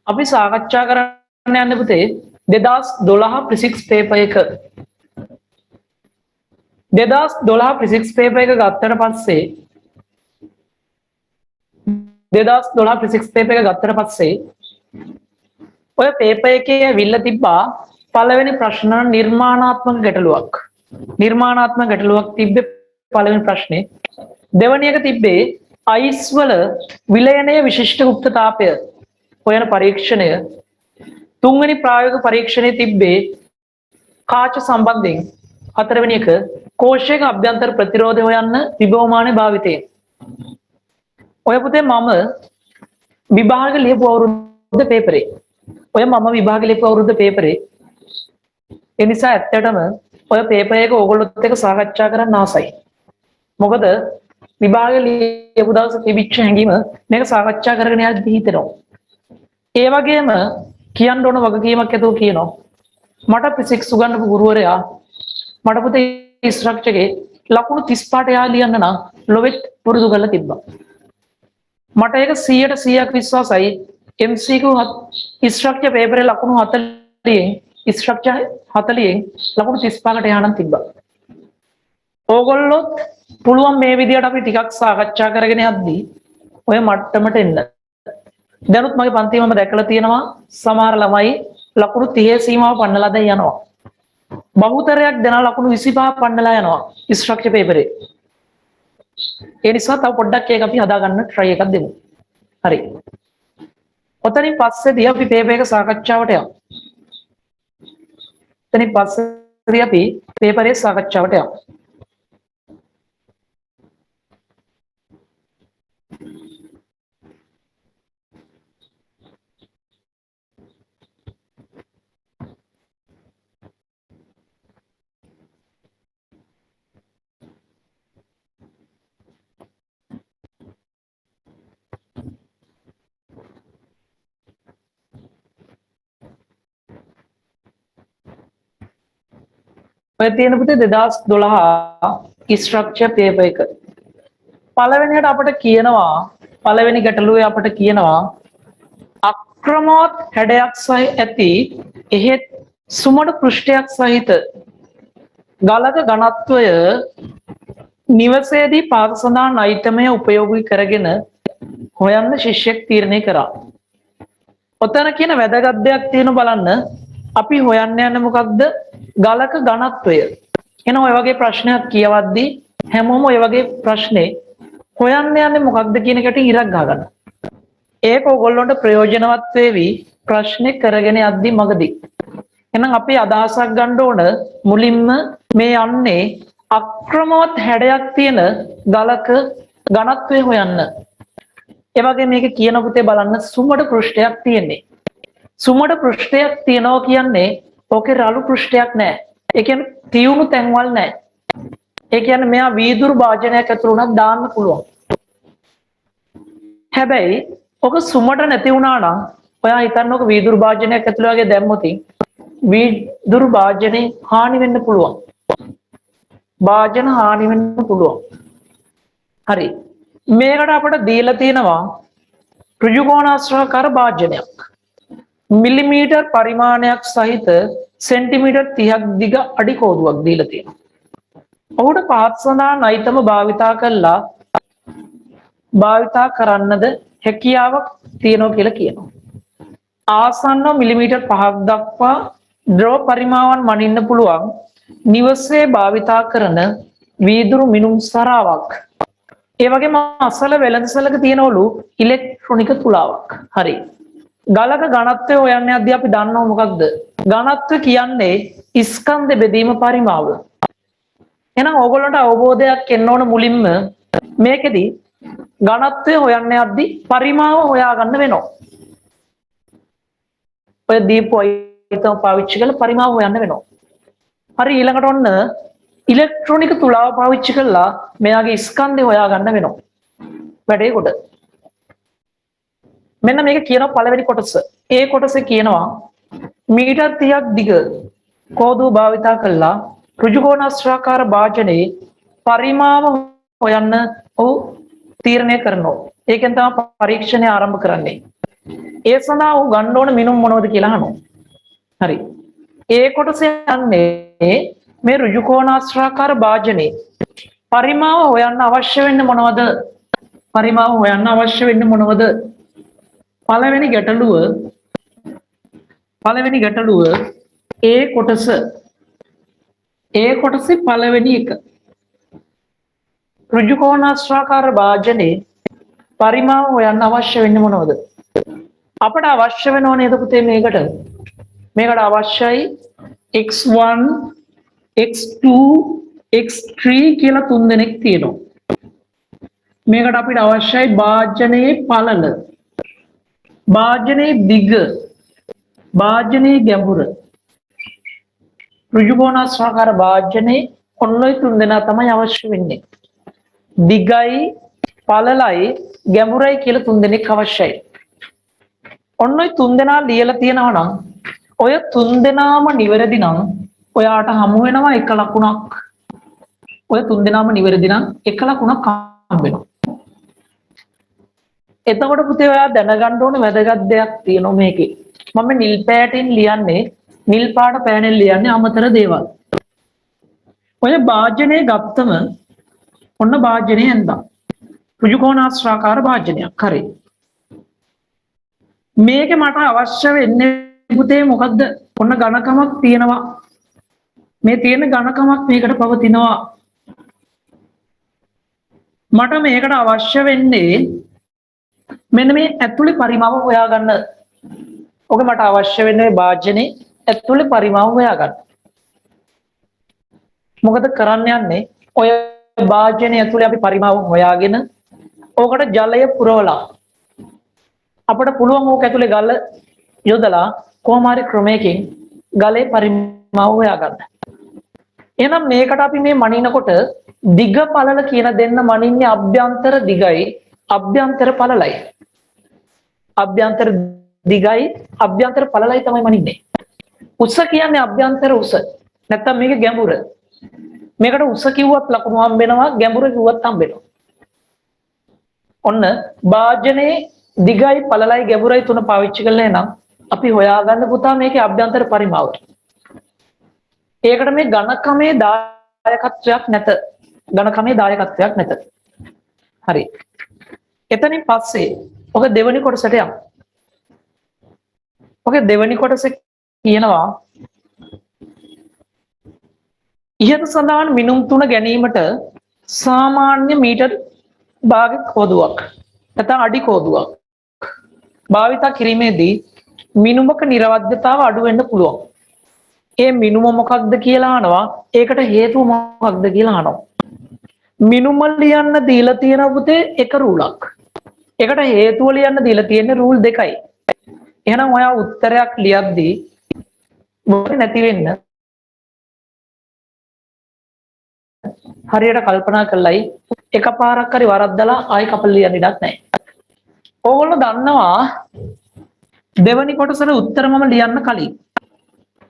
අපි සාකච්ඡා කරන්න යන්න පුතේ 2012 ෆිසික්ස් පේපර් එක 2012 ෆිසික්ස් පේපර් එක ගත්තට පස්සේ 2012 ෆිසික්ස් පේපර් එක ගත්තට පස්සේ ඔය පේපර් එකේ ඇවිල්ලා තිබ්බා පළවෙනි ප්‍රශ්න නිර්මාණාත්මක ගැටලුවක් තිබ්බේ පළවෙනි ප්‍රශ්නේ. දෙවෙනි එක තිබ්බේ අයිස් වල විලයනයේ විශිෂ්ට ගුප්ත තාපය හොයන පරීක්ෂණය. තුන්වෙනි ප්‍රායෝගික පරීක්ෂණයේ තිබ්බේ කාච සම්බන්ධයෙන්. හතරවෙනි එක කෝෂයක අභ්‍යන්තර ප්‍රතිරෝධය හොයන්න විභවමාන භාවිතයෙන්. ඔය පුතේ මම විභාග ලියපු අවුරුද්ද පේපරේ. ඒ නිසා ඇත්තටම ඔය පේපර් එක ඕගොල්ලොත් එක්ක සාකච්ඡා කරන්න ආසයි. මොකද විභාග ලියපු දවසේ තිබිච්ච හැඟීම මේක සාකච්ඡා කරගෙන යද්දි හිතෙනවා. ඒ වගේම කියන්න ඕන වගකීමක් ඇතුව කියනවා. මට ෆිසික්ස් උගන්වපු ගුරුවරයා මට පුතේ ස්ට්‍රක්චර් එකේ ලකුණු 35ට යා ලියන්න නම් ලොවෙට් පුරුදු කරලා තිබ්බා. මට ඒක 100% විශ්වාසයි. MCQ ස්ට්‍රක්චර් පේපරේ ලකුණු 40න් ස්ට්‍රක්චර් 40න් ලකුණු 35කට යanan තිබ්බා. ඕගොල්ලොත් පුළුවන් මේ විදියට අපි ටිකක් සාකච්ඡා කරගෙන යද්දී ඔය මට්ටමට එන්න. දැනුත් මගේ පන්තියේ මම දැකලා තියෙනවා සමහර ළමයි ලකුණු 30 සීමාව පන්නලා දැන් යනවා. බහුතරයක් දෙනා ලකුණු 25 පන්නලා යනවා ස්ට්‍රක්චර් පේපරේ. ඒ නිසා තව පොඩ්ඩක් ඒක අපි හදා ගන්න try එකක් දෙමු. හරි. ඔතනින් පස්සේදී අපි පේපර් එක සාකච්ඡාවට යමු. ඔතනින් පස්සේදී අපි පේපරේ සාකච්ඡාවට යමු. ඔය තියෙන පුතේ 2012 ස්ට්‍රක්චර් පේපර් එක. පළවෙනියට අපිට කියනවා පළවෙනි ගැටලුවේ අපිට කියනවා අක්‍රමවත් හැඩයක් සහිත ඇති එහෙත් සුමඩ පෘෂ්ඨයක් සහිත ගලක ඝනත්වය නිවසේදී පාත සඳහා නයිතමය උපයෝගී කරගෙන හොයන්න ශිෂ්‍යෙක් තීරණය කරා. ඔතන කියන වැදගත් දෙයක් තියෙන බලන්න අපි හොයන්න යන්නේ මොකක්ද? ගලක ඝනත්වය. එහෙනම් ඔය වගේ ප්‍රශ්නයක් කියවද්දී හැමෝම ඔය වගේ ප්‍රශ්නේ හොයන්න යන්නේ මොකක්ද කියන එකට ඉරක් ගහගන්න. ඒක ඕගොල්ලන්ට ප්‍රයෝජනවත් වේවි ප්‍රශ්නේ කරගෙන යද්දී මගදී. එහෙනම් අපි අදහසක් ගන්න ඕන මුලින්ම මේ යන්නේ අක්‍රමවත් හැඩයක් තියෙන ගලක ඝනත්වය හොයන්න. ඒ වගේ මේක කියන පුතේ බලන්න සුමඩ පෘෂ්ඨයක් තියෙන්නේ. සුමඩ පෘෂ්ඨයක් තියනවා කියන්නේ ඕකේ රළු පෘෂ්ඨයක් නැහැ. ඒ කියන්නේ තියුණු තැන්වල නැහැ. ඒ කියන්නේ මෙයා වීදුරු භාජනයක් ඇතුළු උනත් දාන්න පුළුවන්. හැබැයි ඔක සුමඩ නැති වුණා නම් ඔයා හිතන්නකො වීදුරු භාජනයක් ඇතුළේ වගේ දැම්මොත් වීදුරු භාජනේ හානි වෙන්න පුළුවන්. භාජන හානි වෙන්න පුළුවන්. හරි. මේකට අපිට දීලා තියෙනවා ත්‍රිකෝණාශ්‍රාකාර භාජනයක්. මිලිමීටර් පරිමාණයක් සහිත සෙන්ටිමීටර් 30ක් දිග අඩි කෝදුවක් දීලා තියෙනවා. ඔහුට පහත් සඳහා නයිතම භාවිතා කරන්නද හැකියාවක් තියෙනවා කියලා කියනවා. ආසන්න මිලිමීටර් 5ක් දක්වා ද්‍රව පරිමාවන් මනින්න පුළුවන් නිවසේ භාවිතා කරන වීදුරු මිනුම් සරාවක්. ඒ වගේම අසල වෙළඳසලක තියෙනවලු ඉලෙක්ට්‍රොනික තුලාවක්. හරි. ගලක ඝනත්වය හොයන්න යද්දී අපි දන්නව මොකක්ද? ඝනත්වය කියන්නේ ස්කන්ධ බෙදීම පරිමාව. එහෙනම් ඕගොල්ලන්ට අවබෝධයක් එන්න ඕන මුලින්ම මේකෙදි ඝනත්වය හොයන්න යද්දී පරිමාව හොයාගන්න වෙනවා. ඔය දීපු අයිතම පාවිච්චි කරලා පරිමාව හොයන්න වෙනවා. හරි ඊළඟට ඔන්න ඉලෙක්ට්‍රොනික තුලාව පාවිච්චි කරලා මෙයාගේ ස්කන්ධය හොයාගන්න වෙනවා. වැඩේ කොට. මෙන්න මේක කියන පළවෙනි කොටස. ඒ කොටසේ කියනවා මීටර් 30ක් දිග කෝදුව භාවිතා කළා ත්‍රිකෝණාශ්‍රාකාර භාජනයේ පරිමාව හොයන්න ඔහු තීරණය කරනවා. ඒකෙන් තමයි පරීක්ෂණය ආරම්භ කරන්නේ. ඒ සඳහා ඔහු ගන්න ඕන මිනුම් මොනවද කියලා අහනවා. හරි. ඒ කොටස යන්නේ මේ ඍජුකෝණාශ්‍රාකාර භාජනයේ පරිමාව හොයන්න අවශ්‍ය වෙන්නේ මොනවද? පරිමාව හොයන්න අවශ්‍ය වෙන්නේ මොනවද? පළවෙනි ගැටලුව ඒ කොටසේ පළවෙනි එක ඍජුකෝණාශ්‍රාකාර භාජනයේ පරිමාව හොයන්න අවශ්‍ය වෙන්නේ මොනවද? අපට අවශ්‍ය වෙනව නේද පුතේ මේකට අවශ්‍යයි x1 x2 x3 කියලා තුන් දෙනෙක් තියෙනවා. මේකට අපිට අවශ්‍යයි භාජනයේ පළල, භාජනයේ දිග, භාජනයේ ගැඹුර. ඍජුකෝණාශ්‍රාකාර භාජනයේ ඔන්න ඔය තුන් දෙනා තමයි අවශ්‍ය වෙන්නේ. දිගයි, පළලයි, ගැඹුරයි කියලා තුන් දෙනෙක් අවශ්‍යයි. ඔන්න ඔය තුන් දෙනා ලියලා තියෙනවා නම් ඔය තුන් දෙනාම නිවැරදි නම් ඔයාට හමු වෙනවා එක ලකුණක්. ඔය තුන් දෙනාම නිවැරදි නම් එක ලකුණක් හම්බ වෙනවා. එතකොට පුතේ ඔයා දැනගන්න ඕනේ වැදගත් දෙයක් තියෙනවා මේකේ. මම නිල් පෑටින් ලියන්නේ, නිල් පාට පෑනෙන් ලියන්නේ අමතර දේවල්. ඔය භාජනයේ ගත්තම ඔන්න භාජනයේ ඇඳා. ඍජුකෝණාශ්‍රාකාර භාජනයක්. හරි. මේකේ මට අවශ්‍ය වෙන්නේ පුතේ මොකද්ද? ඔන්න ඝනකමක් තියෙනවා. මේ තියෙන ඝනකමක් මේකට පවතිනවා. මට මේකට අවශ්‍ය වෙන්නේ මෙන්න මේ ඇතුලේ පරිමාව හොයාගන්න. ඔක මට අවශ්‍ය වෙන්නේ භාජනයේ ඇතුලේ පරිමාව හොයාගන්න. මොකද කරන්න යන්නේ? ඔය භාජනයේ ඇතුලේ අපි පරිමාව හොයාගෙන ඕකට ජලය පුරවලා අපිට පුළුවන් ඕක ඇතුලේ ගල යොදලා කොහොම හරි ක්‍රමයකින් ගලේ පරිමාව හොයාගන්න. එහෙනම් මේකට අපි මේ මනිනකොට දිග පළල කියන දෙන්න මනින්නේ අභ්‍යන්තර දිගයි අභ්‍යන්තර පළලයි. අභ්‍යන්තර දිගයි අභ්‍යන්තර පළලයි තමයි මනින්නේ. උස කියන්නේ අභ්‍යන්තර උස. නැත්තම් මේක ගැඹුර. මේකට උස කිව්වත් ලකුණු හම්බ වෙනවා, ගැඹුර කිව්වත් හම්බ වෙනවා. ඔන්න භාජනයේ දිගයි පළලයි ගැඹුරයි තුන පාවිච්චි කළේ නම් අපි හොයාගන්න පුතා මේකේ අභ්‍යන්තර පරිමාව. ඒකට මේ ඝනකමේ දායකත්වයක් නැත. ඝනකමේ දායකත්වයක් නැත. හරි. එතනින් පස්සේ ඔක දෙවෙනි කොටසට යමු. ඔක දෙවෙනි කොටසේ කියනවා ඉහත සඳහන් මිනුම් තුන ගැනීමට සාමාන්‍ය මීටර් භාග කෝදුවක් නැත්නම් අඩි කෝදුවක් භාවිත කිරීමේදී මිනුමක නිර්වද්‍යතාව අඩු වෙන්න පුළුවන්. ඒ මිනුම මොකක්ද කියලා අහනවා. ඒකට හේතුව මොකක්ද කියලා අහනවා. මිනුම ලියන්න දීලා තියෙන පුතේ එක රූලක්. ඒකට හේතුව ලියන්න දීලා තියෙන්නේ රූල් දෙකයි. එහෙනම් ඔයා උත්තරයක් ලියද්දී මොකද නැති වෙන්න හරියට කල්පනා කළයි එකපාරක් හරි වරද්දලා ආයි කපලා ලියන්න ඉඩක් නැහැ. ඕගොල්ලෝ දන්නවා දෙවනි කොටසට උත්තර මම ලියන්න කලින්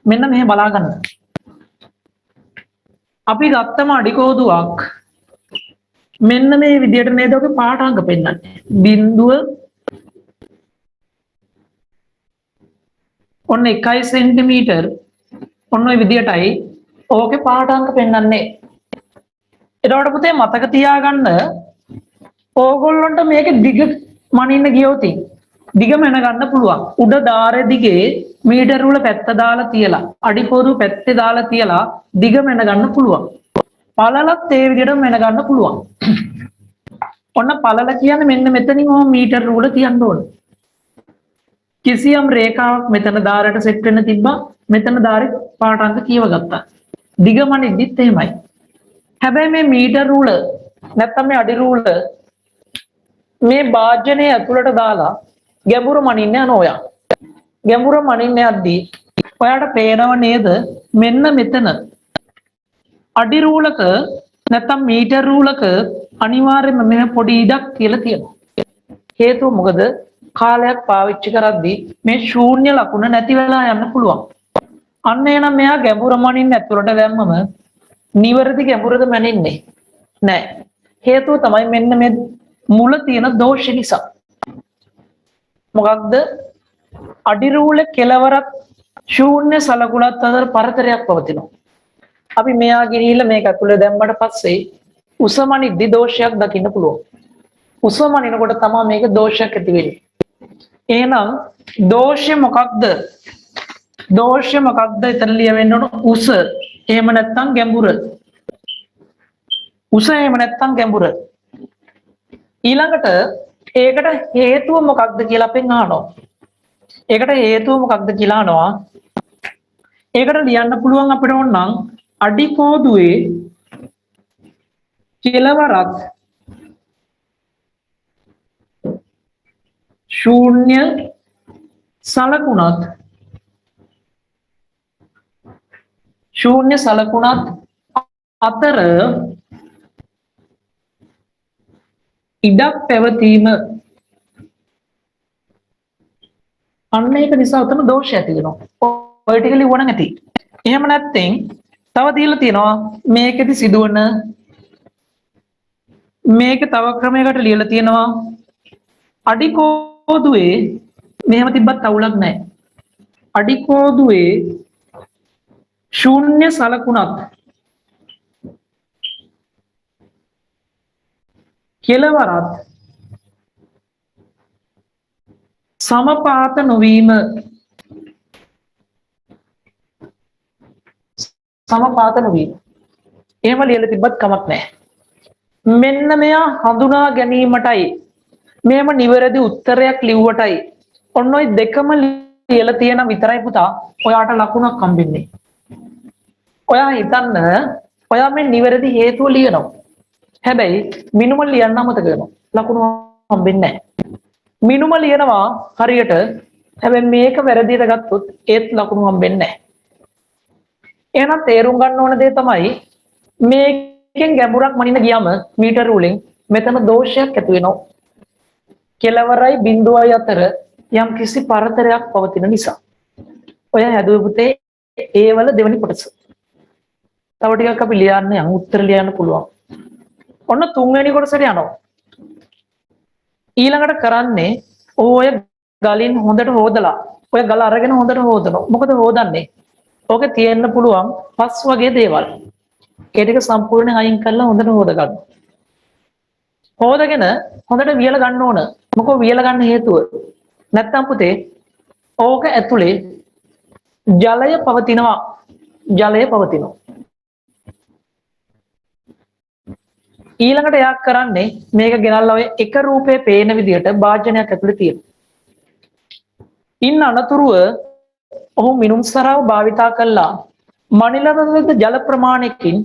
මෙන්න මෙහෙ බලා ගන්න. අපි ගත්තම අඩි කෝදුවක් මෙන්න මේ විදියට නේද ඔගේ පාඨාංග පෙන්නන්නේ. බිඳුව ඔන්න 1 සෙන්ටිමීටර් ඔන්න ඔය විදියටයි ඕකේ පාඨාංග පෙන්නන්නේ. එතකොට පුතේ මතක තියාගන්න ඕගොල්ලන්ට මේක දිග මනින්න ගියොත් දිග මැන ගන්න පුළුවන්. උඩ ධාරය දිගේ මීටර වල පැත්ත දාලා තියලා අඩි කෝරු පැත්තේ දාලා තියලා දිග මැන ගන්න පුළුවන්. පළලත් ඒ විදිහට මැන ගන්න පුළුවන්. ඔන්න පළල කියන්නේ මෙන්න මෙතනින් ඔහොම මීටර වල තියන්න ඕන. කිසියම් රේඛාවක් මෙතන ධාරයට සෙට් වෙන්න තිබ්බා. මෙතන ධාරේ පාඨාංග කියව ගත්තා. දිග මනිද්දිත් එහෙමයි. හැබැයි මේ මීටර රූල නැත්තම් මේ අඩි රූල මේ භාජනයේ ඇතුළට දාලා ගැඹුර මනින්න යන ඔයා. ගැඹුර මනින්න යද්දී ඔයාට පේනව නේද මෙන්න මෙතන අඩි රූලක නැත්තම් මීටර රූලක අනිවාර්යයෙන්ම මෙහෙම පොඩි ඉඩක් කියලා තියෙනවා. හේතුව මොකද? කාලයක් පාවිච්චි කරද්දී මේ ශූන්‍ය ලකුණ නැති වෙලා යන්න පුළුවන්. අන්න එනම් මෙයා ගැඹුර මනින්න ඇතුළට දැම්මම නිවැරදි ගැඹුරද මැනින්නේ නෑ. හේතුව තමයි මෙන්න මේ මුල තියෙන දෝෂ නිසා. මොකක්ද? අඩිරූල කෙලවරක් ශූන්‍ය සලකුණත් අතර පරතරයක් පවතිනවා. අපි මෙයා ගිහිල්ලා මේක ඇතුලේ දැම්මට පස්සේ උසමනිද්දි දෝෂයක් දකින්න පුළුවන්. උසමනිනකොට තමයි මේක දෝෂයක් ඇති වෙන්නේ. එහෙනම් දෝෂය මොකක්ද? දෝෂය මොකක්ද? එතන ලියවෙන්න ඕන උස. එහෙම නැත්නම් ගැඹුර. උස එහෙම නැත්නම් ගැඹුර. ඊළඟට ඒකට හේතුව මොකක්ද කියලා අපෙන් අහනවා. ඒකට හේතුව මොකක්ද කියලා අහනවා. ඒකට ලියන්න පුළුවන් අපිට ඕනනම් අඩි කෝදුවේ කෙලවරක් ශූන්‍ය සලකුණත් අතර ඉඩක් පැවතීම. අන්න ඒක නිසා උතන දෝෂය ඇති වෙනවා. ඔය ටික ලියවන නැති. එහෙම නැත්නම් තව දීලා තියෙනවා මේකෙදි සිදුවන මේක තව ක්‍රමයකට ලියලා තියෙනවා අඩි කෝදුවේ මෙහෙම තිබ්බත් අවුලක් නැහැ. අඩි කෝදුවේ ශූන්‍ය සලකුණත් කෙලවරත් සමපාත නොවීම. සමපාත නොවීම. එහෙම ලියලා තිබ්බත් කමක් නැහැ. මෙන්න මෙයා හඳුනා ගැනීමටයි මේම නිවැරදි උත්තරයක් ලිව්වටයි ඔන්න ඔය දෙකම ලියලා තියෙන විතරයි පුතා ඔයාට ලකුණක් හම්බෙන්නේ. ඔයා හිතන්න ඔයා මේ නිවැරදි හේතුව ලියනවා. හැබැයි මිනුම ලියන්න අමතක කරනවා. ලකුණු හම්බෙන්නේ නැහැ. මිනුම ලියනවා හරියට. හැබැයි මේක වැරදියට ගත්තොත් ඒත් ලකුණු හම්බෙන්නේ නැහැ. එහෙනම් තේරුම් ගන්න ඕන දේ තමයි මේකෙන් ගැඹුරක් මනින්න ගියම මීටර රූලෙන් මෙතන දෝෂයක් ඇති වෙනවා. කෙලවරයි බිඳුවයි අතර යම් කිසි පරතරයක් පවතින නිසා. ඔය හැදුවේ පුතේ ඒ වල දෙවෙනි කොටස. තව ටිකක් අපි ලියන්න යමු උත්තර ලියන්න පුළුවන්. ඔන්න තුන්වෙනි කොටසට යනවා. ඊළඟට කරන්නේ ඔය ගලින් හොඳට හොදලා ඔය ගල අරගෙන හොඳට හොදනවා. මොකද හොදන්නේ? ඕකේ තියෙන්න පුළුවන් පස් වගේ දේවල්. ඒ ටික සම්පූර්ණයෙන් අයින් කරලා හොඳට හොද ගන්න. හොදගෙන හොඳට වියලා ගන්න ඕන. මොකෝ වියලා ගන්න හේතුව? නැත්තම් පුතේ ඕක ඇතුලේ ජලය පවතිනවා. ජලය පවතිනවා. ඊළඟට එයා කරන්නේ මේක ගෙනල්ලා ඔය එක රූපේ පේන විදිහට භාජනයක් ඇතුලේ තියෙනවා. ඉන්න අනතුරුව ඔහු මිනුම් සරාව භාවිතා කළා මනිලද ජල ප්‍රමාණයකින්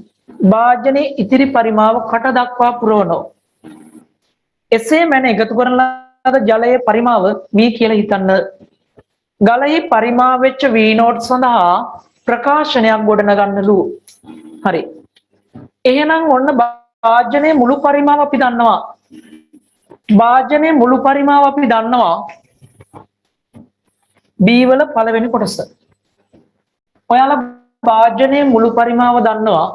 භාජනයේ ඉතිරි පරිමාව කට දක්වා පුරවනවා. එසේ මැන එකතු කරන ලද ජලයේ පරිමාව V කියලා හිතන්න. ගලෙහි පරිමාව වෙච්ච V නෝට් සඳහා ප්‍රකාශනයක් ගොඩනගන්නලු. හරි. එහෙනම් ඔන්න භාජනයේ මුළු පරිමාව අපි දන්නවා. භාජනයේ මුළු පරිමාව අපි දන්නවා. B වල පළවෙනි කොටස. ඔයාලා භාජනයේ මුළු පරිමාව දන්නවා.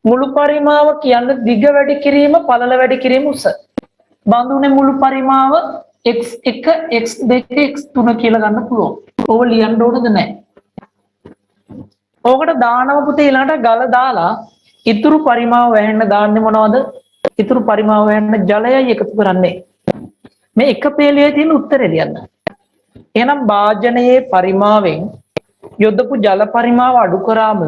මුළු පරිමාව කියන්නේ දිග වැඩි කිරීම පළල වැඩි කිරීම උස. බඳුනේ මුළු පරිමාව x1 x2 x3 කියලා ගන්න පුළුවන්. ඕක ලියන්න ඕනද නැහැ. ඕකට දානව පුතේ ඊළඟට ගල දාලා ඉතුරු පරිමාව වැහෙන්න දාන්නේ මොනවද? ඉතුරු පරිමාව වැහෙන්න ජලයයි එකතු කරන්නේ. මේ එක පේලියේ තියෙන උත්තරේ ලියන්න. එහෙනම් භාජනයේ පරිමාවෙන් යොදපු ජල පරිමාව අඩු කරාම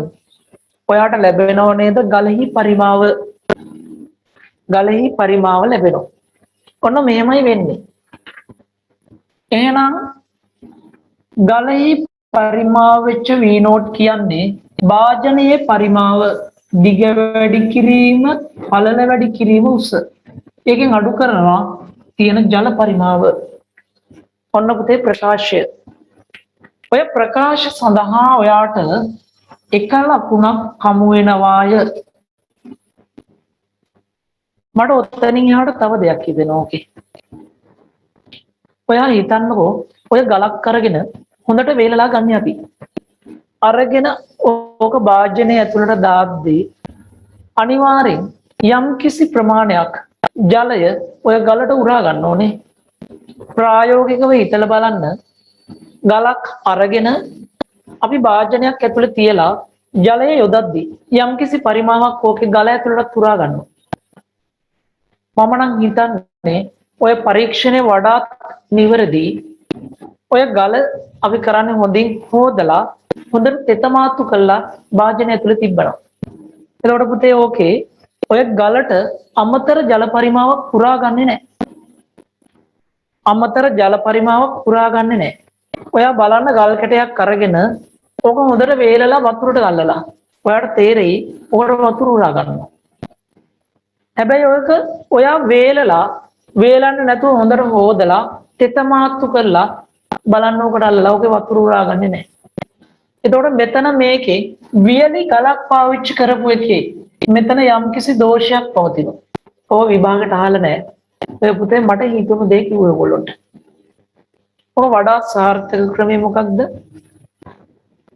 ඔයාට ලැබෙනව නේද ගලෙහි පරිමාව. ගලෙහි පරිමාව ලැබෙනවා. ඔන්න මෙහෙමයි වෙන්නේ. එහෙනම් ගලෙහි පරිමාව වෙච්ච V නෝට් කියන්නේ භාජනයේ පරිමාව දිග වැඩි කිරීම පළල වැඩි කිරීම උස. ඒකෙන් අඩු කරනවා තියෙන ජල පරිමාව. ඔන්න පුතේ ප්‍රකාශය. ඔය ප්‍රකාශ සඳහා ඔයාට එක ලකුණක් හමු වෙනවාය. මට ඔතනින් එහාට තව දෙයක් හිතෙනවා. ඕකේ. ඔයා හිතන්නකෝ ඔය ගලක් අරගෙන හොඳට වේලලා ගන්න අපි. අරගෙන ඕක භාජනයේ ඇතුළට දාද්දී අනිවාර්යෙන් යම් කිසි ප්‍රමාණයක් ජලය ඔය ගලට උරා ගන්න ඕනේ. ප්‍රායෝගිකව හිතලා බලන්න ගලක් අරගෙන අපි වාජනයක් ඇතුළේ තියලා ජලය යොදද්දී යම්කිසි පරිමාවක් ඕකේ ගල ඇතුළට පුරා ගන්නවා. මම නම් හිතන්නේ ඔය පරීක්ෂණය වඩාත් නිවැරදි. ඔය ගල අපි කරන්නේ හොඳින් හොදලා හොඳට තෙතමාතු කරලා වාජනය ඇතුළේ තිබ්බනම්. එතකොට පුතේ ඕකේ ඔය ගලට අමතර ජල පරිමාවක් පුරා ගන්නෙ නැහැ. අමතර ජල පරිමාවක් පුරා ගන්නෙ නැහැ. ඔයා බලන්න ගල් කැටයක් අරගෙන ඕක හොඳට වේලලා වතුරට ගල්ලලා. ඔයාට තේරෙයි ඕකට වතුර උරා ගන්නවා. හැබැයි ඔයක ඔයා වේලන්න නැතුව හොඳට හොදලා තෙතමාතු කරලා බලන්න ඕකට අල්ලලා ඕකේ වතුර උරා ගන්නෙ නැහැ. එතකොට මෙතන මේකේ වියලි ගලක් පාවිච්චි කරපු එකේ මෙතන යම්කිසි දෝෂයක් පවතිනවා. ඔය විභාගයට අහලා නැහැ. ඔය පුතේ මට හිතුණු දේ කිව්වේ ඔයගොල්ලන්ට. ඔක වඩා සාර්ථක ක්‍රමය මොකක්ද?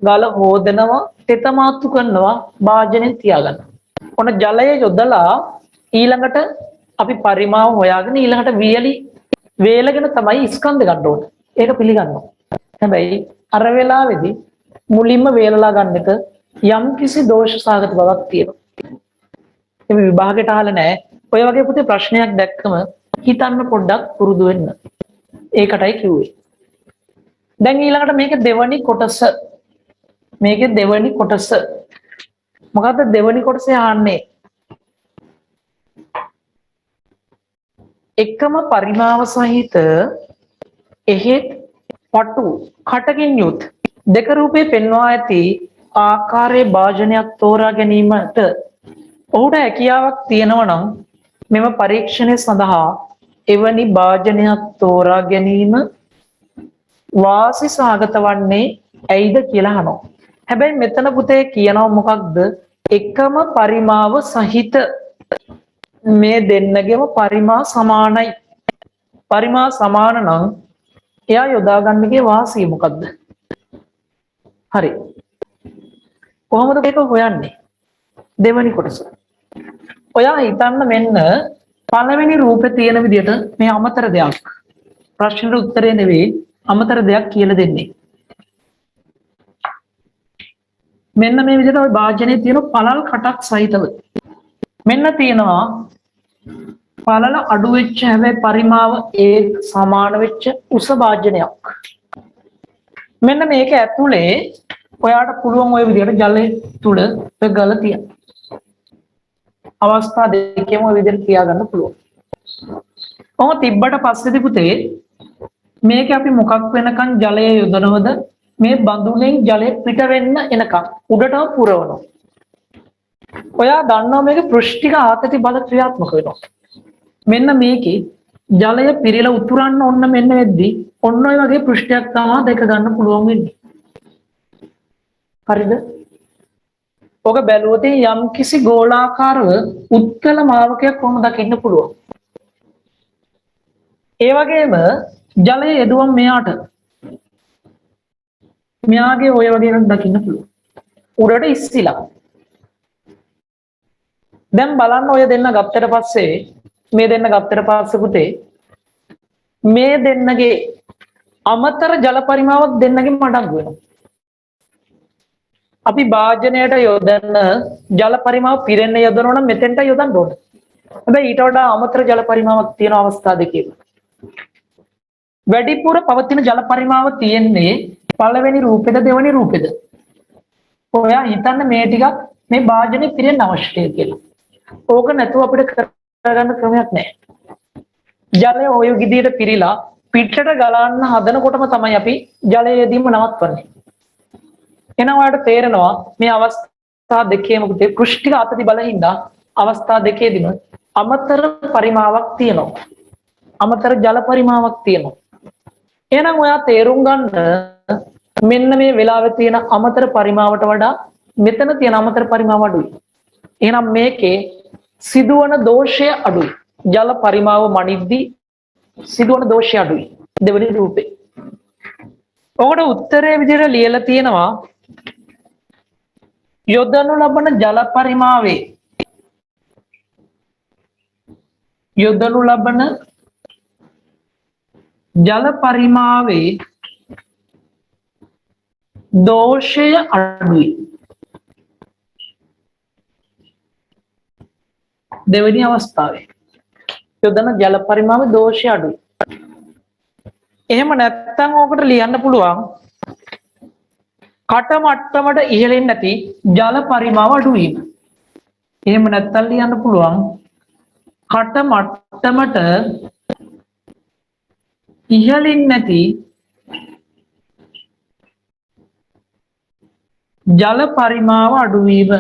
ගල හොදනවා, තෙතමාතු කරනවා, වාජනේ තියාගන්න. ඔන්න ජලය යොදලා ඊළඟට අපි පරිමාව හොයාගෙන ඊළඟට වේලගෙන තමයි ස්කන්ධ ගන්න ඕනේ. ඒක පිළිගන්නවා. හැබැයි අර වෙලාවේදී මුලින්ම වේලලා ගන්න එක යම්කිසි දෝෂ සාගත බවක් තියෙනවා. මේ විභාගයට අහලා නැහැ. ඔය වගේ පුතේ ප්‍රශ්නයක් දැක්කම හිතන්න පොඩ්ඩක් පුරුදු වෙන්න. ඒකටයි කිව්වේ. දැන් ඊළඟට මේක දෙවනි කොටස. මේකේ දෙවනි කොටස. මොකද්ද දෙවනි කොටසේ ආන්නේ? එකම පරිමාව සහිත එහෙත් පටු කටකින් යුත් දෙක රූපේ පෙන්වා ඇති ආකාරයේ භාජනයක් තෝරා ගැනීමට ඔහුට හැකියාවක් තියෙනවා නම් මෙම පරීක්ෂණය සඳහා එවැනි භාජනයක් තෝරා ගැනීම වාසි සහගත වන්නේ ඇයිද කියලා අහනවා. හැබැයි මෙතන පුතේ කියනවා මොකක්ද? එකම පරිමාව සහිත මේ දෙන්නගේම පරිමා සමානයි. පරිමා සමාන නම් එයා යොදා ගන්නගේ වාසිය මොකක්ද? හරි. කොහොමද මේක හොයන්නේ? දෙවනි කොටස. ඔයා හිතන්න මෙන්න පළවෙනි රූපේ තියෙන විදිහට මේ අමතර දෙයක්. ප්‍රශ්නෙට උත්තරේ නෙවෙයි අමතර දෙයක් කියලා දෙන්නේ. මෙන්න මේ විදිහට ওই භාජනයේ තියෙන පළල් කටක් සහිතව. මෙන්න තියෙනවා පළල අඩු වෙච්ච හැබැයි පරිමාව ඒ සමාන වෙච්ච උස භාජනයක්. මෙන්න මේක ඇතුලේ ඔයාට පුළුවන් ওই විදිහට ජලය තුල ඔය ගල තියන්න. අවස්ථා දෙකේම ওই විදිහට තියාගන්න පුළුවන්. කොහොම තිබ්බට පස්සේදී පුතේ මේක අපි මොකක් වෙනකන් ජලය යොදනවද? මේ බඳුනෙන් ජලය පිට වෙන්න එනකන් උඩටම පුරවනවා. ඔයා දන්නවා මේක පෘෂ්ඨික ආතති බල ක්‍රියාත්මක වෙනවා. මෙන්න මේකේ ජලය පිරීලා උතුරන්න ඔන්න මෙන්න වෙද්දී ඔන්න ඔය වගේ පෘෂ්ඨයක් තමයි දෙක ගන්න පුළුවන් වෙන්නේ. හරිද? ඔක බැලුවොත් යම් කිසි ගෝලාකාරව උත්කල මාවකයක් කොහොම දකින්න පුළුවන්. ඒ වගේම ජලය යදුවම් මෙයාගේ ඔය වගේ එකක් දකින්න පුළුවන්. උඩට ඉස්සිලා. දැන් බලන්න ඔය දෙන්න ගත්තට පස්සේ මේ දෙන්න ගත්තට පස්සේ පුතේ මේ දෙන්නගේ අමතර ජල පරිමාවක් දෙන්නගෙන් මඩක් වෙනවා. අපි භාජනයට යොදන ජල පරිමාව පිරෙන්න යොදනවා නම් මෙතෙන්ට යොදන්න ඕනේ. හැබැයි ඊට වඩා අමතර ජල පරිමාවක් තියෙන අවස්ථා දෙකේ. වැඩිපුර පවතින ජල පරිමාව තියෙන්නේ පළවෙනි රූපෙද දෙවෙනි රූපෙද? ඔයා හිතන්න මේ ටිකක් මේ භාජනේ පිරෙන්න අවශ්‍යයි කියලා. ඕක නැතුව අපිට කරගන්න ක්‍රමයක් නැහැ. ජලය ඔය විදිහට පිරීලා පිටට ගලන්න හදනකොටම තමයි අපි ජලය යෙදීම නවත්වන්නේ. එහෙනම් ඔයාලට තේරෙනවා මේ අවස්ථා දෙකේම පෘෂ්ඨික ආතති බලහින්දා අවස්ථා දෙකේදීම අමතර පරිමාවක් තියෙනවා. අමතර ජල පරිමාවක් තියෙනවා. එහෙනම් ඔයා තේරුම් ගන්න මෙන්න මේ වෙලාවේ තියෙන අමතර පරිමාවට වඩා මෙතන තියෙන අමතර පරිමාව අඩුයි. එහෙනම් මේකේ සිදුවන දෝෂය අඩුයි. ජල පරිමාව මනිද්දී සිදුවන දෝෂය අඩුයි. දෙවෙනි රූපේ. ඔකට උත්තරේ විදිහට ලියලා තියෙනවා යොදනු ලබන ජල පරිමාවේ යොදනු ලබන ජල පරිමාවේ දෝෂය අඩුයි. දෙවෙනි අවස්ථාවේ යොදන ජල පරිමාවේ දෝෂය අඩුයි. එහෙම නැත්නම් ඕකට ලියන්න පුළුවන් කට මට්ටමට ඉහළින් නැති ජල පරිමාව අඩු වීම. එහෙම නැත්නම් ලියන්න පුළුවන් කට මට්ටමට ඉහළින් නැති ජල පරිමාව අඩු වීම.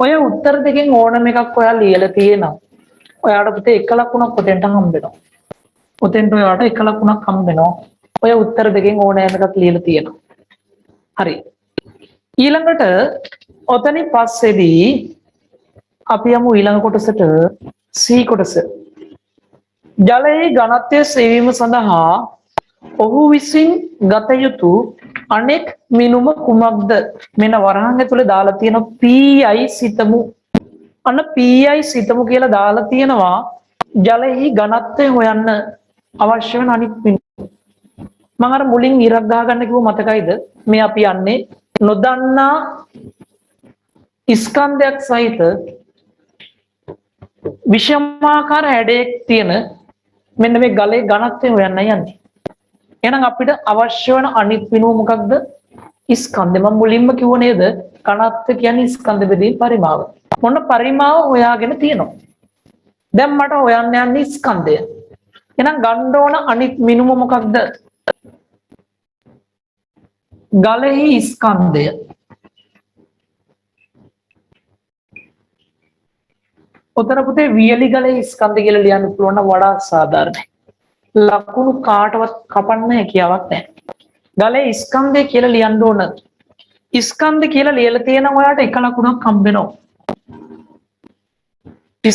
ඔය උත්තර දෙකෙන් ඕනම එකක් ඔයාලා ලියලා තියෙනවා. ඔයාට පුතේ එක ලකුණක් ඔතෙන්ට හම්බ වෙනවා. ඔතෙන්ට ඔයාට එක ලකුණක් හම්බ වෙනවා. ඔය උත්තර දෙකෙන් ඕනෑම එකක් ලියලා තියෙනවා. හරි. ඊළඟට ඔතනින් පස්සේදී අපි යමු ඊළඟ කොටසට C කොටස. ජලයේ ඝනත්වය සෙවීම සඳහා ඔහු විසින් ගත යුතු අනෙක් මිනුම කුමක්ද? මෙන්න වරහන් ඇතුලේ දාලා තියෙන PI සිතමු. අන්න PI සිතමු කියලා දාලා තියෙනවා ජලයේ ඝනත්වය හොයන්න අවශ්‍ය වෙන අනිත් මිනුම. මම අර මුලින් ඉරක් ගහ ගන්න කිව්ව මතකයිද? මේ අපි යන්නේ නොදන්නා ස්කන්ධයක් සහිත විෂමාකාර හැඩයක් තියෙන මෙන්න මේ ගලේ ඝනත්වය හොයන්න යන්නේ. එහෙනම් අපිට අවශ්‍ය වෙන අනිත් මිනුම මොකක්ද? ස්කන්ධය. මම මුලින්ම කිව්ව නේද? ඝනත්වය කියන්නේ ස්කන්ධ බෙදීම් පරිමාව. මොන පරිමාව හොයාගෙන තියෙනවා. දැන් මට හොයන්න යන්නේ ස්කන්ධය. එහෙනම් ගන්න ඕන අනිත් මිනුම මොකක්ද? ගලෙහි ස්කන්ධය. උතර පුතේ වියලි ගලේ ස්කන්ධ කියලා ලියන්න පුළුවන් නම් වඩා සාධාරණයි. ලකුණු කාටවත් කපන්න හැකියාවක් නැහැ. ගලේ ස්කන්ධය කියලා ලියන්න ඕන. ස්කන්ධ කියලා ලියලා තියෙන ඔයාලට එක ලකුණක් හම්බ වෙනවා.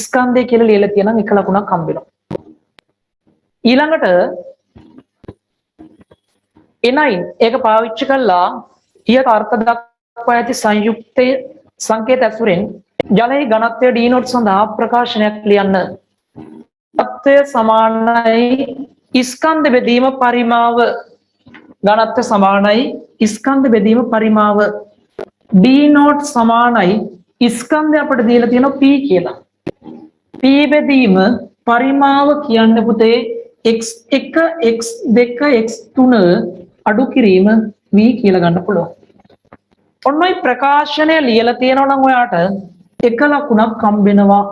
ස්කන්ධය කියලා ලියලා තියෙනම් එක ලකුණක් හම්බ වෙනවා. ඊළඟට එනයින් ඒක පාවිච්චි කළා ඊට අර්ථ දක්වා ඇති සංයුක්තයේ සංකේත ඇසුරෙන් ජලයේ ඝනත්වය D නෝට් සඳහා ප්‍රකාශනයක් ලියන්න. ඝනත්වය සමානයි ස්කන්ධ බෙදීම පරිමාව. ඝනත්වය සමානයි ස්කන්ධ බෙදීම පරිමාව. D නෝට් සමානයි ස්කන්ධය අපිට දීලා තියෙනවා P කියලා. P බෙදීම පරිමාව කියන්නේ පුතේ x1 x2 x3 අඩු කිරීම v කියලා ගන්න පුළුවන්. ඔන්න ඔය ප්‍රකාශනය ලියලා තියෙනවා නම් ඔයාට එක ලකුණක් හම්බ වෙනවා.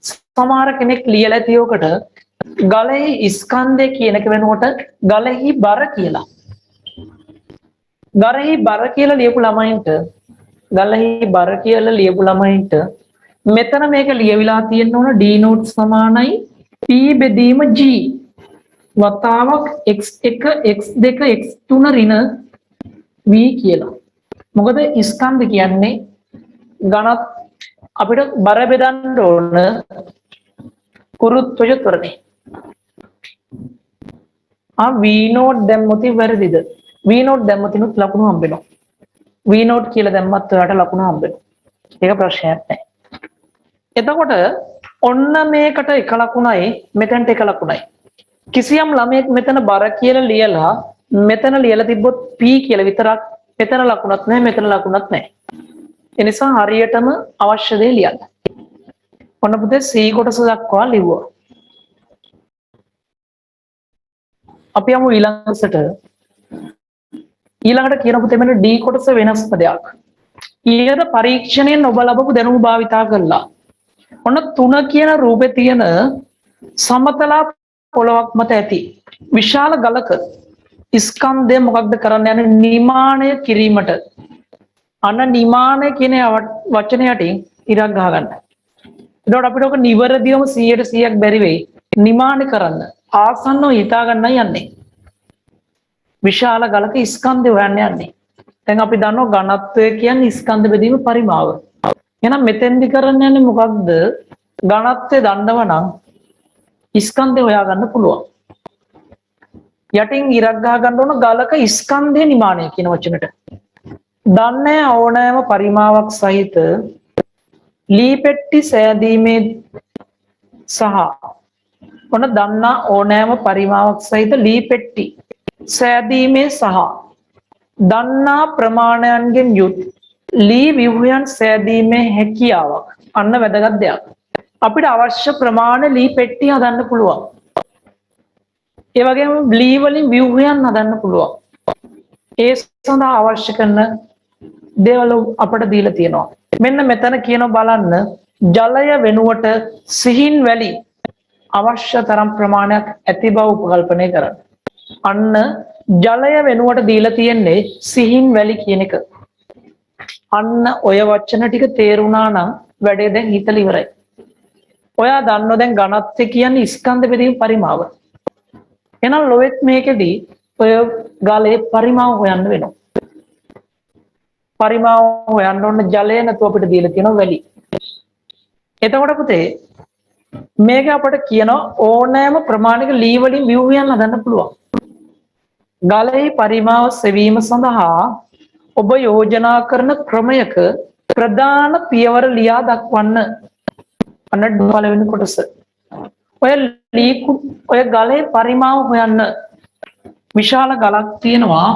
සමහර කෙනෙක් ලියලා තියෝකට ගලෙහි ස්කන්ධය කියන එක වෙනකොට ගලෙහි බර කියලා. ගලෙහි බර කියලා ලියපු ළමයින්ට ගලෙහි බර කියලා ලියපු ළමයින්ට මෙතන මේක ලියවිලා තියෙන්න ඕන D නෝට් සමානයි P බෙදීම G වතාවක් x1 x2 x3 ඍණ v කියලා. මොකද ස්කන්ධ කියන්නේ ඝනත් අපිට බර බෙදන්න ඕන කුරුත්වය ත්වරණේ. v නෝට් දැම්මොත් වැරදිද? v නෝට් දැම්මොතිනුත් ලකුණු හම්බ වෙනවා. v නෝට් කියලා දැම්මත් ඔයාලට ලකුණු හම්බ වෙනවා. ඒක ප්‍රශ්නයක් නැහැ. එතකොට ඔන්න මේකට එක ලකුණයි මෙතනට එක ලකුණයි. කිසියම් ළමයෙක් මෙතන බර කියලා ලියලා මෙතන ලියලා තිබ්බොත් p කියලා විතරක් මෙතන ලකුණක් නැහැ මෙතන ලකුණක් නැහැ. ඒ නිසා හරියටම අවශ්‍ය දේ ලියන්න. ඔන්න පුතේ C කොටස දක්වා ලිව්වා. අපි යමු ඊළඟට. ඊළඟට කියන පුතේ මෙන්න D කොටස වෙනස් පදයක්. ඊළඟ පරීක්ෂණයෙන් ඔබ ලබපු දැනුම භාවිතා කළා. ඔන්න 3 කියන රූපේ තියෙන සමතලා පොළොවක් මත ඇති විශාල ගලක ස්කන්ධය මොකක්ද කරන්න යන්නේ? නිමාණය කිරීමට. අන්න නිමාණය කියන වචනය යටින් ඉරක් ගහ ගන්න. එතකොට අපිට ඔක නිවැරදිවම 100% බැරි වෙයි. නිමාණය කරන්න ආසන්නව හිතා ගන්නයි යන්නේ. විශාල ගලක ස්කන්ධය හොයන්න යන්නේ. දැන් අපි දන්නවා ඝනත්වය කියන්නේ ස්කන්ධ බෙදීම පරිමාව. එහෙනම් මෙතෙන්දි කරන්න යන්නේ මොකක්ද? ඝනත්වය දන්නව නම් ස්කන්ධය හොයාගන්න පුළුවන්. යටින් ඉරක් ගහ ගන්න ඕන ගලක ස්කන්ධය නිමාණය කියන වචනට. දන්නේ ඕනෑම පරිමාවක් සහිත ලී පෙට්ටි සෑදීමේ සහ ඔන්න දන්නා ඕනෑම පරිමාවක් සහිත ලී පෙට්ටි සෑදීමේ සහ දන්නා ප්‍රමාණයන්ගෙන් යුත් ලී ව්‍යුහයන් සෑදීමේ හැකියාවක් අන්න වැදගත් දෙයක්. අපිට අවශ්‍ය ප්‍රමාණය ලී පෙට්ටි හදන්න පුළුවන්. ඒ වගේම ලී වලින් ව්‍යුහයන් හදන්න පුළුවන්. ඒ සඳහා අවශ්‍ය කරන දේවල් අපට දීලා තියෙනවා. මෙන්න මෙතන කියනවා බලන්න ජලය වෙනුවට සිහින් වැලි අවශ්‍ය තරම් ප්‍රමාණයක් ඇති බව උපකල්පනය කරන්න. අන්න ජලය වෙනුවට දීලා තියෙන්නේ සිහින් වැලි කියන එක. අන්න ඔය වචන ටික තේරුණා නම් වැඩේ දැන් හිතලා ඉවරයි. ඔයා දන්නව දැන් ඝනත්වය කියන්නේ ස්කන්ධ බෙදීම පරිමාව. එහෙනම් ලොවෙත් මේකෙදී ඔය ගලේ පරිමාව හොයන්න වෙනවා. පරිමාව හොයන්න ඕන ජලය නැතුව අපිට දීලා තියෙනවා වැලි. එතකොට පුතේ මේක අපිට කියන ඕනෑම ප්‍රමාණික ලී වලින් ව්‍යුහයන් හදන්න පුළුවන්. ගලේ පරිමාව සෙවීම සඳහා ඔබ යෝජනා කරන ක්‍රමයක ප්‍රධාන පියවර ලියා දක්වන්න. අන්න පළවෙනි කොටස. ඔය ගලේ පරිමාව හොයන්න. විශාල ගලක් තියෙනවා.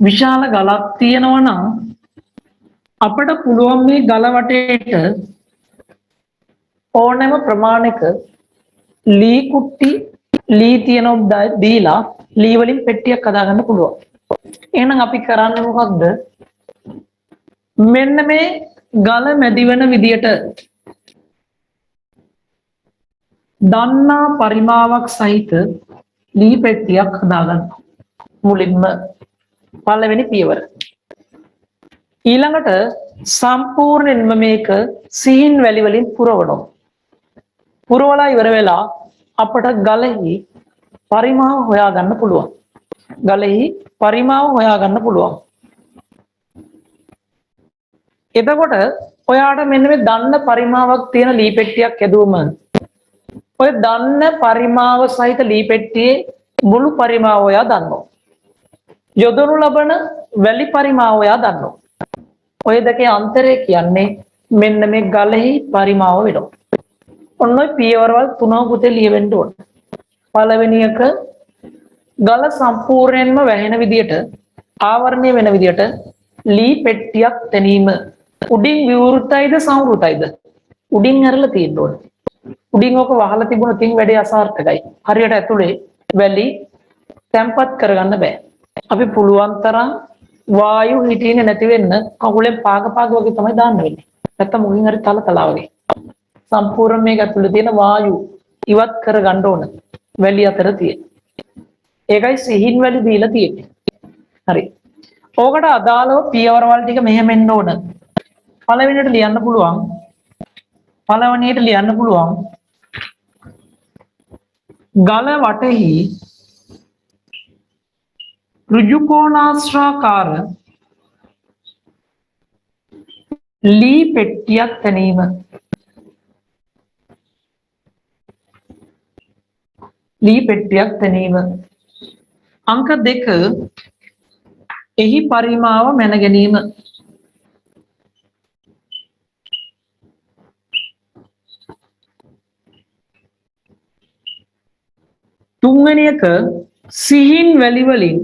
විශාල ගලක් තියෙනවා නම් අපිට පුළුවන් මේ ගල වටේට ඕනෑම ප්‍රමාණයක ලී කුට්ටි ලී තියෙනවා දීලා ලී වලින් පෙට්ටියක් හදාගන්න පුළුවන්. එහෙනම් අපි කරන්නේ මොකක්ද? මෙන්න මේ ගල මැදි වෙන විදියට දන්නා පරිමාවක් සහිත ලී පෙට්ටියක් හදාගන්න. මුලින්ම පළවෙනි පියවර. ඊළඟට සම්පූර්ණයෙන්ම මේක සිහින් වැලි වලින් පුරවනවා. පුරවලා ඉවර වෙලා අපට ගලෙහි පරිමාව හොයාගන්න පුළුවන්. ගලෙහි පරිමාව හොයාගන්න පුළුවන්. එතකොට ඔයාට මෙන්න මේ දන්න පරිමාවක් තියෙන ලී පෙට්ටියක් ඇදුවම ඔය දන්න පරිමාව සහිත ලී පෙට්ටියේ මුළු පරිමාව ඔයා දන්නවා. යොදනු ලබන වැලි පරිමාව ඔයා දන්නවා. ඔය දෙකේ අන්තරය කියන්නේ මෙන්න මේ ගලෙහි පරිමාව වෙනවා. ඔන්න ඔය පියවරවල් තුනම පුතේ ලියවෙන්න ඕන. පළවෙනි එක ගල සම්පූර්ණයෙන්ම වැහෙන විදියට ආවරණය වෙන විදියට ලී පෙට්ටියක් තැනීම. උඩින් විවෘතයිද සංවෘතයිද? උඩින් ඇරලා තියෙන්න ඕන. උඩින් ඕක වහලා තිබුණොත් ඉතින් වැඩේ අසාර්ථකයි. හරියට ඇතුලේ වැලි තැම්පත් කරගන්න බෑ. අපි පුළුවන් තරම් වායු හිටින්නේ නැති වෙන්න කකුලෙන් පාග වගේ තමයි දාන්න වෙන්නේ. නැත්තම් මුලින් හරි තලතලා වගේ. සම්පූර්ණ මේක ඇතුලේ තියෙන වායු ඉවත් කරගන්න ඕන. වැලි අතර තියෙන. ඒකයි සිහින් වැලි දීලා තියෙන්නේ. හරි. ඕකට අදාළව පියවරවල් ටික මෙහෙම එන්න ඕන. පළවෙනියට ලියන්න පුළුවන්. ගල වටෙහි ඍජු කෝණාශ්‍රාකාර ලී පෙට්ටියක් තැනීම. ලී පෙට්ටියක් තැනීම. අංක 2 එහි පරිමාව මැන ගැනීම. තුන්වෙනි එක සිහින් වැලි වලින්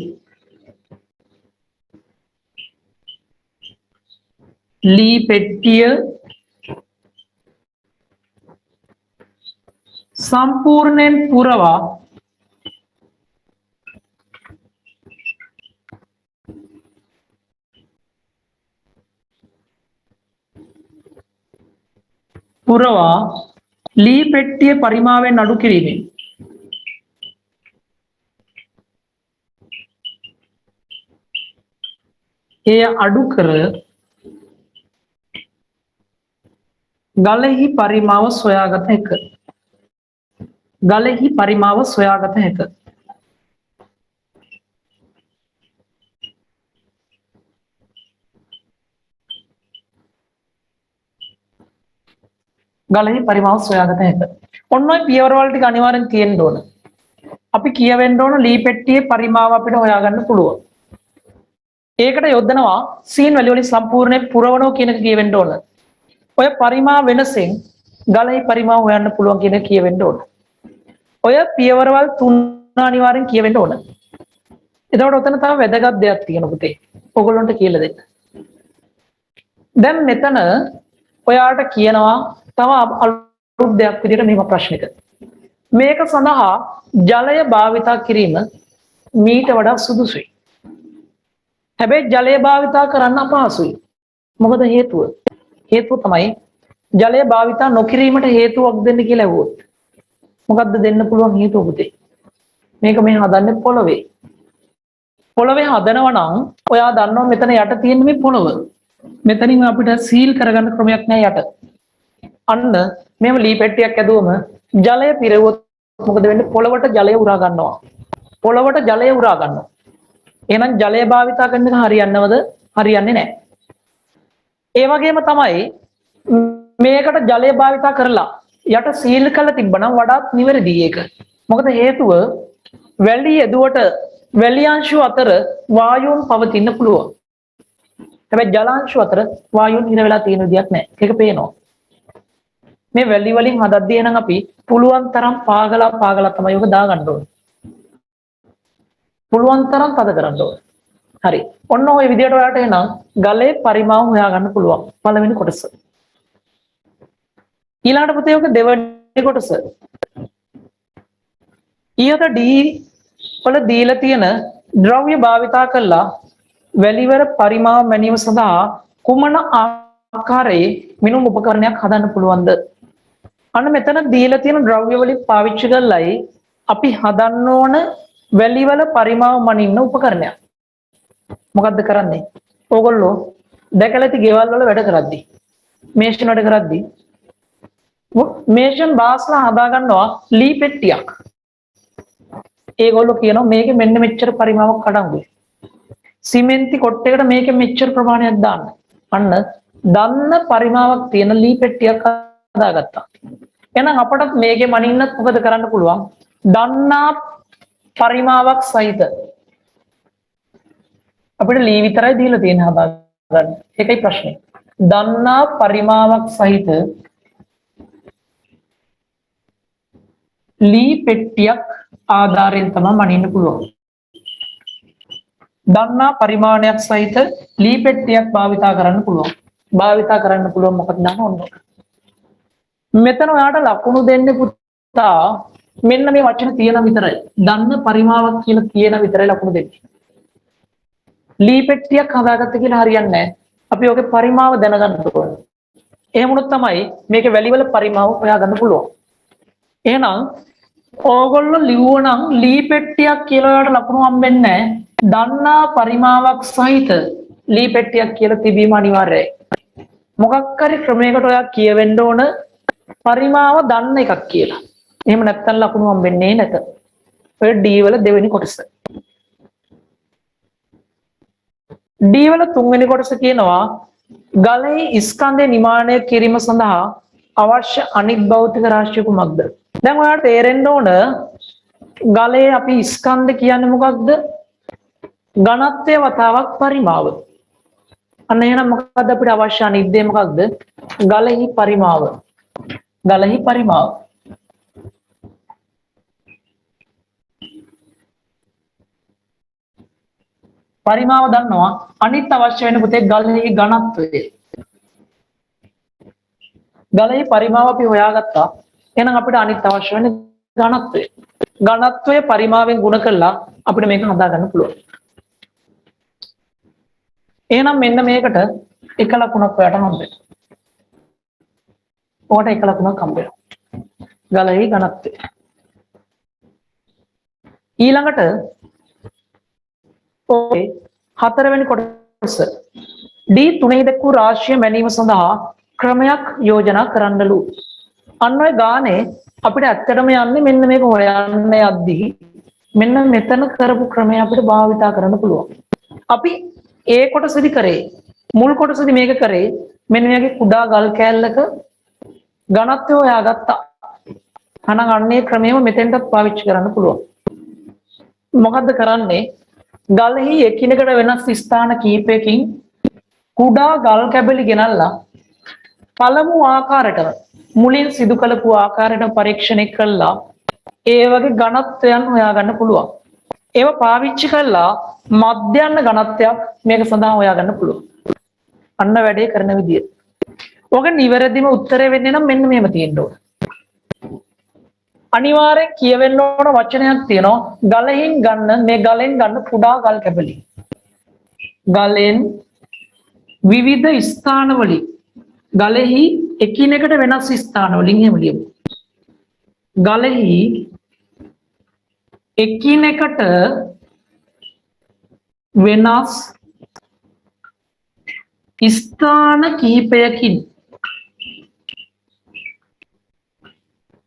ලී පෙට්ටිය සම්පූර්ණයෙන් පුරවා ලී පෙට්ටිය පරිමාවෙන් අඩු කිරීමෙන් එය අඩු කර ගලෙහි පරිමාව සොයාගත හැක. ගලෙහි පරිමාව සොයාගත හැක. ගලෙහි පරිමාව සොයාගත හැක. ඔන්න ඔය පියවර වල ටික අනිවාර්යෙන් තියෙන්න ඕන. අපි කියවෙන්න ඕන ලී පෙට්ටියේ පරිමාව අපිට හොයාගන්න පුළුවන්. ඒකට යොදනවා සීන් වැලි වලින් සම්පූර්ණයෙන් පුරවනවා කියන එක කියවෙන්න ඕන. ඔය පරිමා වෙනසෙන් ගලෙහි පරිමා හොයන්න පුළුවන් කියන කියවෙන්න ඕන. ඔය පියවරවල් 3 අනිවාර්යෙන් කියවෙන්න ඕන. එතකොට ඔතන තව වැදගත් දෙයක් තියෙනවා පුතේ. ඔයගොල්ලන්ට කියලා දෙන්න. දැන් මෙතන ඔයාට කියනවා තව අලුත් දෙයක් විදිහට මෙහෙම ප්‍රශ්නයක. මේක සඳහා ජලය භාවිතා කිරීම මීට වඩා සුදුසුයි. හැබැයි ජලය භාවිතා කරන්න අපහසුයි. මොකද හේතුව? හේතුව තමයි ජලය භාවිතා නොකිරීමට හේතුවක් දෙන්න කියලා ඇහුවොත්. මොකද්ද දෙන්න පුළුවන් හේතුව පුතේ? මේක මේ හදන්නේ පොළවේ. පොළවේ හදනවා නම් ඔයා දන්නවා මෙතන යට තියෙන මේ පොළව. මෙතනින් අපිට සීල් කරගන්න ක්‍රමයක් නෑ යට. අන්න මේව ලී පෙට්ටියක් ඇදුවම ජලය පිරෙවුවොත් මොකද වෙන්නේ? පොළවට ජලය උරා ගන්නවා. පොළවට ජලය උරා ගන්නවා. එහෙනම් ජලය භාවිතා කරන එක හරියන්නවද? හරියන්නේ නැහැ. ඒ වගේම තමයි මේකට ජලය භාවිතා කරලා යට සීල් කරලා තිබ්බනම් වඩාත් නිවැරදි ඒක. මොකද හේතුව වැලි ඇදුවට වැලියංශු අතර වායුන් පවතින්න පුළුවන්. හැබැයි ජලාංශු අතර වායුන් හිර වෙලා තියෙන විදියක් නැහැ. ඒක පේනවා. මේ වැලි වලින් හදද්දී එහෙනම් අපි පුළුවන් තරම් පාගලා තමයි ඔක දාගන්න ඕනේ. පුළුවන් තරම් තද කරන්න ඕනේ. හරි. ඔන්න ඔය විදියට ඔයාලට එහෙනම් ගලේ පරිමාව හොයාගන්න පුළුවන්. පළවෙනි කොටස. ඊළඟට පුතේ ඔක දෙවෙනි කොටස. ඊට D වල දීලා තියෙන ද්‍රව්‍ය භාවිතා කළා වැලිවර පරිමාව මැනීම සඳහා කුමන ආකාරයේ මිනුම් උපකරණයක් හදන්න පුළුවන්ද? අන්න මෙතන දීලා තියෙන ද්‍රව්‍ය වලින් පාවිච්චි කරලායි අපි හදන්න ඕන වැලිවල පරිමාව මනින්න උපකරණයක්. මොකද්ද කරන්නේ? ඕගොල්ලෝ දැකලා ඇති ගෙවල් වල වැඩ කරද්දී මේෂන් වැඩ කරද්දී මේෂන් බාස්ලා හදා ගන්නවා ලී පෙට්ටියක්. ඒගොල්ලෝ කියනවා මේකේ මෙන්න මෙච්චර පරිමාවක් අඩංගුයි. සිමෙන්ති කොට්ටයකට මේකේ මෙච්චර ප්‍රමාණයක් දාන්න. අන්න දන්න පරිමාවක් තියෙන ලී පෙට්ටියක් හදාගත්තා. එහෙනම් අපට මේකේ මනින්නත් මොකද කරන්න පුළුවන්? දන්නා පරිමාවක් සහිත අපිට ලී විතරයි දීලා තියෙන හදාගන්න. ඒකයි ප්‍රශ්නේ. දන්නා පරිමාවක් සහිත ලී පෙට්ටියක් ආධාරයෙන් තමයි මනින්න පුළුවන්. දන්නා පරිමාණයක් සහිත ලී පෙට්ටියක් භාවිතා කරන්න පුළුවන්. භාවිතා කරන්න පුළුවන් මොකද දන්නව ඔන්න. මෙතන ඔයාට ලකුණු දෙන්නේ පුතා මෙන්න මේ වචන තියෙන විතරයි. දන්න පරිමාවක් කියලා කියන විතරයි ලකුණු දෙන්නේ. ලී පෙට්ටියක් හදාගත්ත කියලා හරියන්නේ නැහැ. අපි ඔගේ පරිමාව දැනගන්න ඕනේ. එහෙම වුණොත් තමයි මේකේ වැලිවල පරිමාව හොයාගන්න පුළුවන්. එහෙනම් ඕගොල්ලෝ ලිව්වනම් ලී පෙට්ටියක් කියලා ඔයාලට ලකුණු හම්බෙන්නේ නැහැ. දන්නා පරිමාවක් සහිත ලී පෙට්ටියක් කියලා තිබීම අනිවාර්යයි. මොකක් හරි ක්‍රමයකට ඔයා කියවෙන්න ඕන පරිමාව දන්න එකක් කියලා. එහෙම නැත්නම් ලකුණු හම්බෙන්නේ නැත. ඔය D වල දෙවෙනි කොටස. D වල තුන්වෙනි කොටස කියනවා ගලේ ස්කන්ධය නිමාණය කිරීම සඳහා අවශ්‍ය අනිත් භෞතික රාශිය කුමක්ද? දැන් ඔයාලට තේරෙන්න ඕන ගලේ අපි ස්කන්ධ කියන්නේ මොකක්ද? ඝනත්වය වතාවක් පරිමාව. අන්න එහෙනම් මොකක්ද අපිට අවශ්‍ය අනිත් දේ මොකක්ද? ගලෙහි පරිමාව. ගලෙහි පරිමාව. පරිමාව දන්නවා. අනිත් අවශ්‍ය වෙන පුතේ ගලෙහි ඝනත්වය. ගලෙහි පරිමාව අපි හොයාගත්තා. එහෙනම් අපිට අනිත් අවශ්‍ය වෙන්නේ ඝනත්වය. ඝනත්වය පරිමාවෙන් ගුණ කළා අපිට මේක හදා ගන්න පුළුවන්. එහෙනම් මෙන්න මේකට එක ලකුණක් ඔයාට හම්බෙනවා. ඔකට එක ලකුණක් හම්බෙනවා. ගලෙහි ඝනත්වය. ඊළඟට ඔය හතරවෙනි කොටස D3 දක්වූ රාශිය මැනීම සඳහා ක්‍රමයක් යෝජනා කරන්නලු. අන්න ඔය ගානේ අපිට ඇත්තටම යන්නේ මෙන්න මේක හොයන්න යද්දී මෙන්න මෙතන කරපු ක්‍රමය අපිට භාවිතා කරන්න පුළුවන්. අපි ඒ කොටසදි කරේ මුල් කොටසදි මේක කරේ මෙන්න මේකේ කුඩා ගල් කෑල්ලක ඝනත්වය හොයාගත්තා. අනං අන්නේ ක්‍රමයම මෙතෙන්ටත් පාවිච්චි කරන්න පුළුවන්. මොකද්ද කරන්නේ? ගලෙහි එකිනෙකට වෙනස් ස්ථාන කීපයකින් කුඩා ගල් කැබලි ගෙනල්ලා පළමු ආකාරයට මුලින් සිදු කළපු ආකාරයට පරීක්ෂණය කළා ඒ වගේ ඝනත්වයන් හොයාගන්න පුළුවන්. ඒව පාවිච්චි කළා මධ්‍යන්න ඝනත්වයක් මේක සඳහා හොයාගන්න පුළුවන්. අන්න වැඩේ කරන විදිය. ඔක නිවැරදිම උත්තරය වෙන්නේ නම් මෙන්න මෙහෙම තියෙන්න ඕන. අනිවාර්යෙන් කියවෙන්න ඕන වචනයක් තියෙනවා. ගලෙන් ගන්න මේ ගලෙන් ගන්න කුඩා ගල් කැබලි. ගලෙන් විවිධ ස්ථානවලින් ගලෙහි එකිනෙකට වෙනස් ස්ථානවලින් එහෙම ලියමු. ගලෙහි එකිනෙකට වෙනස් ස්ථාන කිහිපයකින්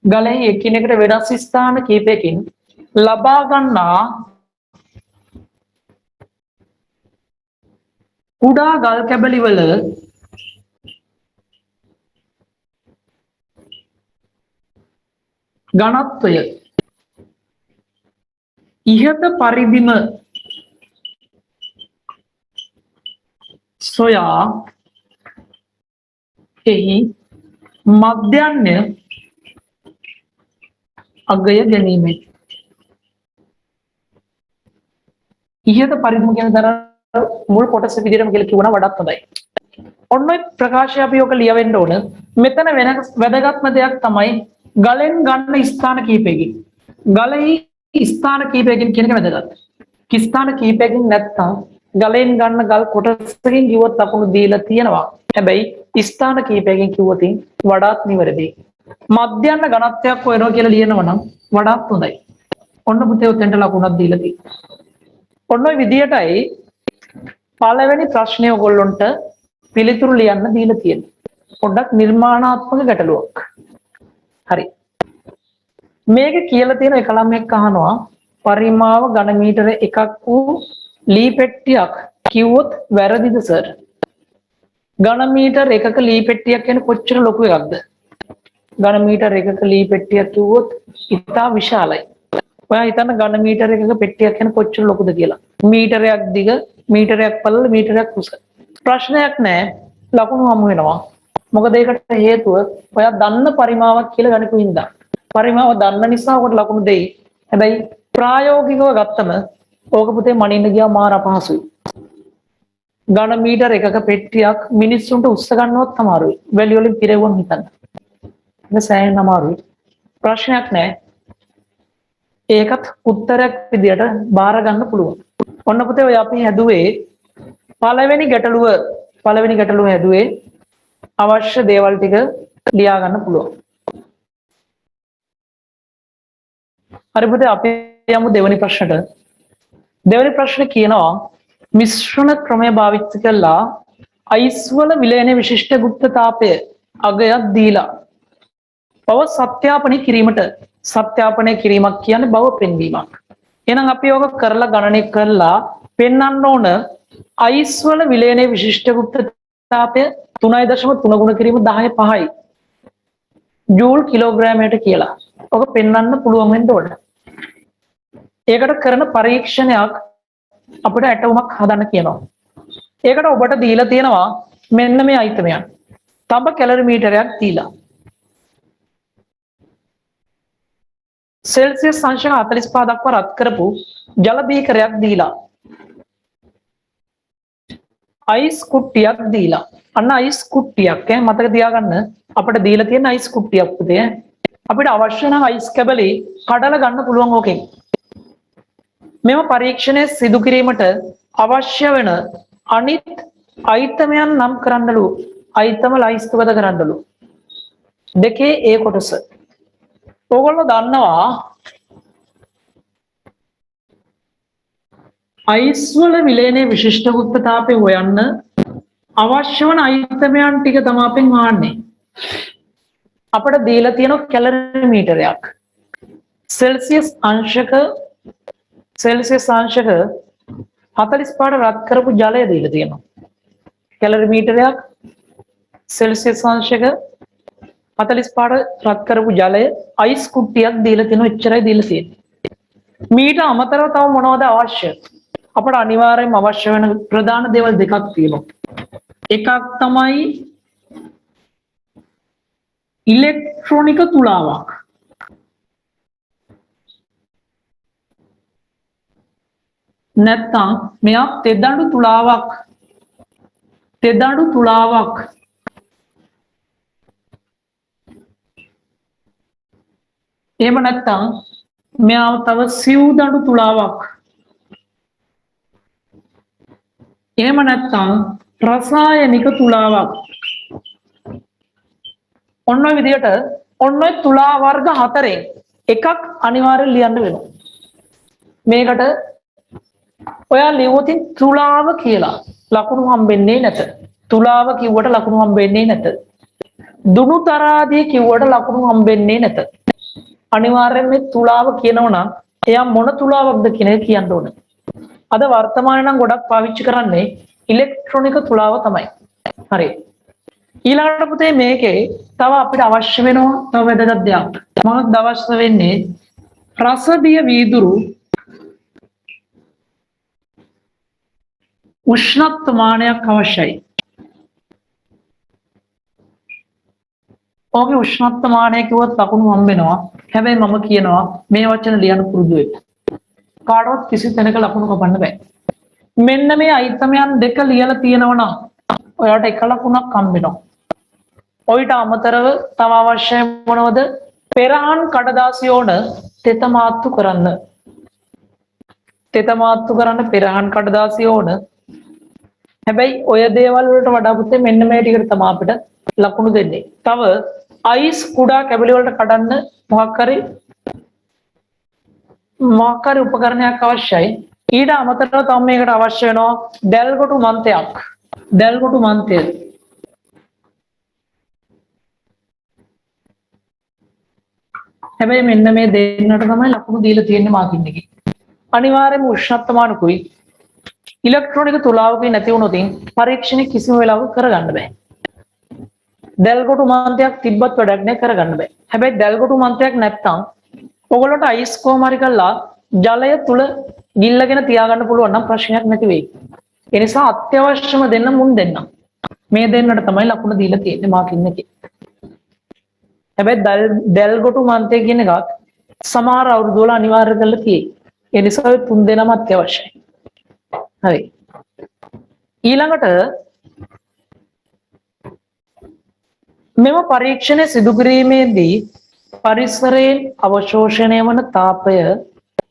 ගලෙහි එකිනෙකට වෙනස් ස්ථාන කිහිපයකින් ලබා ගන්නා කුඩා ගල් කැබලි වල ඝනත්වය ඉහත පරිදිම සොයා එහි මධ්‍යන්‍ය අගය ගැනීමෙන් ඉහත පරිදිම කියන දර මුල් කොටස විදිහටම කියලා කිව්වනම් වඩාත් හොඳයි. ඔන්න ඔය ප්‍රකාශය අපි ඔක ලියවෙන්න ඕන. මෙතන වෙන වැදගත්ම දෙයක් තමයි ගලෙන් ගන්න ස්ථාන කීපයකින්. ගලෙහි ස්ථාන කීපයකින් කියන එක වැදගත්. ස්ථාන කීපයකින් නැත්තම් ගලෙන් ගන්න ගල් කොටසකින් කිව්වොත් ලකුණු දීලා තියෙනවා. හැබැයි ස්ථාන කීපයකින් කිව්වොත් වඩාත් නිවැරදි. මධ්‍යන්න ඝනත්වයක් හොයනවා කියලා ලියනවා නම් වඩාත් හොඳයි. ඔන්න පුතේ උතෙන්ට ලකුණක් දීලා තියෙනවා. ඔන්න ඔය විදියටයි පළවෙනි ප්‍රශ්නය ඔයගොල්ලන්ට පිළිතුරු ලියන්න දීලා තියෙනවා. පොඩ්ඩක් නිර්මාණාත්මක ගැටලුවක්. හරි. මේක කියලා තියෙන එක ළමෙක් අහනවා පරිමාව ඝන මීටර 1ක් වූ ලී පෙට්ටියක් කිව්වොත් වැරදිද සර්? ඝන මීටර 1ක ලී පෙට්ටියක් කියන්නේ කොච්චර ලොකු එකක්ද? ඝන මීටර 1ක ලී පෙට්ටියක් කිව්වොත් ඉතා විශාලයි. ඔයා හිතන්න ඝන මීටර 1ක පෙට්ටියක් කියන්නේ කොච්චර ලොකුද කියලා. මීටරයක් දිග, මීටරයක් පළල, මීටරයක් උස. ප්‍රශ්නයක් නැහැ. ලකුණු හමු වෙනවා. මොකද ඒකට හේතුව ඔයා දන්න පරිමාවක් කියලා ගණිතු හින්දා. පරිමාව දන්න නිසා ඔකට ලකුණු දෙයි. හැබැයි ප්‍රායෝගිකව ගත්තම ඕක පුතේ මනින්න ගියා මාර අපහසුයි. ඝන මීටර 1ක පෙට්ටියක් මිනිස්සුන්ට උස්ස ගන්නවත් අමාරුයි. වැලි වලින් පිරෙවුවම හිතන්න. ඒක සෑහෙන අමාරුයි. ප්‍රශ්නයක් නැහැ. ඒකත් උත්තරයක් විදියට බාර ගන්න පුළුවන්. ඔන්න පුතේ ඔය අපි හැදුවේ පළවෙනි ගැටලුව හැදුවේ අවශ්‍ය දේවල් ටික ලියා ගන්න පුළුවන්. හරි පුතේ අපි යමු දෙවෙනි ප්‍රශ්නට. දෙවෙනි ප්‍රශ්නේ කියනවා මිශ්‍රණ ක්‍රමය භාවිත කළා අයිස් වල විලයන විශිෂ්ට ගුප්ත තාපය අගයක් දීලා බව සත්‍යාපනය කිරීමක් කියන්නේ බව පෙන්වීමක්. එහෙනම් අපි ඕක කරලා ගණනය කරලා පෙන්වන්න ඕන අයිස් වල විලයන විශිෂ්ට ගුප්ත තාපය 3.3 ගුණ කිරීම 10/5යි ජූල් කිලෝග්‍රෑමයට කියලා. ඕක පෙන්වන්න පුළුවන් වෙන්න ඕන. ඒකට කරන පරීක්ෂණයක් අපිට ඇටවුමක් හදන්න කියනවා. ඒකට ඔබට දීලා තියෙනවා මෙන්න මේ අයිතමයන්. තඹ කැලරි මීටරයක් දීලා. සෙල්සියස් අංශක 45 දක්වා රත් කරපු ජල බීකරයක් දීලා. අයිස් කුට්ටියක් දීලා. අන්න අයිස් කුට්ටියක් මතක තියාගන්න අපිට දීලා තියෙන අයිස් කුට්ටියක් පුතේ. අපිට අවශ්‍ය නම් අයිස් කැබලි කඩලා ගන්න පුළුවන් ඕකෙන්. මෙම පරීක්ෂණය සිදු කිරීමට අවශ්‍ය වෙන අනිත් අයිතමයන් නම් කරන්නලු. අයිතම ලයිස්තුගත කරන්නලු. දෙකේ ඒ කොටස. ඕගොල්ලෝ දන්නවා අයිස් වල විලයනයේ විශිෂ්ට ගුප්ත තාපය හොයන්න අවශ්‍ය වන අයිතමයන් ටික තමයි අපෙන් ආන්නේ. අපිට දීලා තියෙන කැලරි මීටරයක්. සෙල්සියස් අංශක 45 රත් කරපු ජලය දීලා තියෙනවා. කැලරි මීටරයක් සෙල්සියස් අංශක 45 රත් කරපු ජලය අයිස් කුට්ටියක් දීලා තියෙනවා. එච්චරයි දීලා තියෙන්නේ. මීට අමතරව තව මොනවද අවශ්‍ය? අපට අනිවාර්යයෙන්ම අවශ්‍ය වෙන ප්‍රධාන දේවල් දෙකක් තියෙනවා. එකක් තමයි ඉලෙක්ට්‍රොනික තුලාවක් නැත්නම් මෙයක් තෙදඬු තුලාවක් එහෙම නැත්නම් මෙයාව තව සිව් දඬු තුලාවක් එහෙම නැත්නම් රසායනික තුලාවක් ඔන්න ඔය විදිහට ඔන්න ඔය තුලා වර්ග හතරෙන් එකක් අනිවාර්යෙන් ලියන්න වෙනවා මේකට ඔයා ලියුවොතින් තුලාව කියලා ලකුණු හම්බෙන්නේ නැත තුලාව කිව්වට ලකුණු හම්බෙන්නේ නැත දුනු තරාදී කිව්වට ලකුණු හම්බෙන්නේ නැත අනිවාර්යෙන් මේ තුලාව කියනවා නම් එයා මොන තුලාවක්ද කියන එක කියන්න ඕන අද වර්තමානයේ නම් ගොඩක් පාවිච්චි කරන්නේ ඉලෙක්ට්‍රොනික තුලාව තමයි හරි ඊළඟට පුතේ මේකේ තව අපිට අවශ්‍ය වෙනවා තව වැදගත් දෙයක් මොකක්ද අවශ්‍ය වෙන්නේ රසදිය වීදුරු උෂ්ණත්වමානයක් අවශ්‍යයි. ඔගේ උෂ්ණත්වමානය කිව්වොත් ලකුණු හම්බ වෙනවා. හැබැයි මම කියනවා මේ වචන ලියන්න පුරුදු වෙන්න. කාටවත් කිසි තැනක ලකුණු කපන්න බෑ. මෙන්න මේ අයිතමයන් දෙක ලියලා තියෙනවා නම් ඔයාලට එක ලකුණක් හම්බ වෙනවා. ඔයිට අමතරව තව අවශ්‍ය මොනවද? පෙරහන් කඩදාසි ඕන තෙත මාත්තු කරන්න. තෙත මාත්තු කරන්න පෙරහන් කඩදාසි ඕන. හැබැයි ඔය දේවල් වලට වඩා පුතේ මෙන්න මේ ටිකට තමයි අපිට ලකුණු දෙන්නේ. තව අයිස් කුඩා කැබලි වලට කඩන්න මොකක් හරි උපකරණයක් අවශ්‍යයි. ඊට අමතරව තමයි මේකට අවශ්‍ය වෙනවා දැල්ගොටු මන්තයක්. දැල්ගොටු මන්තය. හැබැයි මෙන්න මේ දෙන්නට තමයි ලකුණු දීලා තියෙන්නේ මාකින් එකේ. අනිවාර්යයෙන්ම උෂ්ණත්වමානකුයි ඉලෙක්ට්‍රොනික තුලාවකුයි නැති වුණොත් පරීක්ෂණය කිසිම වෙලාවක කරගන්න බෑ. දැල්ගොටු මන්තයක් තිබ්බත් වැඩක් නෑ කරගන්න බෑ. හැබැයි දැල්ගොටු මන්තයක් නැත්තම් ඔයගොල්ලන්ට අයිස් කොහොම හරි කරලා ජලය තුල ගිල්ලගෙන තියාගන්න පුළුවන් නම් ප්‍රශ්නයක් නැති වෙයි. ඒ නිසා අත්‍යවශ්‍යම දෙන්න මුන් දෙන්න. මේ දෙන්නට තමයි ලකුණ දීලා තියෙන්නේ මාකින් එකේ. හැබැයි දැල්ගොටු මන්තය කියන එකත් සමහර අවුරුදු වල අනිවාර්ය කරලා තියෙයි. ඒ නිසා ඔය තුන් දෙනාම අත්‍යවශ්‍යයි. හරි. ඊළඟට මෙම පරීක්ෂණය සිදු කිරීමේදී පරිසරයෙන් අවශෝෂණය වන තාපය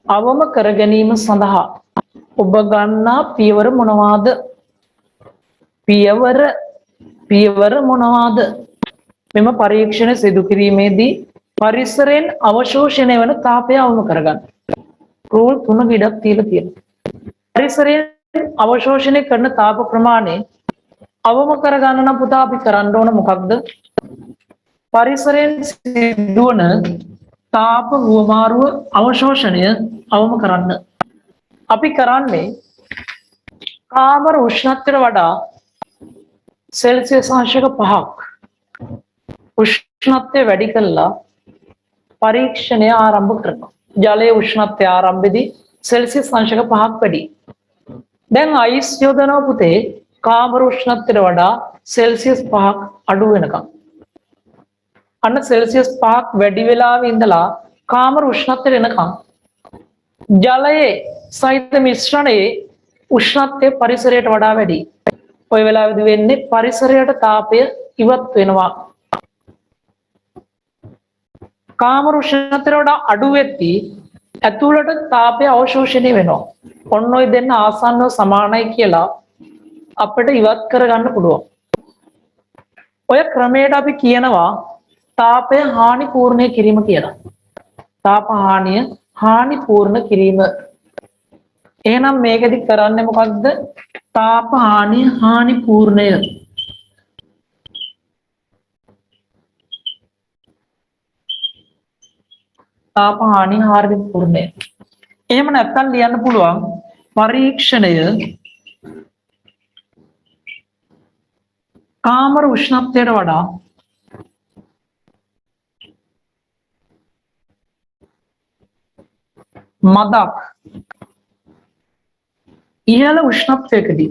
අවම කර ගැනීම සඳහා ඔබ ගන්නා පියවර මොනවාද? පියවර මොනවාද? මෙම පරීක්ෂණ සිදු කිරීමේදී පරිසරයෙන් අවශෝෂණය වන තාපය අවම කරගන්න. රූල් 3 ඉඩක් තියලා තියෙනවා. පරිසරයෙන් අවශෝෂණය කරන තාප ප්‍රමාණය අවම කරගන්න නම් පුතා අපි කරන්න ඕන මොකක්ද? පරිසරයෙන් සිදුවන තාප හුවමාරුව අවශෝෂණය අවම කරන්න. අපි කරන්නේ කාමර උෂ්ණත්වයට වඩා සෙල්සියස් අංශක 5ක් උෂ්ණත්වය වැඩි කරලා පරීක්ෂණය ආරම්භ කරනවා. ජලයේ උෂ්ණත්වය ආරම්භයේදී සෙල්සියස් අංශක 5ක් වැඩි. දැන් අයිස් යොදනවා පුතේ කාමර උෂ්ණත්වයට වඩා සෙල්සියස් 5ක් අඩු වෙනකම්. අන්න සෙල්සියස් 5ක් වැඩි වෙලාවෙ ඉඳලා කාමර උෂ්ණත්වයට එනකම් ජලයේ සහිත මිශ්‍රණයේ උෂ්ණත්වය පරිසරයට වඩා වැඩි. ඔය වෙලාවෙදි වෙන්නේ පරිසරයට තාපය ඉවත් වෙනවා. කාමර උෂ්ණත්වයට වඩා අඩු වෙද්දී ඇතුළට තාපය අවශෝෂණය වෙනවා. ඔන්න ඔය දෙන්න ආසන්නව සමානයි කියලා අපිට ඉවත් කරගන්න පුළුවන්. ඔය ක්‍රමයට අපි කියනවා තාපය හානි පූර්ණය කිරීම කියලා. තාප හානිය හානි පූර්ණ කිරීම. එහෙනම් මේකෙදි කරන්නේ මොකක්ද? තාප හානිය හානි පූර්ණය. තාප හානි හානි පූර්ණය. එහෙම නැත්නම් ලියන්න පුළුවන් පරීක්ෂණය කාමර උෂ්ණත්වයට වඩා මදක් ඉහළ උෂ්ණත්වයකදී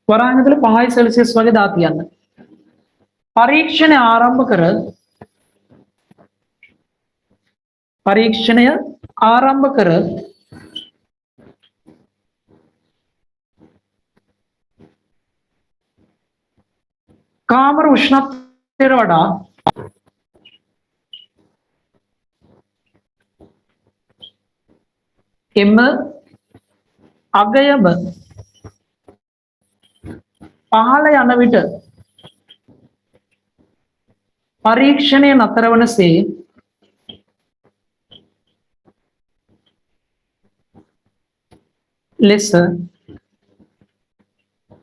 වරාන් ඇතුලේ 5යි සෙල්සියස් වගේ දා තියන්න. පරීක්ෂණය ආරම්භ කර කාමර උෂ්ණත්වයට වඩා එම අගයම පහළ යන විට පරීක්ෂණය නතර වනසේ ලෙස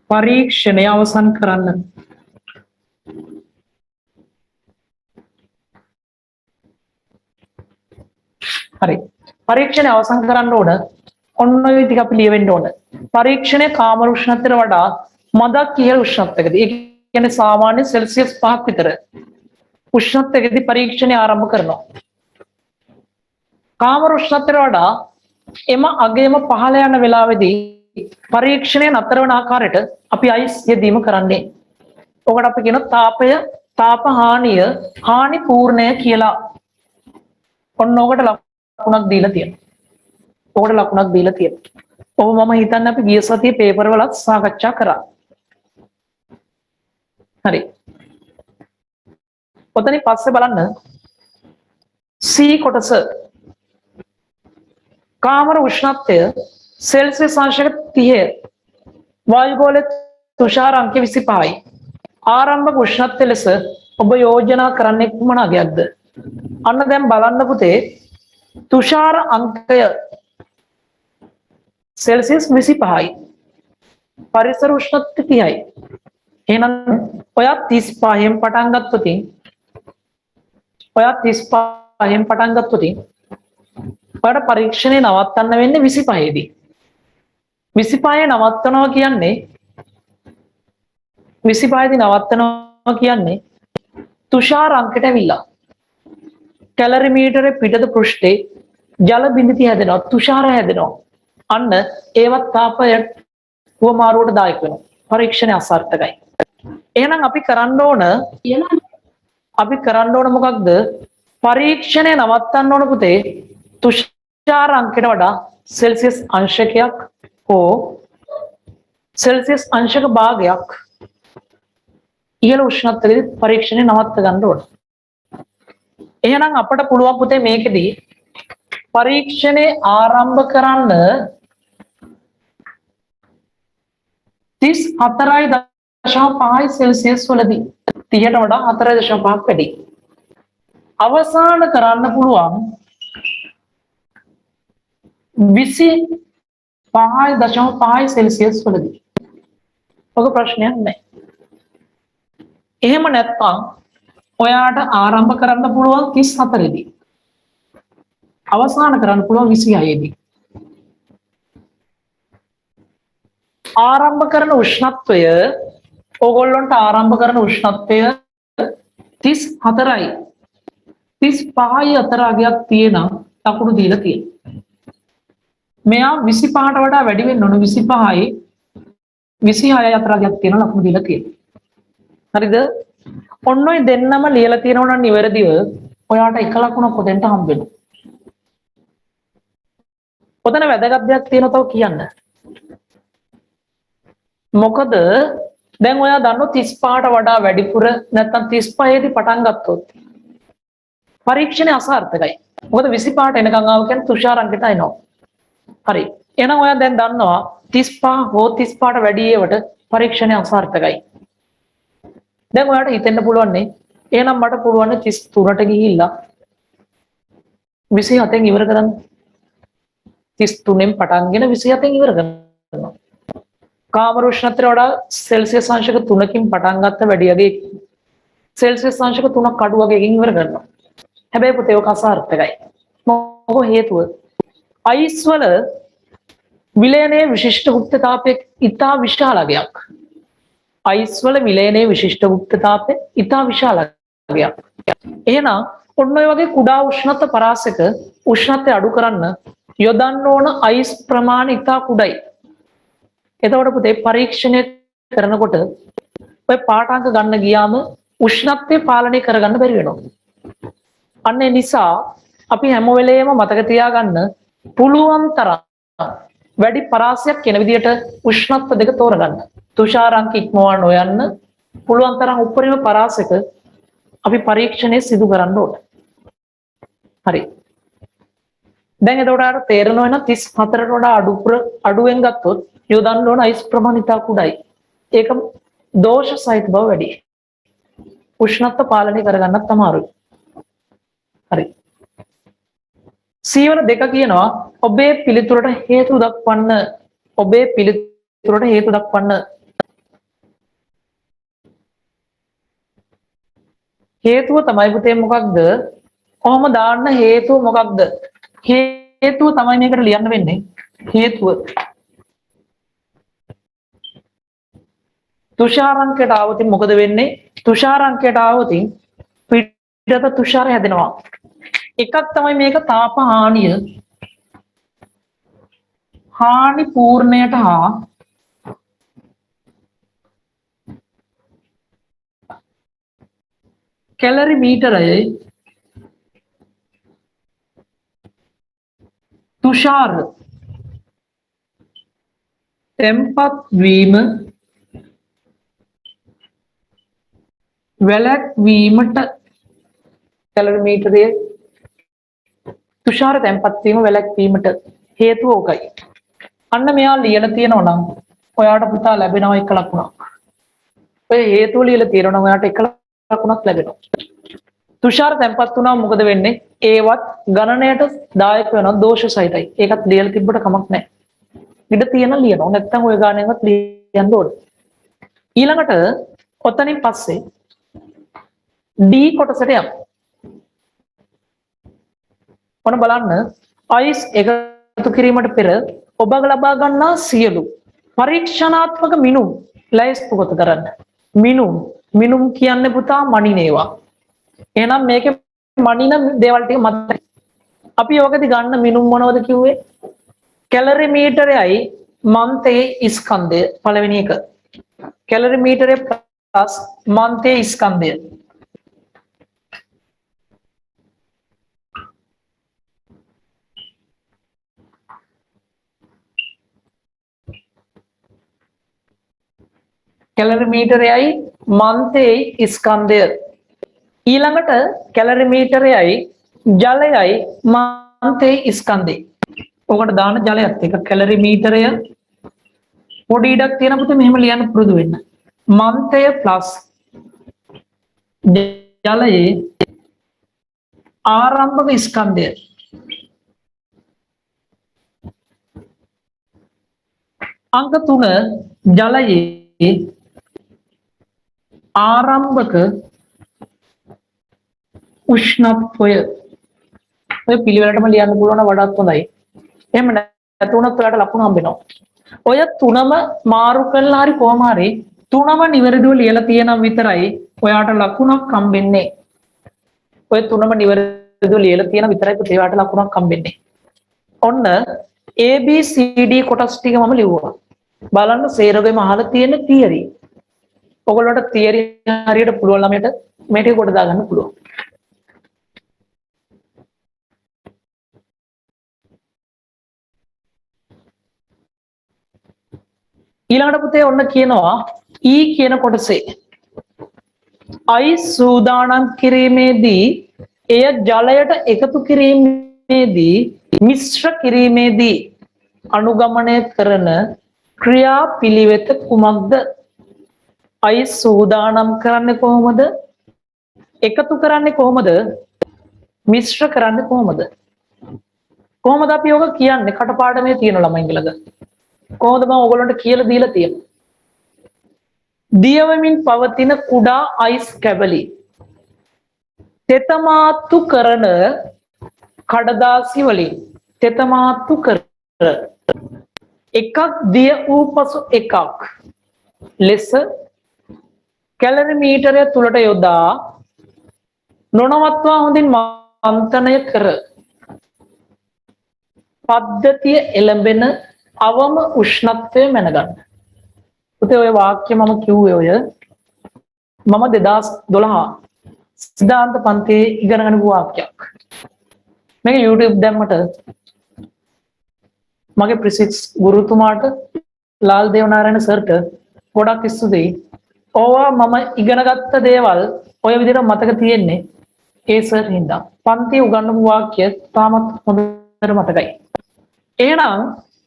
පරීක්ෂණය අවසන් කරන්න. හරි. පරීක්ෂණය අවසන් කරන්න ඕන ඔන්න ඔය ටික අපි ලියවෙන්න ඕන. පරීක්ෂණය කාමර උෂ්ණත්වයට වඩා මදක් ඉහළ උෂ්ණත්වයකදී, ඒ කියන්නේ සාමාන්‍ය සෙල්සියස් 5ක් විතර උෂ්ණත්වයකදී පරීක්ෂණය ආරම්භ කරනවා. කාමර උෂ්ණත්වයට වඩා එම අගයම පහළ යන වෙලාවේදී පරීක්ෂණය නතර වන ආකාරයට අපි අයිස් යෙදීම කරන්නේ. ඔකට අපි කියන තාප හානිය හානි පූර්ණය කියලා. ඔන්න ඔකට ලකුණක් දීලා තියෙනවා. ඔබ මම හිතන්නේ අපි ගිය සතියේ පේපර් වලත් සාකච්ඡා කරා. හරි. ඔතනින් පස්සේ බලන්න C කොටස කාමර උෂ්ණත්වය සෙල්සියස් අංශක 30 වායුගෝලයේ තුෂාර අංක 25යි. ආරම්භක උෂ්ණත්වය ලෙස ඔබ යෝජනා කරන්නේ කුමන අගයක්ද? අන්න දැන් බලන්න පුතේ තුෂාර අංකය සෙල්සියස් 25යි. පරිසර උෂ්ණත්වය 30යි. එහෙනම් ඔයා 35න් පටන් ගත්තොත් ඔයාට පරීක්ෂණය නවත්තන්න වෙන්නේ 25 දී. 25 නවත්තනවා කියන්නේ තුෂාර අංකයට ඇවිල්ලා කැලරිමීටරේ පිටත පෘෂ්ඨේ ජල බිඳති හැදෙනවා, තුෂාර හැදෙනවා. අන්න ඒවත් තාපය වමාරුවට දායක වෙනවා. පරීක්ෂණය අසාර්ථකයි. එහෙනම් අපි කරන්න ඕන මොකක්ද? පරීක්ෂණය නවත්තන්න ඕන පුතේ තුෂාර අංකයට වඩා සෙල්සියස් අංශකයක් හෝ සෙල්සියස් අංශක භාගයක් ඉහළ උෂ්ණත්වයේදී පරීක්ෂණය නවත්ත ගන්න ඕන. එහෙනම් අපට පුළුවන් පුතේ මේකෙදී පරීක්ෂණය ආරම්භ කරන්න 34.5 සෙල්සියස් වලදී 30ට වඩා 4.5ක් වැඩි. අවසාන කරන්න පුළුවන් 25.5 සෙල්සියස් වලදී. ඔක ප්‍රශ්නයක් නැහැ. එහෙම නැත්නම් ඔයාට ආරම්භ කරන්න පුළුවන් 34 දී. අවසාන කරන්න පුළුවන් 26 දී. ආරම්භ කරන උෂ්ණත්වය ඕගොල්ලන්ට ආරම්භ කරන උෂ්ණත්වය 34යි 35යි අතර අගයක් තියෙන ලකුණු දීලා තියෙනවා. මෙයා 25ට වඩා වැඩි වෙන්න ඕන 25යි 26යි අතර අගයක් තියෙන ලකුණු දීලා තියෙනවා. හරිද? ඔන්න ඔය දෙන්නම ලියලා තියෙනවා නම් නිවැරදිව ඔයාට එක ලකුණක් උදෙන්ට හම්බ වෙනවා. ඔතන වැදගත් දෙයක් තියෙනවා තව කියන්න. මොකද දැන් ඔයා දන්නවා 35ට වඩා වැඩිපුර නැත්නම් 35 දී පටන් ගත්තොත් පරීක්ෂණය අසාර්ථකයි. මොකද 25ට එනකන් ආව කියන්නේ තුෂාර අංකයට එනවා. හරි. එහෙනම් ඔයා දැන් දන්නවා 35 හෝ 35ට වැඩි ඒවට පරීක්ෂණය අසාර්ථකයි. දැන් ඔයාට හිතෙන්න පුළුවන් නේ එහෙනම් මට පුළුවන් 33ට ගිහිල්ලා 27න් ඉවර කරන්න. 33න් පටන්ගෙන 27න් ඉවර කරනවා. කාමර උෂ්ණත්වයට වඩා සෙල්සියස් අංශක 3කින් පටන් ගත්ත වැඩි යගේ සෙල්සියස් අංශක 3ක් අඩු වගේකින් ඉවර කරනවා. හැබැයි පුතේ ඔක අසාර්ථකයි. මොකද හේතුව අයිස් වල විලයනයේ විශිෂ්ට උක්තතාපයේ ඉතා විශාල අගයක්. අයිස් වල විලයනයේ විශිෂ්ට උක්තතාපයේ ඉතා විශාල අගයක්. එහෙනම් ඔන්න ඔය වගේ කුඩා උෂ්ණත්ව පරාසක උෂ්ණත්වය අඩු කරන්න යොදන්න ඕන අයිස් ප්‍රමාණය ඉතා කුඩායි. එතකොට පුතේ පරීක්ෂණය කරනකොට ඔය පාඨාංක ගන්න ගියාම උෂ්ණත්වය පාලනය කරගන්න බැරි වෙනවා. අන්න ඒ නිසා අපි හැම වෙලේම මතක තියාගන්න පුළුවන් තරම් වැඩි පරාසයක් කියන විදිහට උෂ්ණත්ව දෙක තෝරගන්න. තුෂාරාංක ඉක්මවා නොයන්න පුළුවන් තරම් උපරිම පරාසයක අපි පරීක්ෂණය සිදු කරන්න ඕනේ. හරි. දැන් එතකොට අර තේරෙනවා නම් 34ට වඩා අඩුවෙන් ගත්තොත් යොදන්න ඕන අයිස් ප්‍රමාණය ඉතා කුඩායි. ඒක දෝෂ සහිත බව වැඩි. උෂ්ණත්ව පාලනය කරගන්නත් අමාරුයි. හරි. සීවර දෙක කියනවා ඔබේ පිළිතුරට හේතු දක්වන්න. ඔබේ පිළිතුරට හේතු දක්වන්න. හේතුව තමයි පුතේ මොකක්ද? කොහොම දාන්න හේතුව මොකක්ද? හේතුව තමයි මේකට ලියන්න වෙන්නේ. හේතුව තුෂාරාංකයට ආවොත් මොකද වෙන්නේ? තුෂාරාංකයට ආවොත් පිටත තුෂාර හැදෙනවා. එකක් තමයි මේක තාප හානිය. හානි පූර්ණයට හා කැලරි මීටරයේ තුෂාර තැන්පත් වීම වැළැක්වීමට කැලරි මීටරයේ තුෂාර තැන්පත් වීම වැළැක්වීමට හේතුව ඕකයි. අන්න මෙයා ලියලා තියෙනවා නම් ඔයාට පුතා ලැබෙනවා එක ලකුණක්. ඔය හේතුව ලියලා තියෙනවා නම් ඔයාට එක ලකුණක් ලැබෙනවා. තුෂාර තැන්පත් වුණා මොකද වෙන්නේ? ඒවත් ගණනයට දායක වෙනවා දෝෂ සහිතයි. ඒකත් ලියලා තිබ්බට කමක් නැහැ. ඉඩ තියෙන ලියනවා. නැත්තම් ඔය ගානෙන්වත් ලියන්න ඕනේ. ඊළඟට ඔතනින් පස්සේ D කොටසට යමු. ඔන්න බලන්න අයිස් එකතු කිරීමට පෙර ඔබ ලබා ගන්නා සියලු පරීක්ෂණාත්මක මිනුම් ලැයිස්තුගත කරන්න. මිනුම් කියන්නේ පුතා මනිනේවා. එහෙනම් මේකේ මනින දේවල් ටික මතකයි. අපි යෝගදී ගන්න මිනුම් මොනවද කිව්වේ? කැලරි මීටරයයි මන්තයේ ස්කන්ධය පළවෙනි එක. කැලරි මීටරය ප්ලස් මන්තයේ ස්කන්ධය. කැලරි මීටරයයි මන්තයේ ස්කන්ධය. ඊළඟට කැලරි මීටරයයි ජලයයි මන්තයේ ස්කන්ධය. ඔකට දාන ජලයත් එක කැලරි මීටරය පොඩි ඉඩක් තියෙන පුතේ මෙහෙම ලියන්න පුරුදු වෙන්න. මන්තය ප්ලස් ජලයේ ආරම්භක ස්කන්ධය. අංක 3 ජලයේ ආරම්භක උෂ්ණත්වය. ඔය පිළිවෙලටම ලියන්න පුළුවන් වඩාත් හොඳයි. එහෙම නැතුණත් ඔයාලට ලකුණු හම්බෙනවා. ඔය තුනම මාරු කළා හරි කොහම හරි තුනම නිවැරදිව ලියලා තියෙනම් විතරයි ඔයාට ලකුණක් හම්බෙන්නේ. ඔය තුනම නිවැරදිව ලියලා තියෙන විතරයි ඔයාට ලකුණක් හම්බෙන්නේ. ඔන්න A B C D කොටස් ටික මම ලිව්වා. බලන්න සේරගෙම අහලා තියෙන තියරි. ඔයගොල්ලන්ට තියරි හරියට පුළුවන් ළමයට මේ ටික කොට දාගන්න පුළුවන්. ඊළඟට පුතේ ඔන්න කියනවා E කියන කොටසේ අයිස් සූදානම් කිරීමේදී එය ජලයට එකතු කිරීමේදී මිශ්‍ර කිරීමේදී අනුගමනය කරන ක්‍රියා පිළිවෙත කුමක්ද? අයිස් සූදානම් කරන්නේ කොහොමද? එකතු කරන්නේ කොහොමද? මිශ්‍ර කරන්නේ කොහොමද? කොහොමද අපි ඔක කියන්නේ? කටපාඩමේ තියෙන ළමයින් ළඟ. කොහොමද මම ඔයගොල්ලන්ට කියලා දීලා තියෙන්නේ? දියවමින් පවතින කුඩා අයිස් කැබලි තෙතමාතු කරන කඩදාසි වලින් තෙතමාතු කර එකක් දිය වූ පසු එකක් ලෙස කැලරි මීටරය තුලට යොදා නොනවත්වා හොඳින් මන්තනය කර පද්ධතිය එළඹෙන අවම උෂ්ණත්වය මැනගන්න. පුතේ ඔය වාක්‍ය මම කිව්වේ ඔය මම 2012 සිද්ධාන්ත පන්තියේ ඉගෙන ගන්න වාක්‍යයක්. මේක YouTube දැම්මට මගේ ප්‍රිසික්ස් ගුරුතුමාට ලාල් දේවනාරායණ සර්ට ගොඩක් ස්තුතියි. ඕවා මම ඉගෙන ගත්ත දේවල් ඔය විදිහට මතක තියෙන්නේ ඒ සර් හින්දා. පන්තියේ උගන්වපු වාක්‍ය තාමත් හොඳට මතකයි. එහෙනම්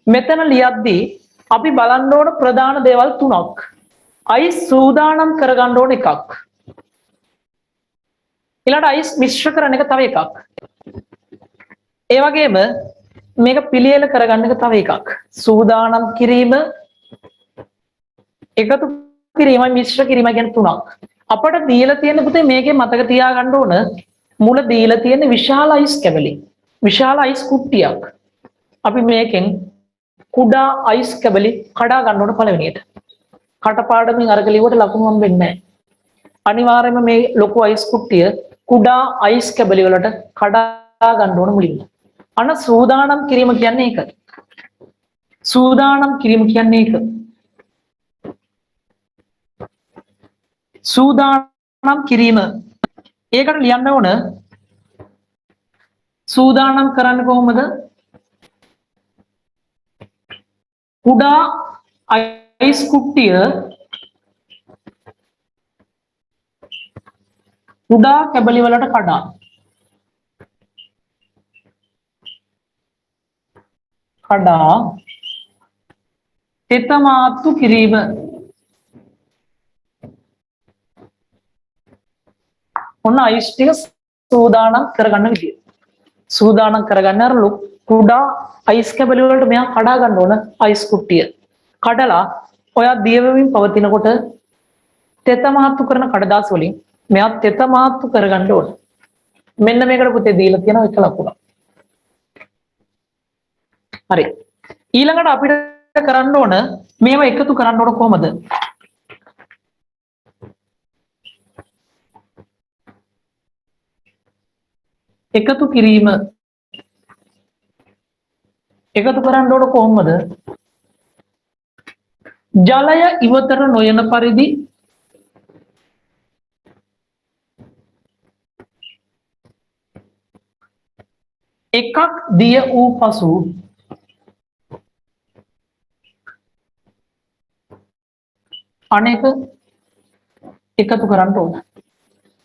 මෙතන ලියද්දී අපි බලන්න ඕන ප්‍රධාන දේවල් තුනක්. අයිස් සූදානම් කරගන්න ඕන එකක්. ඊළඟට අයිස් මිශ්‍ර කරන එක තව එකක්. ඒ වගේම මේක පිළියෙල කරගන්න එක තව එකක්. සූදානම් කිරීම, එකතු කිරීමයි මිශ්‍ර කිරීමයි කියන තුනක්. අපට දීලා තියෙන පුතේ මේකේ මතක තියාගන්න ඕන මුල දීලා තියෙන විශාල අයිස් කැබලි. විශාල අයිස් කුට්ටියක්. අපි මේකෙන් කුඩා අයිස් කැබලි කඩා ගන්න ඕන පළවෙනියට. කටපාඩමින් අරක ලියුවට ලකුණු හම්බෙන්නේ නැහැ. අනිවාර්යයෙන්ම මේ ලොකු අයිස් කුට්ටිය කුඩා අයිස් කැබලි වලට කඩා ගන්න ඕන මුලින්ම. අන සූදානම් කිරීම කියන්නේ ඒක. සූදානම් කිරීම කියන්නේ ඒක. සූදානම් කිරීම. ඒකට ලියන්න ඕන සූදානම් කරන්නේ කොහොමද? කුඩා අයිස් කුට්ටිය කුඩා කැබලි වලට කඩා තෙත මාත්තු කිරීම. ඔන්න අයිස් ටික සූදානම් කරගන්න විදිය. සූදානම් කරගන්න අර කුඩා අයිස් කැබලි වලට මෙයා කඩා ගන්න ඕන අයිස් කුට්ටිය. කඩලා ඔයා දියවෙමින් පවතිනකොට තෙත මාත්තු කරන කඩදාසි වලින් මෙයා තෙත මාත්තු කරගන්න ඕන. මෙන්න මේකට පුතේ දීලා තියෙනවා එක ලකුණක්. හරි. ඊළඟට අපිට කරන්න ඕන මේවා එකතු කරන්න ඕන කොහමද? එකතු කිරීම. එකතු කරන්න ඕන කොහොමද? ජලය ඉවතට නොයන පරිදි එකක් දිය වූ පසු අනෙක එකතු කරන්න ඕන.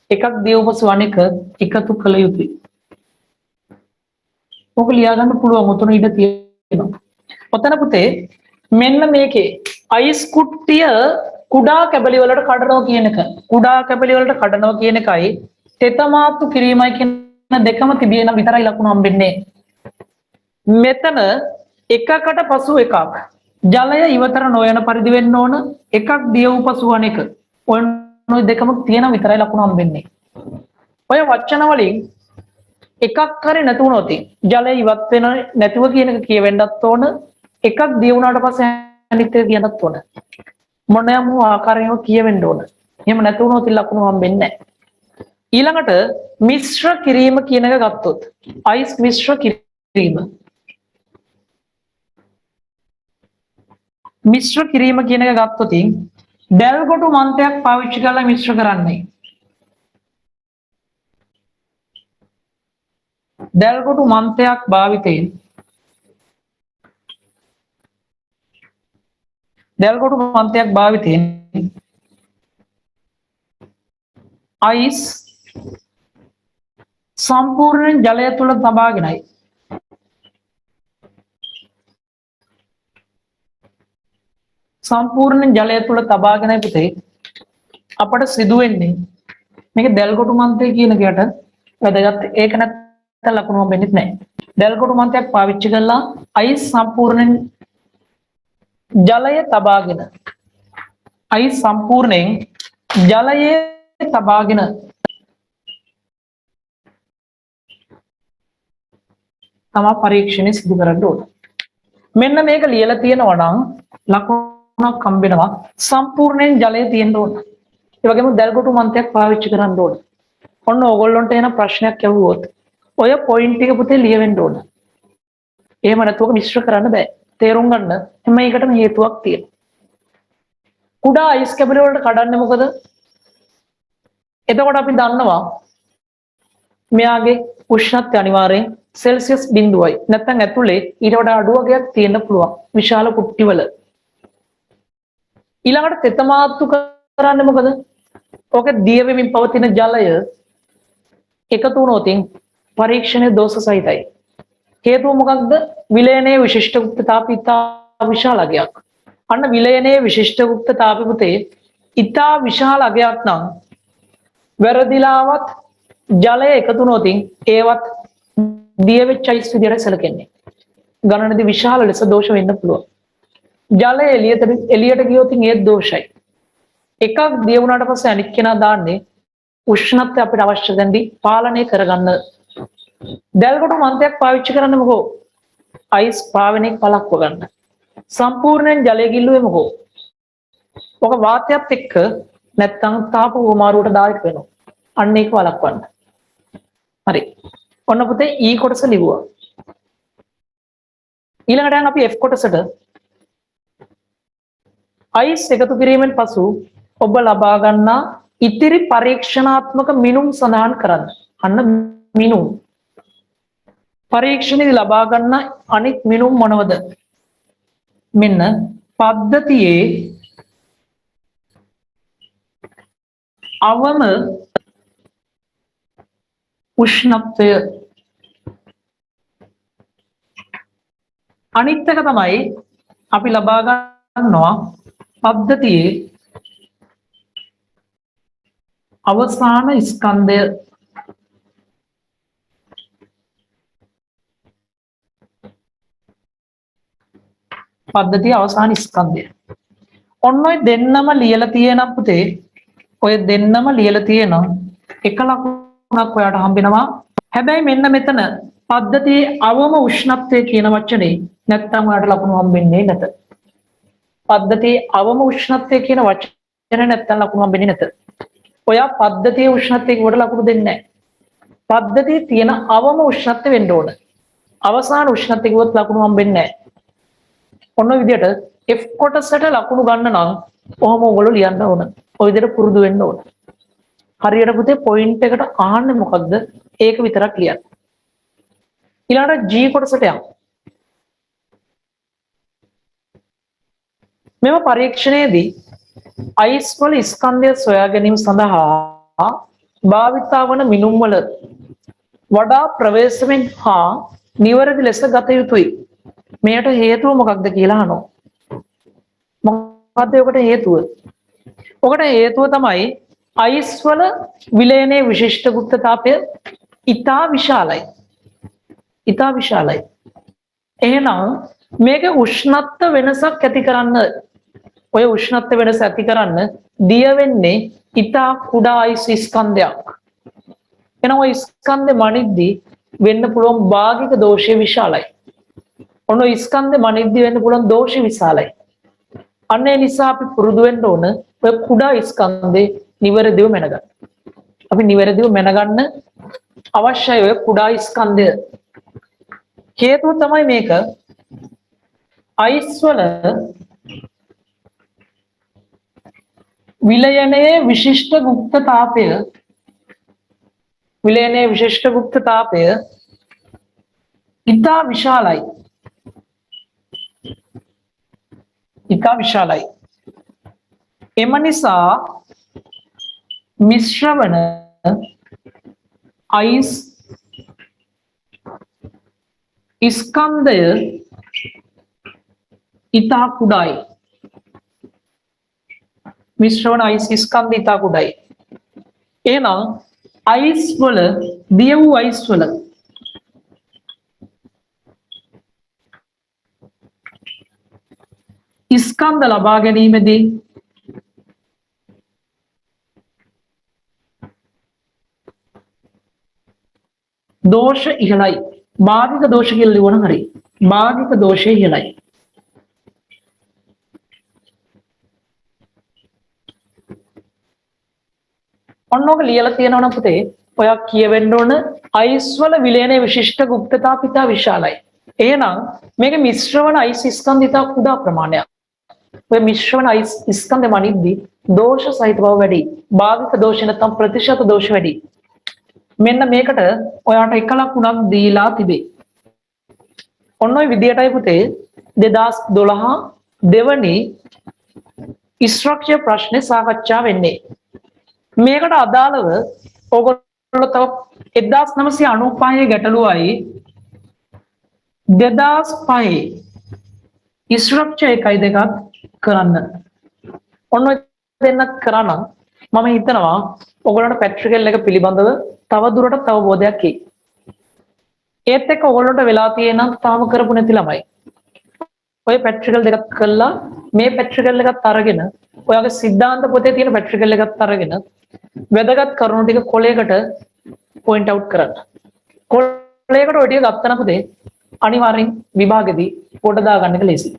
එකක් දිය වූ පසු අනෙක එකතු කළ යුතුයි. ඔක ලියා ගන්න පුළුවන්. උතන ඉඳ තියෙනවා. ඔතන පුතේ මෙන්න මේකේ අයිස් කුට්ටිය කුඩා කැබලි වලට කඩනවා කියන එක. කුඩා කැබලි වලට කඩනවා කියන එකයි තෙත මාත්තු කිරීමයි කියන දෙකම තිබෙන විතරයි ලකුණු හම්බෙන්නේ. මෙතන එකකට පසු එකක් ජලය ඉවතර නොයන පරිදි වෙන්න ඕන. එකක් දිය වූ පසු අනෙක. ඔය දෙකම තියෙන විතරයි ලකුණු හම්බෙන්නේ. ඔය වචන වලින් එකක් හරි නැති වුණොත් ජලය ඉවත් වෙන නැතිව කියන එක කියවෙන්නත් ඕන. එකක් දිය වුණාට පස්සේ අනිත් එක කියන්නත් ඕන. මොනෑම ආකාරයෙන්ම කියවෙන්න ඕන. එහෙම නැති වුණොත් ලකුණු හම්බෙන්නේ නැහැ. ඊළඟට මිශ්‍ර කිරීම කියන එක ගත්තොත් අයිස් මිශ්‍ර කිරීම. මිශ්‍ර කිරීම කියන එක ගත්තොත් දැල් කොටු මන්තයක් පාවිච්චි කරලා මිශ්‍ර කරන්නේ. දැල් කොටු මන්තයක් භාවිතයෙන් අයිස් සම්පූර්ණ ජලය තුල තබාගෙනයි පුතේ අපට සිදු වෙන්නේ මේක දැල් කොටු මන්තය කියන එකට වැදගත්. ඒක නැත්නම් ලකුණු හම්බෙන්නේ නැහැ. දැල් කොටු මන්තයක් පාවිච්චි කරලා අයිස් සම්පූර්ණයෙන් ජලය තබාගෙන තමා පරීක්ෂණය සිදු කරන්න ඕන. මෙන්න මේක ලියලා තියෙනවා නම් ලකුණක් හම්බෙනවා. සම්පූර්ණයෙන් ජලය තියෙන්න ඕන. ඒ වගේම දැල් කොටු මන්තයක් පාවිච්චි කරන්න ඕන. ඔන්න ඕගොල්ලන්ට එන ප්‍රශ්නයක් ඇහුවොත් ඔය පොයින්ට් ටික පුතේ ලියවෙන්න ඕන. එහෙම නැතුව මිශ්‍ර කරන්න බෑ. තේරුම් ගන්න. මේකටම හේතුවක් තියෙනවා. කුඩා අයිස් කැබලි වලට කඩන්නේ මොකද? එතකොට අපි දන්නවා මෙයාගේ උෂ්ණත්වය අනිවාර්යෙන් සෙල්සියස් 0යි. නැත්නම් ඇතුලේ ඊට වඩා අඩු වගේක් තියෙන්න පුළුවන්. විශාල කුට්ටිවල. ඊළඟට තෙත මාත්තු කරන්නේ මොකද? ඕකේ දිය වෙමින් පවතින ජලය එකතු වුණොත් පරීක්ෂණයේ දෝෂ සහිතයි. හේතුව මොකක්ද? විලයනයේ විශිෂ්ට ಗುಪ್ತතාපය ඉතා විශාල අගයක්. අන්න විලයනයේ විශිෂ්ට ಗುಪ್ತතාපය පුතේ ඉතා විශාල අගයක් නම් වැරදිලාවත් ජලය එකතු වුණොත් ඒවත් දිය වෙච්ච අයිස් විදියට සැලකෙන්නේ. ගණනදී විශාල ලෙස දෝෂ වෙන්න පුළුවන්. ජලය එළියට ගියොත් ඒත් දෝෂයි. එකක් දිය වුණාට පස්සේ අනිත් කෙනා දාන්නේ උෂ්ණත්වය අපිට අවශ්‍ය දැන්දි පාලනය කරගන්න. දැල්කොටු මන්තයක් පාවිච්චි කරන්නේ මොකෝ? අයිස් පාවෙනෙක් වළක්ව ගන්න. සම්පූර්ණයෙන් ජලය ගිල්ලුවේ මොකෝ? ඔක වාතයත් එක්ක නැත්තම් තාප වමාරුවට දායක වෙනවා. අන්න ඒක වළක්වන්න. හරි. ඔන්න පුතේ E කොටස ලිව්වා. ඊළඟට යන අපි F කොටසට අයිස් එකතු කිරීමෙන් පසු ඔබ ලබා ගන්නා ඉතිරි පරීක්ෂණාත්මක මිනුම් සඳහන් කරන්න. අන්න මිනුම්. පරීක්ෂණයේදී ලබා ගන්න අනිත් මිනුම් මොනවද? මෙන්න පද්ධතියේ අවම උෂ්ණත්වය. අනිත් එක තමයි අපි ලබා ගන්නවා පද්ධතියේ අවසාන ස්කන්ධය. පද්ධතිය අවසාන ස්කන්ධය. ඔන්න ඔය දෙන්නම ලියලා තියෙනම් පුතේ ඔය දෙන්නම ලියලා තියෙනම් එක ලකුණක් ඔයාට හම්බෙනවා. හැබැයි මෙන්න මෙතන පද්ධතියේ අවම උෂ්ණත්වය කියන වචනේ නැත්තම් ඔයාට ලකුණු හම්බෙන්නේ නැත. පද්ධතියේ අවම උෂ්ණත්වය කියන වචනේ නැත්තම් ලකුණු හම්බෙන්නේ නැත. ඔයා පද්ධතියේ උෂ්ණත්වය කොට ලකුණු දෙන්නේ නැහැ. පද්ධතියේ තියෙන අවම උෂ්ණත්වය වෙන්න ඕන. අවසාන උෂ්ණත්වය කිව්වොත් ලකුණු හම්බෙන්නේ නැහැ. ඔන්න විදියට F කොටසට ලකුණු ගන්න නම් කොහොම ඔයගොල්ලෝ ලියන්න ඕන. ඔය විදියට පුරුදු වෙන්න ඕන. හරියට පුතේ පොයින්ට් එකට අහන්නේ මොකද්ද? ඒක විතරක් ලියන්න. ඊළඟට G කොටසට යමු. මෙම පරීක්ෂණයේදී අයිස් වල ස්කන්ධය සොයා ගැනීම සඳහා භාවිතා වන මිනුම් වල වඩා ප්‍රවේශමෙන් හා නිවැරදි ලෙස ගත යුතුයි. මෙයට හේතුව මොකක්ද කියලා අහනවා. මොකක්ද ඔකට හේතුව? ඔකට හේතුව තමයි අයිස් වල විලයනයේ විශිෂ්ට ಗುಪ್ತතාපය ඉතා විශාලයි. ඉතා විශාලයි. එහෙනම් මේක උෂ්ණත්ව වෙනසක් ඇති කරන්න ඔය උෂ්ණත්ව වෙනස ඇති කරන්න දිය වෙන්නේ ඉතා කුඩා අයිස් ස්කන්ධයක්. එහෙනම් ඔය ස්කන්ධෙ මනිද්දී වෙන්න පුළුවන් භාගික දෝෂය විශාලයි. ඔන්න ස්කන්ධෙ මනිද්දී වෙන්න පුළුවන් දෝෂය විශාලයි. අන්න ඒ නිසා අපි පුරුදු වෙන්න ඕන ඔය කුඩා ස්කන්ධේ නිවැරදිව මැනගන්න. අපි නිවැරදිව මැනගන්න අවශ්‍යයි ඔය කුඩා ස්කන්ධය. හේතුව තමයි මේක අයිස් වල විලයනයේ විශිෂ්ට ಗುಪ್ತතාපය ඉතා විශාලයි. ඉතා විශාලයි. එම නිසා මිශ්‍ර වන අයිස් ස්කන්ධය ඉතා කුඩායි. මිශ්‍ර වන අයිස් ස්කන්ධය ඉතා කුඩායි. එහෙනම් අයිස් වල දිය වූ අයිස් වල ස්කන්ධ ලබා ගැනීමේදී දෝෂ ඉහළයි. භාගික දෝෂ කියලා ලියවන හරි. භාගික දෝෂය ඉහළයි. ඔන්නෝක ලියලා තියෙනවා නම් පුතේ ඔයා කියවෙන්න ඕන අයිස් වල විලයනයේ විශිෂ්ට ಗುಪ್ತතාපිතා විශාලයි. එහෙනම් මේක මිශ්‍ර වන අයිස් ස්කන්ධ ඉතා කුඩා ප්‍රමාණයක්. ඔය මිශ්‍ර වෙන ස්කන්ධෙ මනිද්දී දෝෂ සහිත බව වැඩි. භාවික දෝෂ නැත්නම් ප්‍රතිශත දෝෂ වැඩි. මෙන්න මේකට ඔයාට එක ලකුණක් දීලා තිබේ. ඔන්න ඔය විදියටයි පුතේ 2012 දෙවනි ස්ට්‍රක්චර් ප්‍රශ්නේ සාකච්ඡා වෙන්නේ. මේකට අදාළව ඔයගොල්ලෝ තව 1995 ගැටලුවයි 2005 ස්ට්‍රක්චර් එකයි දෙකක් කරන්න. ඔන්න දෙන්නත් කරා නම් මම හිතනවා ඔයගොල්ලන්ට පැට්‍රිකල් එක පිළිබඳව තව දුරටත් අවබෝධයක් එයි. ඒත් එක්ක ඔයගොල්ලන්ට වෙලා තියෙන තාම කරපු නැති ළමයි. ඔය පැට්‍රිකල් දෙකක් කළා මේ පැට්‍රිකල් එකත් අරගෙන ඔයාගේ සිද්ධාන්ත පොතේ තියෙන පැට්‍රිකල් එකත් අරගෙන වැදගත් කරුණු ටික කොලයකට පොයින්ට් අවුට් කරන්න. කොලයකට ඔය ටික ගත්තා නම් පුතේ අනිවාර්යෙන් විභාගෙදී පොඩ දාගන්න එක ලේසියි.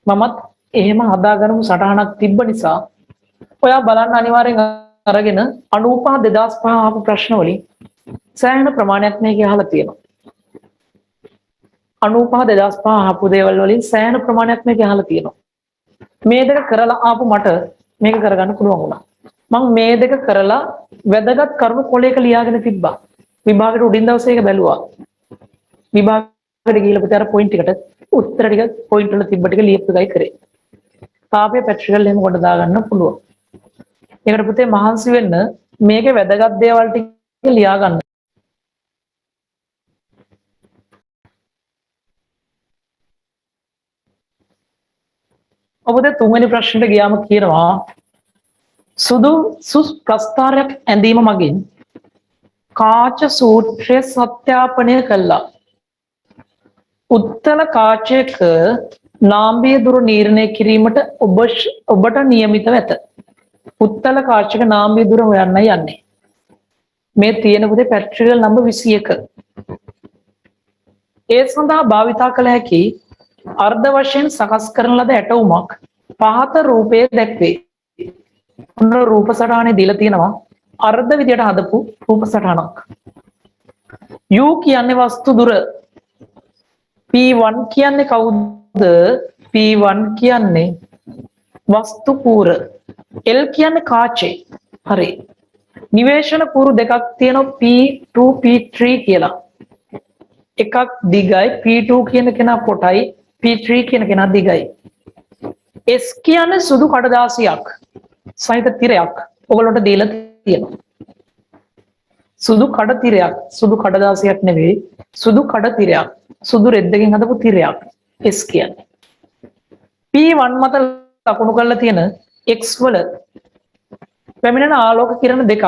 මමත් එහෙම හදාගන්නු සටහනක් තිබ්බ නිසා ඔයා බලන්න අනිවාර්යෙන් අරගෙන 95 2005 ආපු ප්‍රශ්න වලින් සෑහෙන ප්‍රමාණයක් මේක අහලා තියෙනවා. 95 2005 ආපු දේවල් වලින් සෑහෙන ප්‍රමාණයක් මේක අහලා තියෙනවා. මේ දෙක කරලා ආපු මට මේක කරගන්න පුළුවන් වුණා. මම මේ දෙක කරලා වැදගත් කරුණු කොලයක ලියාගෙන තිබ්බා. විභාගෙට උඩින් දවසේ ඒක බැලුවා. විභාගෙට ගිහලා පුතේ අර පොයින්ට් එකට උත්තර ටික පොයින්ට් වල තිබ්බ ටික ලියපු එකයි කරේ. තාපේ පැට්‍රිකල් එහෙම කොට දාගන්න පුළුවන්. ඒකට පුතේ මහන්සි වෙන්න මේකේ වැදගත් දේවල් ටික ලියා ගන්න. ඔබද තුන්වෙනි ප්‍රශ්නෙට ගියාම කියනවා සුදු සුස් ප්‍රස්ථාරයක් ඇඳීම මගින් කාච සූත්‍රය සත්‍යාපනය කළා. උත්තල කාචයක නාම්බිය දුර නිර්ණය කිරීමට ඔබට නියමිතව ඇත. උත්තල කාචයක නාම්බිය දුර හොයන්න යන්නේ. මේ තියෙන පුතේ පැට්‍රිකල් නම්බර් 21. ඒ සඳහා භාවිතා කළ හැකි අර්ධ වශයෙන් සකස් කරන ලද ඇටවුමක් පහත රූපයේ දැක්වේ. ඔන්න රූප සටහනේ දීලා තියෙනවා අර්ධ විදියට හදපු රූප සටහනක්. U කියන්නේ වස්තු දුර. P1 කියන්නේ කවුද? P1 කියන්නේ වස්තු කූර. L කියන්නේ කාචේ. හරි. නිවේශන කූරු දෙකක් තියෙනවා P2 P3 කියලා. එකක් දිගයි P2 කියන කෙනා කොටයි P3 කියන කෙනා දිගයි. S කියන්නේ සුදු කඩදාසියක් සහිත තිරයක් ඔයගොල්ලන්ට දීලා තියෙනවා. සුදු කඩ තිරයක් සුදු කඩදාසියක් නෙවෙයි සුදු කඩ තිරයක් සුදු රෙද්දකින් හදපු තිරයක් S කියන්නේ. P1 මත ලකුණු කරලා තියෙන X වල පැමිණෙන ආලෝක කිරණ දෙකක්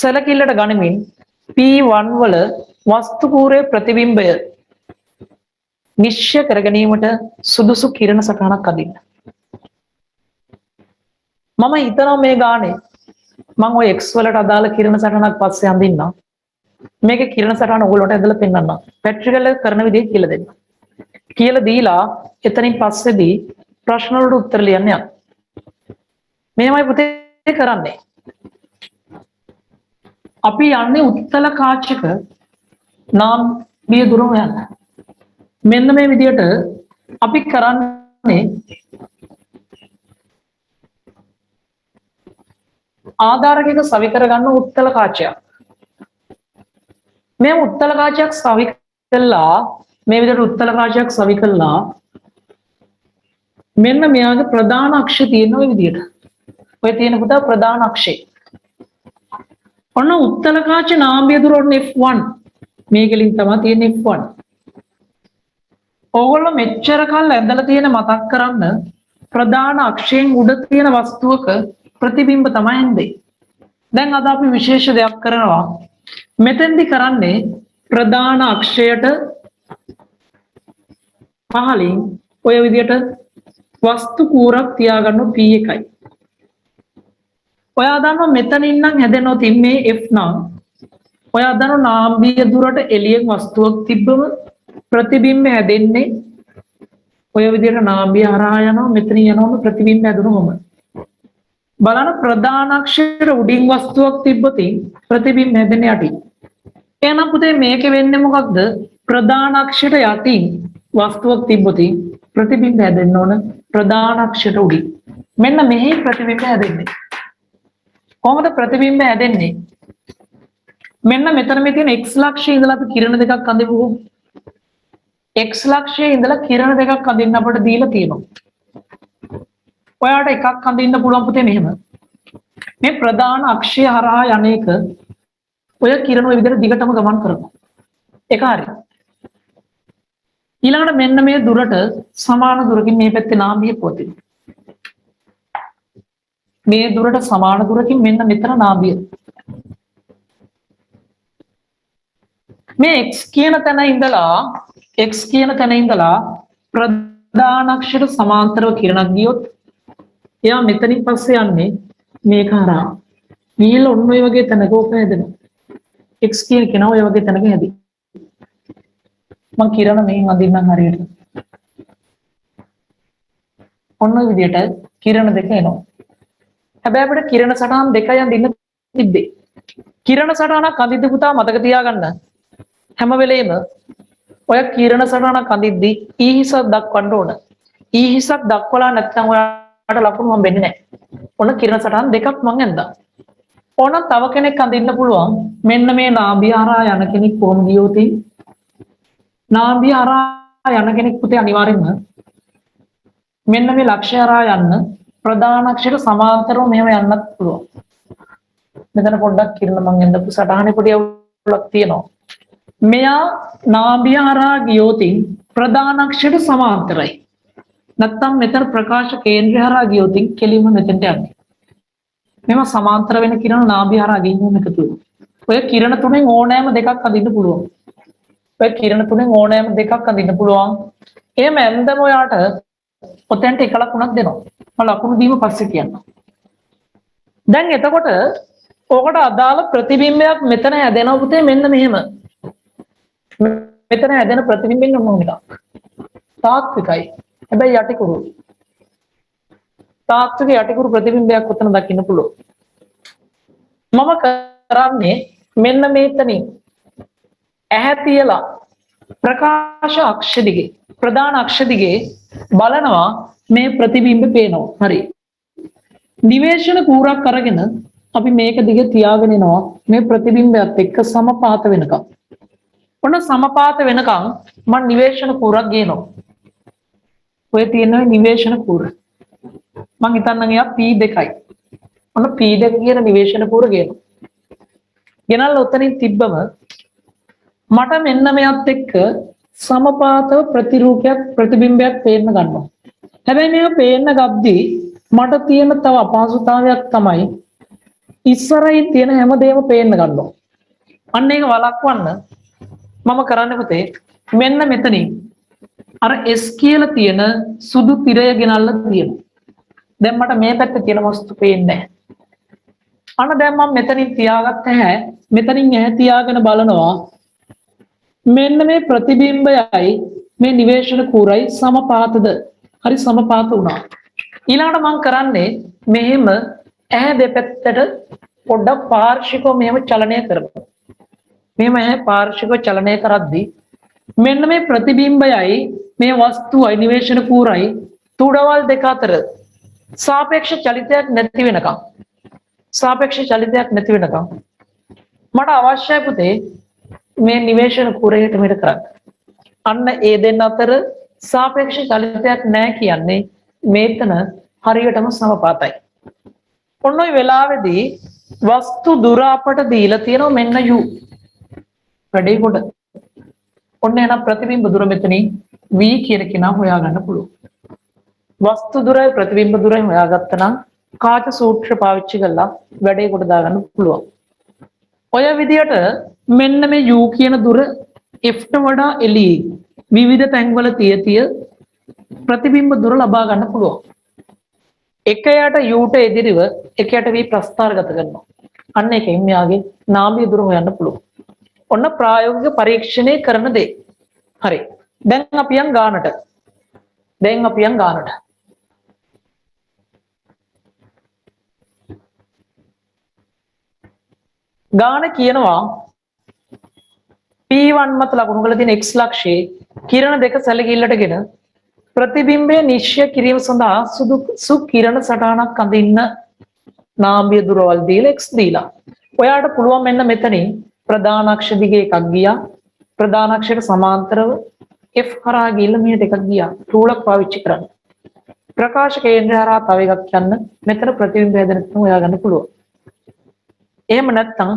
සැලකිල්ලට ගනිමින් P1 වල වස්තු කූරේ ප්‍රතිබිම්බය නිශ්චය කර ගැනීමට සුදුසු කිරණ සටහනක් අදින්න. මම හිතනවා මේ ගානේ මම ওই X වලට අදාළ කිරණ සටහනක් පස්සේ අඳින්නම්. මේකේ කිරණ සටහන ඔයගොල්ලන්ට ඇදලා පෙන්නන්නම්. පැට්‍රිකල් එක කරන විදිහ කියලා දෙන්න. කියලා දීලා එතනින් පස්සේදී ප්‍රශ්න වලට උත්තර ලියන්න යන්න. මේවයි පුතේ කරන්නේ. අපි යන්නේ උත්තල කාචක නාම බිය දුර හොයන්න. මෙන්න මේ විදිහට අපි කරන්නේ ආධාරකයක සවි කරගන්න උත්තල කාචයක්. මේ උත්තල කාචයක් සවි කළා මේ විදිහට උත්තල කාචයක් සවි කළා මෙන්න මෙයාගේ ප්‍රධාන අක්ෂය තියෙන ওই විදිහට. ඔය තියෙන පුතා ප්‍රධාන අක්ෂය. ඔන්න උත්තල කාච නාම්බිය දුර ඔන්න F1. මේකලින් තමයි තියෙන්නේ F1. ඕගොල්ලෝ මෙච්චර කල් ඇඳලා තියෙන මතක් කරන්න ප්‍රධාන අක්ෂයෙන් උඩ තියෙන වස්තුවක ප්‍රතිබිම්බ තමයි එන්නේ. දැන් අද අපි විශේෂ දෙයක් කරනවා. මෙතෙන්දි කරන්නේ ප්‍රධාන අක්ෂයට පහලින් ඔය විදිහට වස්තු කූරක් තියාගන්න P1යි. ඔයා දන්නවා මෙතනින් නම් හැදෙනවා තින්නේ F නම්. ඔයා දන්නවා නාම්බිය දුරට එළියෙන් වස්තුවක් තිබ්බම ප්‍රතිබිම්බ හැදෙන්නේ ඔය විදිහට නාම්බිය හරහා යනවා මෙතනින් යනවම ප්‍රතිබිම්බ හැදුනොම බලන්න ප්‍රධාන අක්ෂර උඩින් වස්තුවක් තිබ්බොත් ප්‍රතිබිම්බ හැදෙන්නේ යටින්. එහෙනම් පුතේ මේකේ වෙන්නේ මොකක්ද? ප්‍රධාන අක්ෂයට යටින් වස්තුවක් තිබ්බොත් ප්‍රතිබිම්බ හැදෙන්න ඕන ප්‍රධාන අක්ෂයට උඩින්. මෙන්න මෙහි ප්‍රතිබිම්බය හැදෙන්නේ. කොහොමද ප්‍රතිබිම්බය හැදෙන්නේ? මෙන්න මෙතන මේ තියෙන x ලක්ෂයේ ඉඳලා අපි කිරණ දෙකක් අඳිමු. x ලක්ෂයේ ඉඳලා කිරණ දෙකක් අඳින්න අපට දීලා තියෙනවා. ඔයාලට එකක් අඳින්න පුළුවන් පුතේ මෙහෙම. මේ ප්‍රධාන අක්ෂය හරහා යන්නේක ඔය කිරණ ඔය විදිහට දිගටම ගමන් කරනවා. ඒක හරි. ඊළඟට මෙන්න මේ දුරට සමාන දුරකින් මේ පැත්තේ නාභිය පවතිනවා. මේ දුරට සමාන දුරකින් මෙන්න මෙතන නාභිය. මේ x කියන තැන ඉඳලා ප්‍රධාන අක්ෂයට සමාන්තරව කිරණක් ගියොත් එයා මෙතනින් පස්සේ යන්නේ මේක හරහා. ගිහිල්ලා ඔන්න ඔය වගේ තැනක ඕක හැදෙනවා. x කියන කෙනා ඔය වගේ තැනක හැදි. මං කිරණ මෙහෙන් අඳින්නම් හරියට. ඔන්න ඔය විදිහට කිරණ දෙක එනවා. හැබැයි අපිට කිරණ සටහන් දෙකයි අඳින්න තිබ්බේ. කිරණ සටහනක් අඳිද්දි පුතා මතක තියාගන්න. හැම වෙලේම ඔය කිරණ සටහනක් අඳිද්දි ඊහිසක් දක්වන්න ඕන. ඊහිසක් දක්වලා නැත්නම් ඔයාලට ලකුණු හම්බෙන්නේ නැහැ. ඔන්න කිරණ සටහන් දෙකක් මං ඇඳා. ඕන තව කෙනෙක් අඳින්න පුළුවන්. මෙන්න මේ නාභිය හරහා යන කෙනෙක් කොහොම ගියොත් නාභිය හරහා යන කෙනෙක් පුතේ අනිවාර්යෙන්ම මෙන්න මේ ලක්ෂ්‍ය හරහා යන්න ප්‍රධාන අක්ෂයට සමාන්තරව මෙහෙම යන්නත් පුළුවන්. මෙතන පොඩ්ඩක් කිරණ මං එන්නපු සටහනේ පොඩි අවුලක් තියෙනවා. මෙයා නාභිය හරහා ගියොත් ප්‍රධාන අක්ෂයට සමාන්තරයි. නැත්තම් මෙතන ප්‍රකාශ කේන්ද්‍රය හරහා ගියොත් කෙලින්ම මෙතෙන්ට යන්නේ. මෙම සමාන්තර වෙන කිරණ නාභිය හරහා ගිහින් එකතු වෙනවා. ඔය කිරණ තුනෙන් ඕනෑම දෙකක් අඳින්න පුළුවන්. ඔය කිරණ තුනෙන් ඕනෑම දෙකක් අඳින්න පුළුවන්. එහෙම ඇඳම ඔයාට ඔතෙන්ට එක ලකුණක් දෙනවා. මම ලකුණු දීම පස්සේ කියන්නම්. දැන් එතකොට ඔකට අදාළ ප්‍රතිබිම්බයක් මෙතන හැදෙනවා පුතේ මෙන්න මෙහෙම. මෙතන හැදෙන ප්‍රතිබිම්බෙන් මොන එකක්? තාත්විකයි. හැබැයි යටිකුරු. තාත්වික යටිකුරු ප්‍රතිබිම්බයක් උතන දකින්න පුළුවන්. මම කරන්නේ මෙන්න මේතනින් ඇහැ තියලා ප්‍රකාශ අක්ෂ දිගේ ප්‍රධාන අක්ෂ දිගේ බලනවා මේ ප්‍රතිබිම්බ පේනවා. හරි. නිවේශන කූරක් අරගෙන අපි මේක දිගේ තියාගෙන යනවා මේ ප්‍රතිබිම්බයත් එක්ක සමපාත වෙනකම්. ඔන්න සමපාත වෙනකම් මම නිවේශන කූරක් ගේනවා. ඔය තියෙන නිවේශන කූර. මං හිතන්නම් එයා P2යි. ඔන්න P2 කියන නිවේශන කූර ගේනවා. ගෙනල්ලා උතනින් තිබ්බම මට මෙන්න මෙයත් එක්ක සමපාතව ප්‍රතිරූපයක් ප්‍රතිබිම්බයක් පේන්න ගන්නවා. හැබැයි මේක පේන්න ගද්දී මට තියෙන තව අපහසුතාවයක් තමයි ඉස්සරහින් තියෙන හැමදේම පේන්න ගන්නවා. අන්න ඒක වළක්වන්න මම කරන්නේ පුතේ මෙන්න මෙතනින් අර S කියලා තියෙන සුදු තිරය ගෙනල්ලා තියෙනවා. දැන් මට මේ පැත්තේ තියෙන වස්තු පේන්නේ නැහැ. අන්න දැන් මම මෙතනින් තියාගත්ත හැ මෙතනින් ඇහැ තියාගෙන බලනවා මෙන්න මේ ප්‍රතිබිම්බයයි මේ නිවේශන කූරයි සමපාතද? හරි සමපාත වුණා. ඊළඟට මම කරන්නේ මෙහෙම ඇහැ දෙපැත්තට පොඩ්ඩක් පාර්ශ්විකව මෙහෙම චලනය කරනවා. මෙහෙම ඇහැ පාර්ශ්විකව චලනය කරද්දී මෙන්න මේ ප්‍රතිබිම්බයයි මේ වස්තුවයි නිවේශන කූරයි තුඩවල් දෙක අතර සාපේක්ෂ චලිතයක් නැති වෙනකම් මට අවශ්‍යයි පුතේ මේ නිවේශන කූරයට මෙහෙට කරන්න. අන්න ඒ දෙන්න අතර සාපේක්ෂ චලිතයක් නැහැ කියන්නේ මේතන හරියටම සමපාතයි. ඔන්න ඔය වෙලාවේදී වස්තු දුර අපට දීලා තියෙනවා මෙන්න u. වැඩේ කොට. ඔන්න එන ප්‍රතිබිම්බ දුර මෙතනින් v කියන කෙනා හොයාගන්න පුළුවන්. වස්තු දුරයි ප්‍රතිබිම්බ දුරයි හොයාගත්තා නම් කාච සූත්‍ර පාවිච්චි කරලා වැඩේ කොට දාගන්න පුළුවන්. ඔය විදියට මෙන්න මේ u කියන දුර f ට වඩා එළී විවිධ තැන්වල තිය ප්‍රතිබිම්බ දුර ලබා ගන්න පුළුවන්. එක යට u ට එදිරිව එක යට v ප්‍රස්ථාරගත කරනවා. අන්න එකෙන් මෙයාගේ නාභිය දුර හොයන්න පුළුවන්. ඔන්න ප්‍රායෝගික පරීක්ෂණය කරන දේ. හරි. දැන් අපි යන් ගානට. ගාන කියනවා P1 මත ලකුණු කරලා තියෙන x ලක්ෂයේ කිරණ දෙක සැලකිල්ලටගෙන ප්‍රතිබිම්බය නිශ්චය කිරීම සඳහා සුදු කිරණ සටහනක් අඳින්න නාභිය දුරවල් දීලා x දීලා. ඔයාට පුළුවන් මෙන්න මෙතනින් ප්‍රධාන අක්ෂ දිගේ එකක් ගියා. ප්‍රධාන අක්ෂයට සමාන්තරව f හරහා ගිහිල්ලා මෙහෙට එකක් ගියා. රූලක් පාවිච්චි කරන්න. ප්‍රකාශ කේන්ද්‍රය හරහා තව එකක් යන්න මෙතන ප්‍රතිබිම්බය හැදෙන තැන හොයාගන්න පුළුවන්. එහෙම නැත්නම්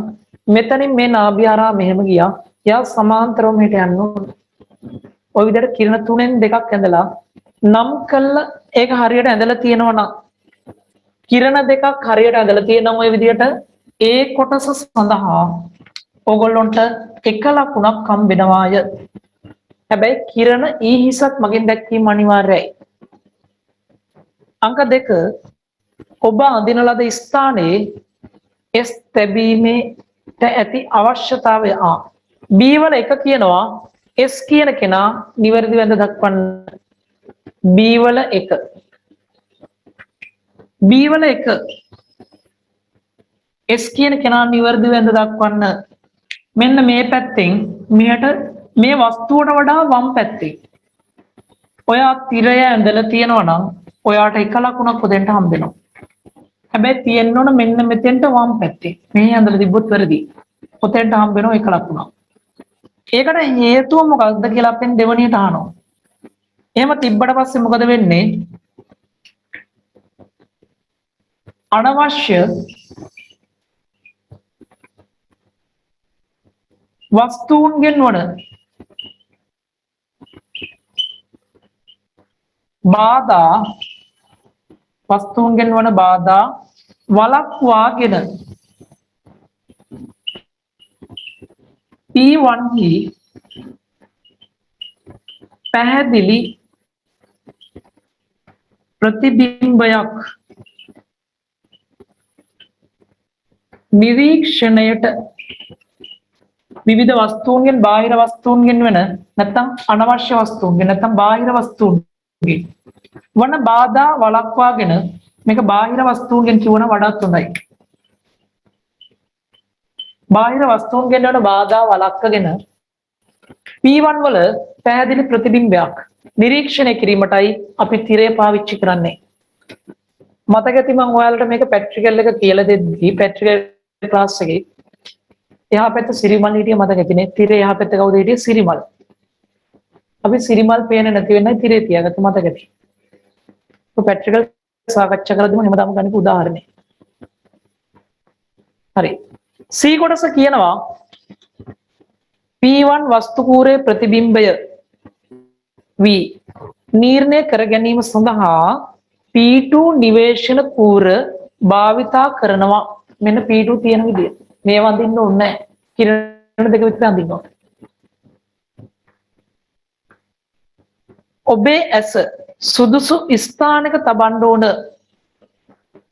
මෙතනින් මේ නාභිය හරහා මෙහෙම ගියා. එයා සමාන්තරව මෙහෙට යන්න ඕන. ඔය විදිහට කිරණ තුනෙන් දෙකක් ඇඳලා නම් කළා ඒක හරියට ඇඳලා තියෙනවා නම් කිරණ දෙකක් හරියට ඇඳලා තියෙනවා ඔය විදිහට ඒ කොටස සඳහා ඕගොල්ලොන්ට එක ලකුණක් හම්බෙනවාය. හැබැයි කිරණ ඊහිසක් මගෙන් දැක්වීම අනිවාර්යයි. අංක 2 ඔබ අඳින ලද ස්ථානයේ S තැබීමේට ඇති අවශ්‍යතාවය B වල එක කියනවා S කියන කෙනා නිවැරදි වැඳ දක්වන්න. B වල එක S කියන කෙනා නිවැරදි වැඳ දක්වන්න. මෙන්න මේ පැත්තෙන් මෙයට මේ වස්තුවට වඩා වම් පැත්තේ ඔයා තිරය ඇඳලා තියෙනවා නම් ඔයාට එක ලකුණක් උදෙන්ට හම්බෙනවා. හැබැයි තියෙන්න ඕන මෙන්න මෙතෙන්ට වම් පැත්තේ. මේ ඇඳලා තිබ්බොත් වැරදි. ඔතෙන්ට හම්බෙනවා එක ලකුණක්. ඒකට හේතුව මොකක්ද කියලා අපෙන් දෙවණියට අහනවා. එහෙම තිබ්බට පස්සේ මොකද වෙන්නේ? අනවශ්‍ය වස්තුන්ගෙන් වන බාධා වළක්වාගෙන P1 හි පැහැදිලි ප්‍රතිබිම්බයක් නිරීක්ෂණයට විවිධ වස්තුන්ගෙන් බාහිර වස්තුන්ගෙන් වෙන නැත්නම් අනවශ්‍ය වස්තුන්ගෙන් නැත්නම් බාහිර වස්තුන්ගෙන් වන බාධා වළක්වාගෙන මේක බාහිර වස්තුන්ගෙන් කියවන වඩාත් හොඳයි. බාහිර වස්තුන්ගෙන් වන බාධා වළක්වාගෙන P1 වල පැහැදිලි ප්‍රතිබිම්බයක් නිරීක්ෂණය කිරීමටයි අපි තිරය පාවිච්චි කරන්නේ. මතක ඇති මම ඔයාලට මේක ප්‍රැක්ටිකල් එක කියලා දෙද්දී ප්‍රැක්ටිකල් ක්ලාස් එකේ එහා පැත්ත සිරිමල් හිටිය මතක ඇතිනේ. තිරේ එහා පැත්ත කවුද හිටියේ? සිරිමල්. අපි සිරිමල් පේන්නේ නැති වෙන්නයි තිරේ තියාගත්ත මතක ඇති. ඔය ප්‍රැක්ටිකල් සාකච්ඡා කරද්දිම හැමදාම ගන්න උදාහරණේ. හරි. C කොටස කියනවා P1 වස්තු කූරේ ප්‍රතිබිම්බය V නිර්ණය කර ගැනීම සඳහා P2 නිවේශන කූර භාවිතා කරනවා. මෙන්න P2 තියෙන විදිය. මේ වඳින්න ඕනේ නැහැ. කිරණ දෙක විතර අඳින්න ඕනේ. ඔබේ ඇස සුදුසු ස්ථානයක තබන්න ඕන.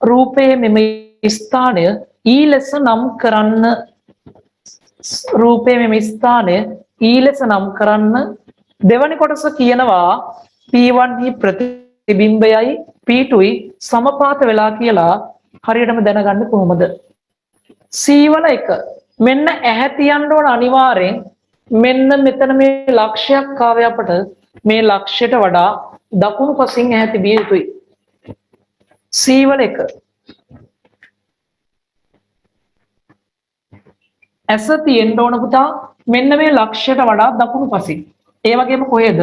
රූපයේ මෙම ස්ථානය ඊ ලෙස නම් කරන්න. රූපයේ මෙම ස්ථානය ඊ ලෙස නම් කරන්න. දෙවනි කොටස කියනවා P1 හි ප්‍රතිබිම්බයයි P2යි සමපාත වෙලා කියලා හරියටම දැනගන්න කොහොමද? C වල එක මෙන්න ඇහැ තියන්න ඕන අනිවාර්යෙන්. මෙන්න මෙතන මේ ලක්ෂයක් ආවේ අපට මේ ලක්ෂයට වඩා දකුණු පසින් ඇහැ තිබිය යුතුයි. C වල එක ඇස තියෙන්න ඕන පුතා මෙන්න මේ ලක්ෂයට වඩා දකුණු පසින්. ඒ වගේම කොහෙද?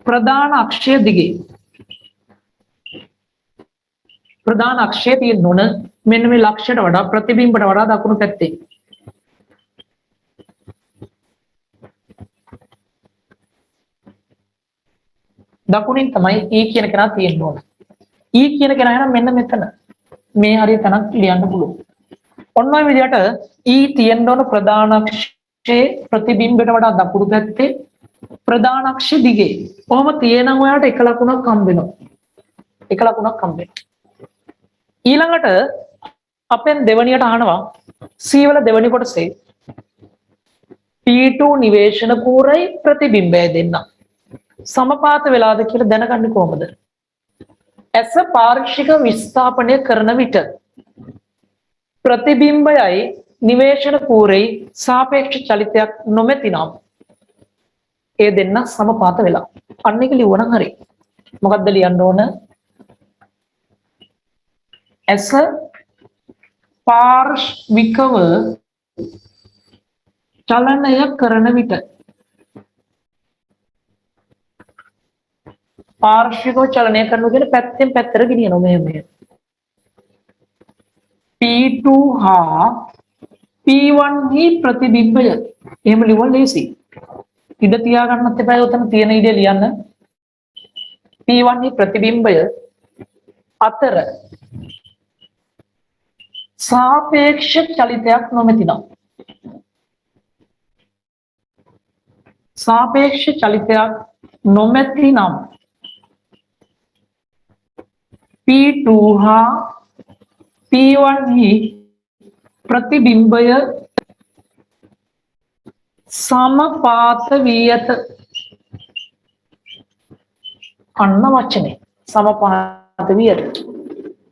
ප්‍රධාන අක්ෂය දිගේ. ප්‍රධාන අක්ෂය තියෙන්න ඕන මෙන්න මේ ලක්ෂයට වඩා ප්‍රතිබිම්බට වඩා දකුණු පැත්තේ. දකුණින් තමයි E කියන කෙනා තියෙන්න ඕන. E කියන කෙනා නම් මෙන්න මෙතන. මේ හරිය තැනක් ලියන්න පුළුවන්. ඔන්න ඔය විදිහට E තියෙන්න ඕන ප්‍රධාන අක්ෂයේ ප්‍රතිබිම්බයට වඩා දකුණු පැත්තේ ප්‍රධාන අක්ෂය දිගේ. කොහොම තියෙනම් ඔයාලට එක ලකුණක් හම්බ වෙනවා. එක ලකුණක් හම්බ වෙනවා. ඊළඟට අපෙන් දෙවණියට අහනවා C වල දෙවණි කොටසේ P2 නිවේශන කූරයි ප්‍රතිබිම්බය දෙන්න සමපාත වෙලාද කියලා දැනගන්නේ කොහොමද? ඇස පාර්ශ්වික විස්ථාපනය කරන විට ප්‍රතිබිම්බයයි නිවේශන කූරයි සාපේක්ෂ චලිතයක් නොමැතිනම් ඒ දෙන්න සමපාත වෙලා. අන්න එක ලියවනම් හරි. මොකද්ද ලියන්න ඕන? ඇස පාර්ශ්විකව චලනය කරන විට පාර්ශ්විකව චලනය කරනවා කියන්නේ පැත්තෙන් පැත්තට ගෙනියනවා මෙහෙම. P2 හා P1 හි ප්‍රතිබිම්බය. එහෙම ලියවල ලේසි. ඉඩ තියාගන්නත් එපා උතන තියෙන ඉඩ ලියන්න. P1 හි ප්‍රතිබිම්බය අතර සාපේක්ෂ චලිතයක් නොමැතිනම් සාපේක්ෂ චලිතයක් නොමැතිනම් P2 හා P1 හි ප්‍රතිබිම්බය සමපාත වී ඇත. අන්න වචනේ සමපාත වී ඇත.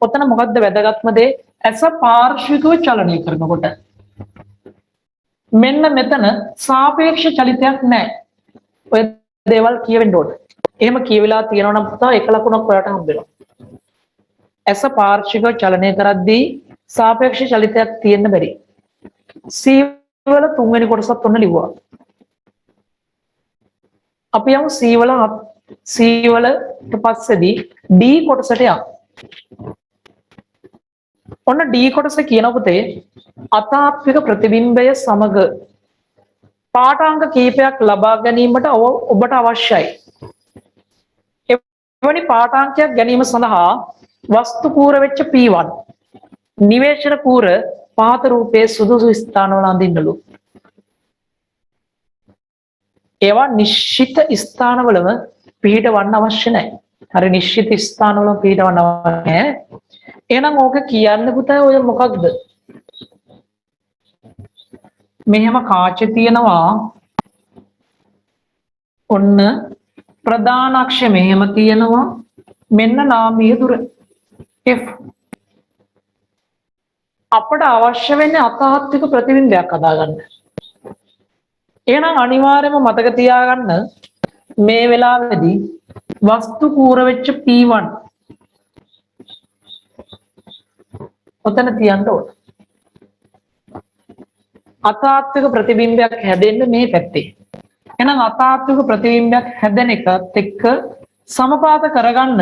ඔතන මොකද්ද වැදගත්ම දේ? ඇස පාර්ශ්විකව චලනය කරනකොට මෙන්න මෙතන සාපේක්ෂ චලිතයක් නැහැ. ඔය දේවල් කියවෙන්න ඕනේ. එහෙම කියවිලා තියෙනවා නම් පුතා එක ලකුණක් ඔයාලට හම්බ වෙනවා. ඇස පාර්ශ්විකව චලනය කරද්දී සාපේක්ෂ චලිතයක් තියෙන්න බැරි. C වල තුන්වෙනි කොටසත් ඔන්න ලිව්වා. අපි යමු C වලට පස්සේදී D කොටසට යමු. ඔන්න D කොටස කියන පුතේ අතාත්වික ප්‍රතිබිම්බය සමග පාඨාංග කීපයක් ලබා ගැනීමට ඔබට අවශ්‍යයි. එවැනි පාඨාංකයක් ගැනීම සඳහා වස්තු කූර වෙච්ච P1 නිවේශන කූර පහත රූපයේ සුදුසු ස්ථානවල අඳින්නලු. ඒවා නිශ්චිත ස්ථානවලම පිහිටවන්න අවශ්‍ය නැහැ. හරි නිශ්චිත ස්ථානවල පිහිටවන්න අවශ්‍ය නැහැ. එහෙනම් ඕක කියන්න පුතා ඔය මොකක්ද? මෙහෙම කාචේ තියෙනවා. ඔන්න ප්‍රධාන අක්ෂය මෙහෙම තියෙනවා. මෙන්න නාමීය දුර F. අපට අවශ්‍ය වෙන්නේ අතාත්වික ප්‍රතිබිම්බයක් හදාගන්න. එහෙනම් අනිවාර්යයෙන්ම මතක තියාගන්න මේ වෙලාවේදී වස්තු කූර වෙච්ච P1 ඔතන තියන්න ඕන. අතාත්වික ප්‍රතිබිම්බයක් හැදෙන්නේ මේ පැත්තේ. එහෙනම් අතාත්වික ප්‍රතිබිම්බයක් හැදෙන එකත් එක්ක සමපාත කරගන්න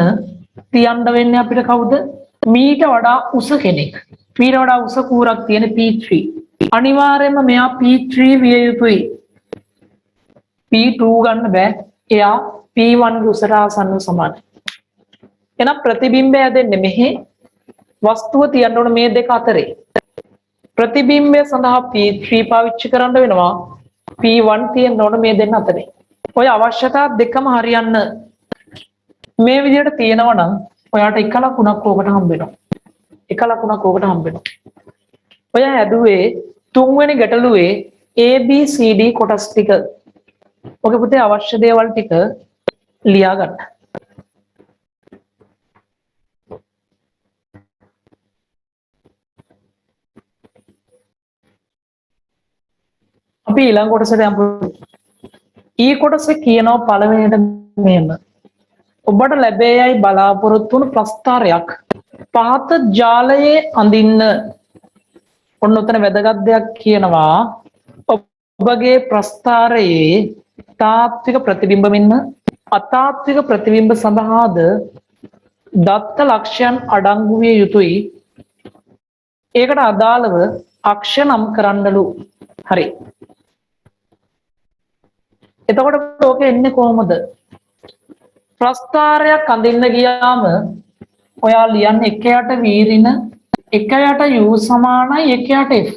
තියන්න වෙන්නේ අපිට කවුද? මීට වඩා උස කෙනෙක්. මීට වඩා උස කූරක් තියෙන P3. අනිවාර්යයෙන්ම මෙයා P3 විය යුතුයි. P2 ගන්න බෑ. එයා P1 ගේ උසට ආසන්නව සමානයි. එහෙනම් ප්‍රතිබිම්බය හැදෙන්නේ මෙහි වස්තුව තියන්න ඕන මේ දෙක අතරේ. ප්‍රතිබිම්බය සඳහා P3 පාවිච්චි කරන්න වෙනවා. P1 තියෙන්න ඕන මේ දෙන්න අතරේ. ඔය අවශ්‍යතා දෙකම හරියන්න මේ විදිහට තියෙනවා නම් ඔයාට එක ලකුණක් ඕකට හම්බ වෙනවා. එක ලකුණක් ඕකට හම්බ වෙනවා. ඔය හැදුවේ තුන්වෙනි ගැටලුවේ ABCD කොටස් ටික. ඔගේ පුතේ අවශ්‍ය දේවල් ටික ලියා ගන්න. අපි ඊළඟ කොටසට යමු. ඊ කොටසේ කියනවා පළවෙනියට මෙහෙම. ඔබට ලැබෙයි බලාපොරොත්තු වුණු ප්‍රස්ථාරයක් පහත ජාලයේ අඳින්න. ඔන්න උතන වැදගත් දෙයක් කියනවා. ඔබගේ ප්‍රස්ථාරයේ තාත්වික ප්‍රතිබිම්බ මෙන්න අතාත්වික ප්‍රතිබිම්බ සඳහාද දත්ත ලක්ෂයන් අඩංගු විය යුතුයි. ඒකට අදාළව අක්ෂ නම් කරන්නලු. හරි. එතකොට ඕක එන්නේ කොහොමද? ප්‍රස්ථාරයක් අඳින්න ගියාම ඔයා ලියන්නේ 1 යට v ඍණ 1 යට u සමානයි 1 යට f.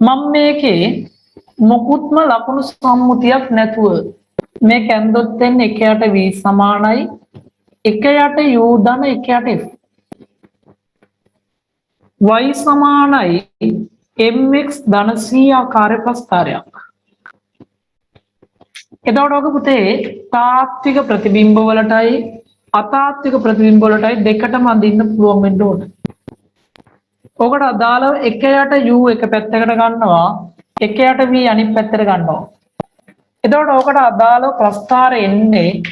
මම මේකේ මොකුත්ම ලකුණු සම්මුතියක් නැතුව මේ කැන්දොත් වෙන්නේ 1 යට v සමානයි 1 යට u ධන 1 යට f. y සමානයි mx ධන c ආකාර ප්‍රස්ථාරයක්. එතකොට ඔක පුතේ තාත්වික ප්‍රතිබිම්බ වලටයි අතාත්වික ප්‍රතිබිම්බ වලටයි දෙකටම අඳින්න පුළුවන් වෙන්න ඕන. ඔකට අදාළව 1 යට u එක පැත්තකට ගන්නවා 1 යට v අනිත් පැත්තට ගන්නවා. එතකොට ඔකට අදාළව ප්‍රස්ථාරය එන්නේ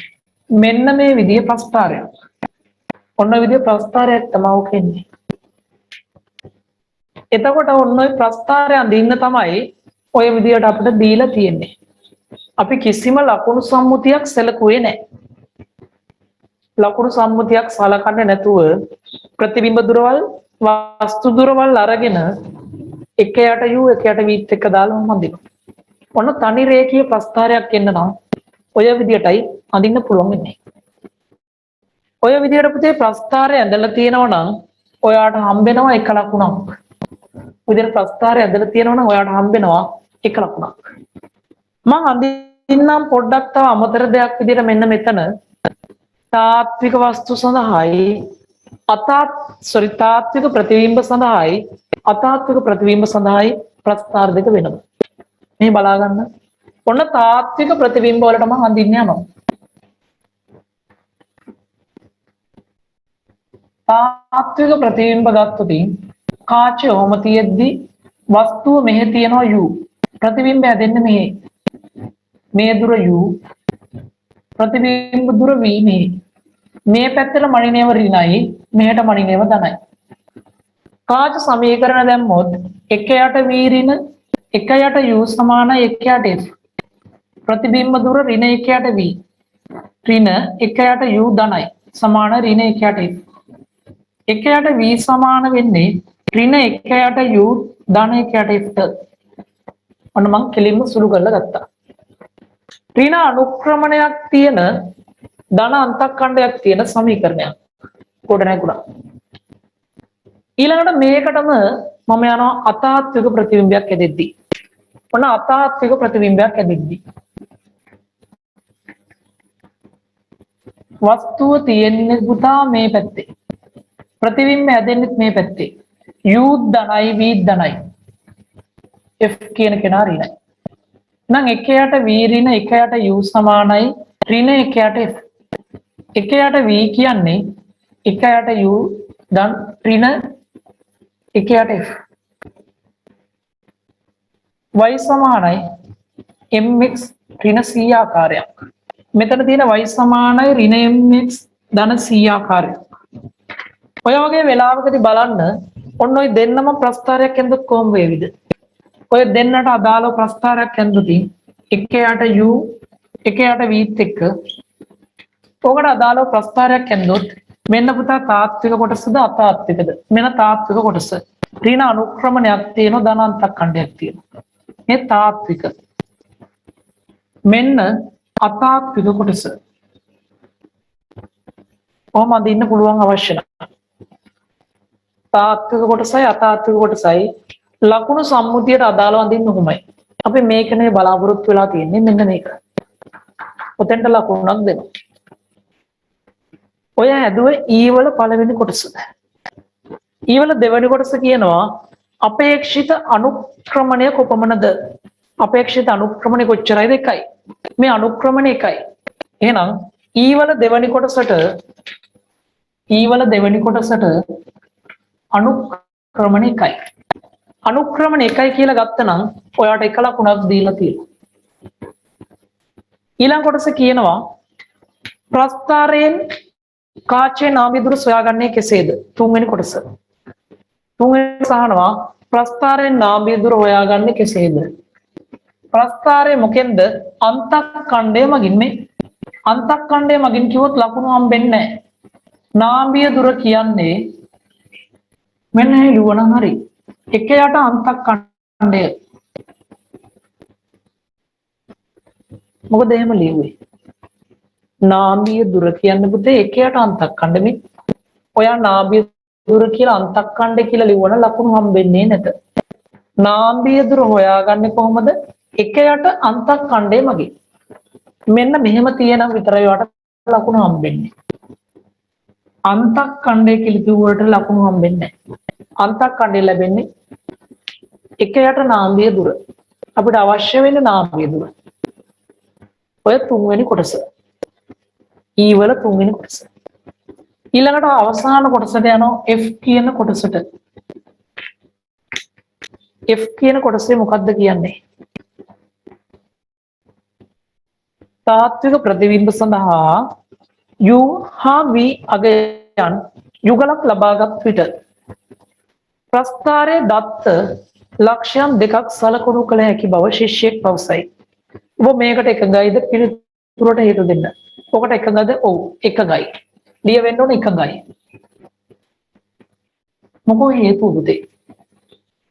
මෙන්න මේ විදිහේ ප්‍රස්ථාරයක්. ඔන්න විදිහේ ප්‍රස්ථාරයක් තමයි ඔක එන්නේ. එතකොට ඔන්න ඔය ප්‍රස්ථාරය අඳින්න තමයි ඔය විදිහට අපිට දීලා තියෙන්නේ. අපි කිසිම ලකුණු සම්මුතියක් සැලකුවේ නැහැ. ලකුණු සම්මුතියක් සලකන්නේ නැතුව ප්‍රතිබිම්බ දුරවල් වස්තු දුරවල් අරගෙන එක යට u එක යට v එක දාලා මම අඳිනවා. ඔන්න තනි රේඛීය ප්‍රස්ථාරයක් එන්න නම් ඔය විදිහටයි අඳින්න පුළුවන් වෙන්නේ. ඔය විදිහට පුතේ ප්‍රස්ථාරය ඇඳලා තියෙනවා නම් ඔයාට හම්බෙනවා එක ලකුණක්. විදිහට ප්‍රස්ථාරය ඇඳලා තියෙනවා නම් ඔයාට හම්බෙනවා එක ලකුණක්. මම අඳින්නම් පොඩ්ඩක් තව අමතර දෙයක් විදිහට මෙන්න මෙතන තාත්වික වස්තු සඳහායි තාත්වික ප්‍රතිබිම්බ සඳහායි අතාත්වික ප්‍රතිබිම්බ සඳහායි ප්‍රස්ථාර දෙක වෙනවා. මේ බලා ගන්න. ඔන්න තාත්වික ප්‍රතිබිම්බ වලට මම අඳින්න යනවා. තාත්වික ප්‍රතිබිම්බ ගත්තොත් කාචය ඔහම තියෙද්දි වස්තුව මෙහෙ තියෙනවා u. ප්‍රතිබිම්බය හැදෙන්නේ මෙහෙ. මේ දුර u. ප්‍රතිබිම්බ දුර v මේ. මේ පැත්තට මණිනේව ඍණයි, මෙහෙට මණිනේව ධනයි. කාච සමීකරණ දැම්මොත් එක යට v ඍණ එක යට u සමානයි එක යට f. ප්‍රතිබිම්බ දුර ඍණ එක යට v. ඍණ එක යට u ධනයි සමාන ඍණ එක යට f. එක යට v සමාන වෙන්නේ ඍණ එක යට u ධන එක යට f ට. ඔන්න මම කෙලින්ම සුළු කරලා ගත්තා. ඍණ අනුක්‍රමණයක් තියෙන ධන අන්තක්ඛණ්ඩයක් තියෙන සමීකරණයක් කොට නැගුණා. ඊළඟට මේකටම මම යනවා අතාත්වික ප්‍රතිබිම්බයක් ඇදෙද්දී. ඔන්න අතාත්වික ප්‍රතිබිම්බයක් ඇදෙද්දී වස්තුව තියෙන්නේ පුතා මේ පැත්තේ. ප්‍රතිබිම්බ හැදෙන්නේ මේ පැත්තේ. u ධනයි v ධනයි. f කියන කෙනා ඍණයි. නම් එක යට v ඍණ එක යට u සමානයි ඍණ එක යට f. එක යට v කියන්නේ එක යට u ධන ඍණ එක යට f. y සමානයි mx ඍණ c ආකාරයක්. මෙතන තියෙන y සමානයි ඍණ mx ධන c ආකාරයක්. ඔය වගේ වෙලාවකදී බලන්න ඔන්න ඔය දෙන්නම ප්‍රස්ථාරයක් ඇඳුත් කොහොම වේවිද? ඔය දෙන්නට අදාළව ප්‍රස්ථාරයක් ඇඳුත් එක යට u එක යට v එක්ක ඔකට අදාළව ප්‍රස්ථාරයක් ඇඳුත් මෙන්න පුතා තාත්වික කොටසද අතාත්විකද? මෙන්න තාත්වික කොටස. ඍණ අනුක්‍රමණයක් තියෙනවා ධනාන්තක්ඛණ්ඩයක් තියෙනවා. මේ තාත්වික. මෙන්න අතාත්වික කොටස. කොහොම අඳින්න පුළුවන් අවශ්‍ය නැහැ. තාත්වික කොටසයි අතාත්වික කොටසයි ලකුණු සම්මුතියට අදාළව අඳින්න උමයි. අපි මේකනේ බලාපොරොත්තු වෙලා තියෙන්නේ මෙන්න මේක. ඔතෙන්ට ලකුණක් දෙන්න. ඔය හැදුවේ E වල පළවෙනි කොටස. E වල දෙවෙනි කොටස කියනවා අපේක්ෂිත අනුක්‍රමණය කොපමණද? අපේක්ෂිත අනුක්‍රමණය කොච්චරයිද? 1යි. මේ අනුක්‍රමණය 1යි. එහෙනම් E වල දෙවෙනි කොටසට අනුක්‍රමණය 1යි. අනුක්‍රමණය 1යි කියලා ගත්තනම් ඔයාට එක ලකුණක් දීලා තියෙනවා. ඊළඟ කොටස කියනවා ප්‍රස්ථාරයෙන් කාචේ නාභිය දුර සොයාගන්නේ කෙසේද? තුන්වෙනි කොටස. තුන්වෙනි සහනවා ප්‍රස්ථාරයෙන් නාභිය දුර හොයාගන්නේ කෙසේද? ප්‍රස්ථාරය මොකෙන්ද? අන්තක්ඛණ්ඩය මගින්. මේ අන්තක්ඛණ්ඩය මගින් කිව්වොත් ලකුණු හම්බෙන්නේ නැහැ. නාභිය දුර කියන්නේ මෙන්න මේ ලියුවනම් හරි. එක යට අන්තක්ඛණ්ඩය. මොකද එහෙම ලියුවේ? නාභිය දුර කියන්නේ පුතේ එක යට අන්තක්ඛණ්ඩ. මේ ඔයා නාභිය දුර කියලා අන්තක්ඛණ්ඩ කියලා ලියවන ලකුණු හම්බෙන්නේ නැත. නාභිය දුර හොයාගන්නේ කොහොමද? එක යට අන්තක්ඛණ්ඩය මගින්. මෙන්න මෙහෙම තියෙනම් විතරයි ඔයාට ලකුණු හම්බෙන්නේ. අන්තක්ඛණ්ඩය කියලා කිව්වට ලකුණු හම්බෙන්නේ නැහැ. අන්තක්ඛණ්ඩය ලැබෙන්නේ එක යට නාභිය දුර. අපිට අවශ්‍ය වෙන්නේ නාභිය දුර. ඔය තුන්වෙනි කොටස. E වල තුන්වෙනි කොටස. ඊළඟට අවසාන කොටසට යනවා F කියන කොටසට. F කියන කොටසේ මොකද්ද කියන්නේ? තාත්වික ප්‍රතිබිම්බ සඳහා U හා V අගයන් යුගලක් ලබාගත් විට ප්‍රස්ථාරයේ දත්ත ලක්ෂයන් දෙකක් සලකුණු කළ හැකි බව ශිෂ්‍යයෙක් පවසයි. ඔබ මේකට එකඟයිද? පිළිතුරට හේතු දෙන්න. ඔකට එකඟද? ඔව් එකඟයි. ලියවෙන්න ඕන එකඟයි. මොකෝ හේතුව පුතේ?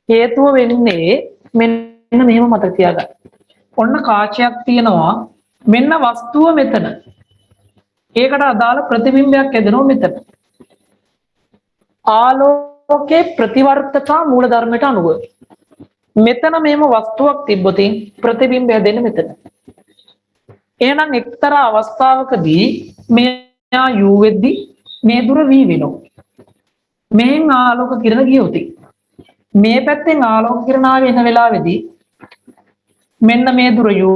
හේතුව වෙන්නේ මෙන්න මෙහෙම මතක තියාගන්න. ඔන්න කාචයක් තියෙනවා. මෙන්න වස්තුව මෙතන. ඒකට අදාළ ප්‍රතිබිම්බයක් ඇදෙනවා මෙතන. ආලෝකයේ ප්‍රතිවර්තකා මූල ධර්මයට අනුව මෙතන මෙහෙම වස්තුවක් තිබ්බොත් ප්‍රතිබිම්බය දෙන්නේ මෙතන. එහෙනම් එක්තරා අවස්ථාවකදී මෙයා u වෙද්දි මේ දුර v වෙනවා. මෙහෙන් ආලෝක කිරණ ගියොත් මේ පැත්තෙන් ආලෝක කිරණ ආවේ එන වෙලාවේදී මෙන්න මේ දුර u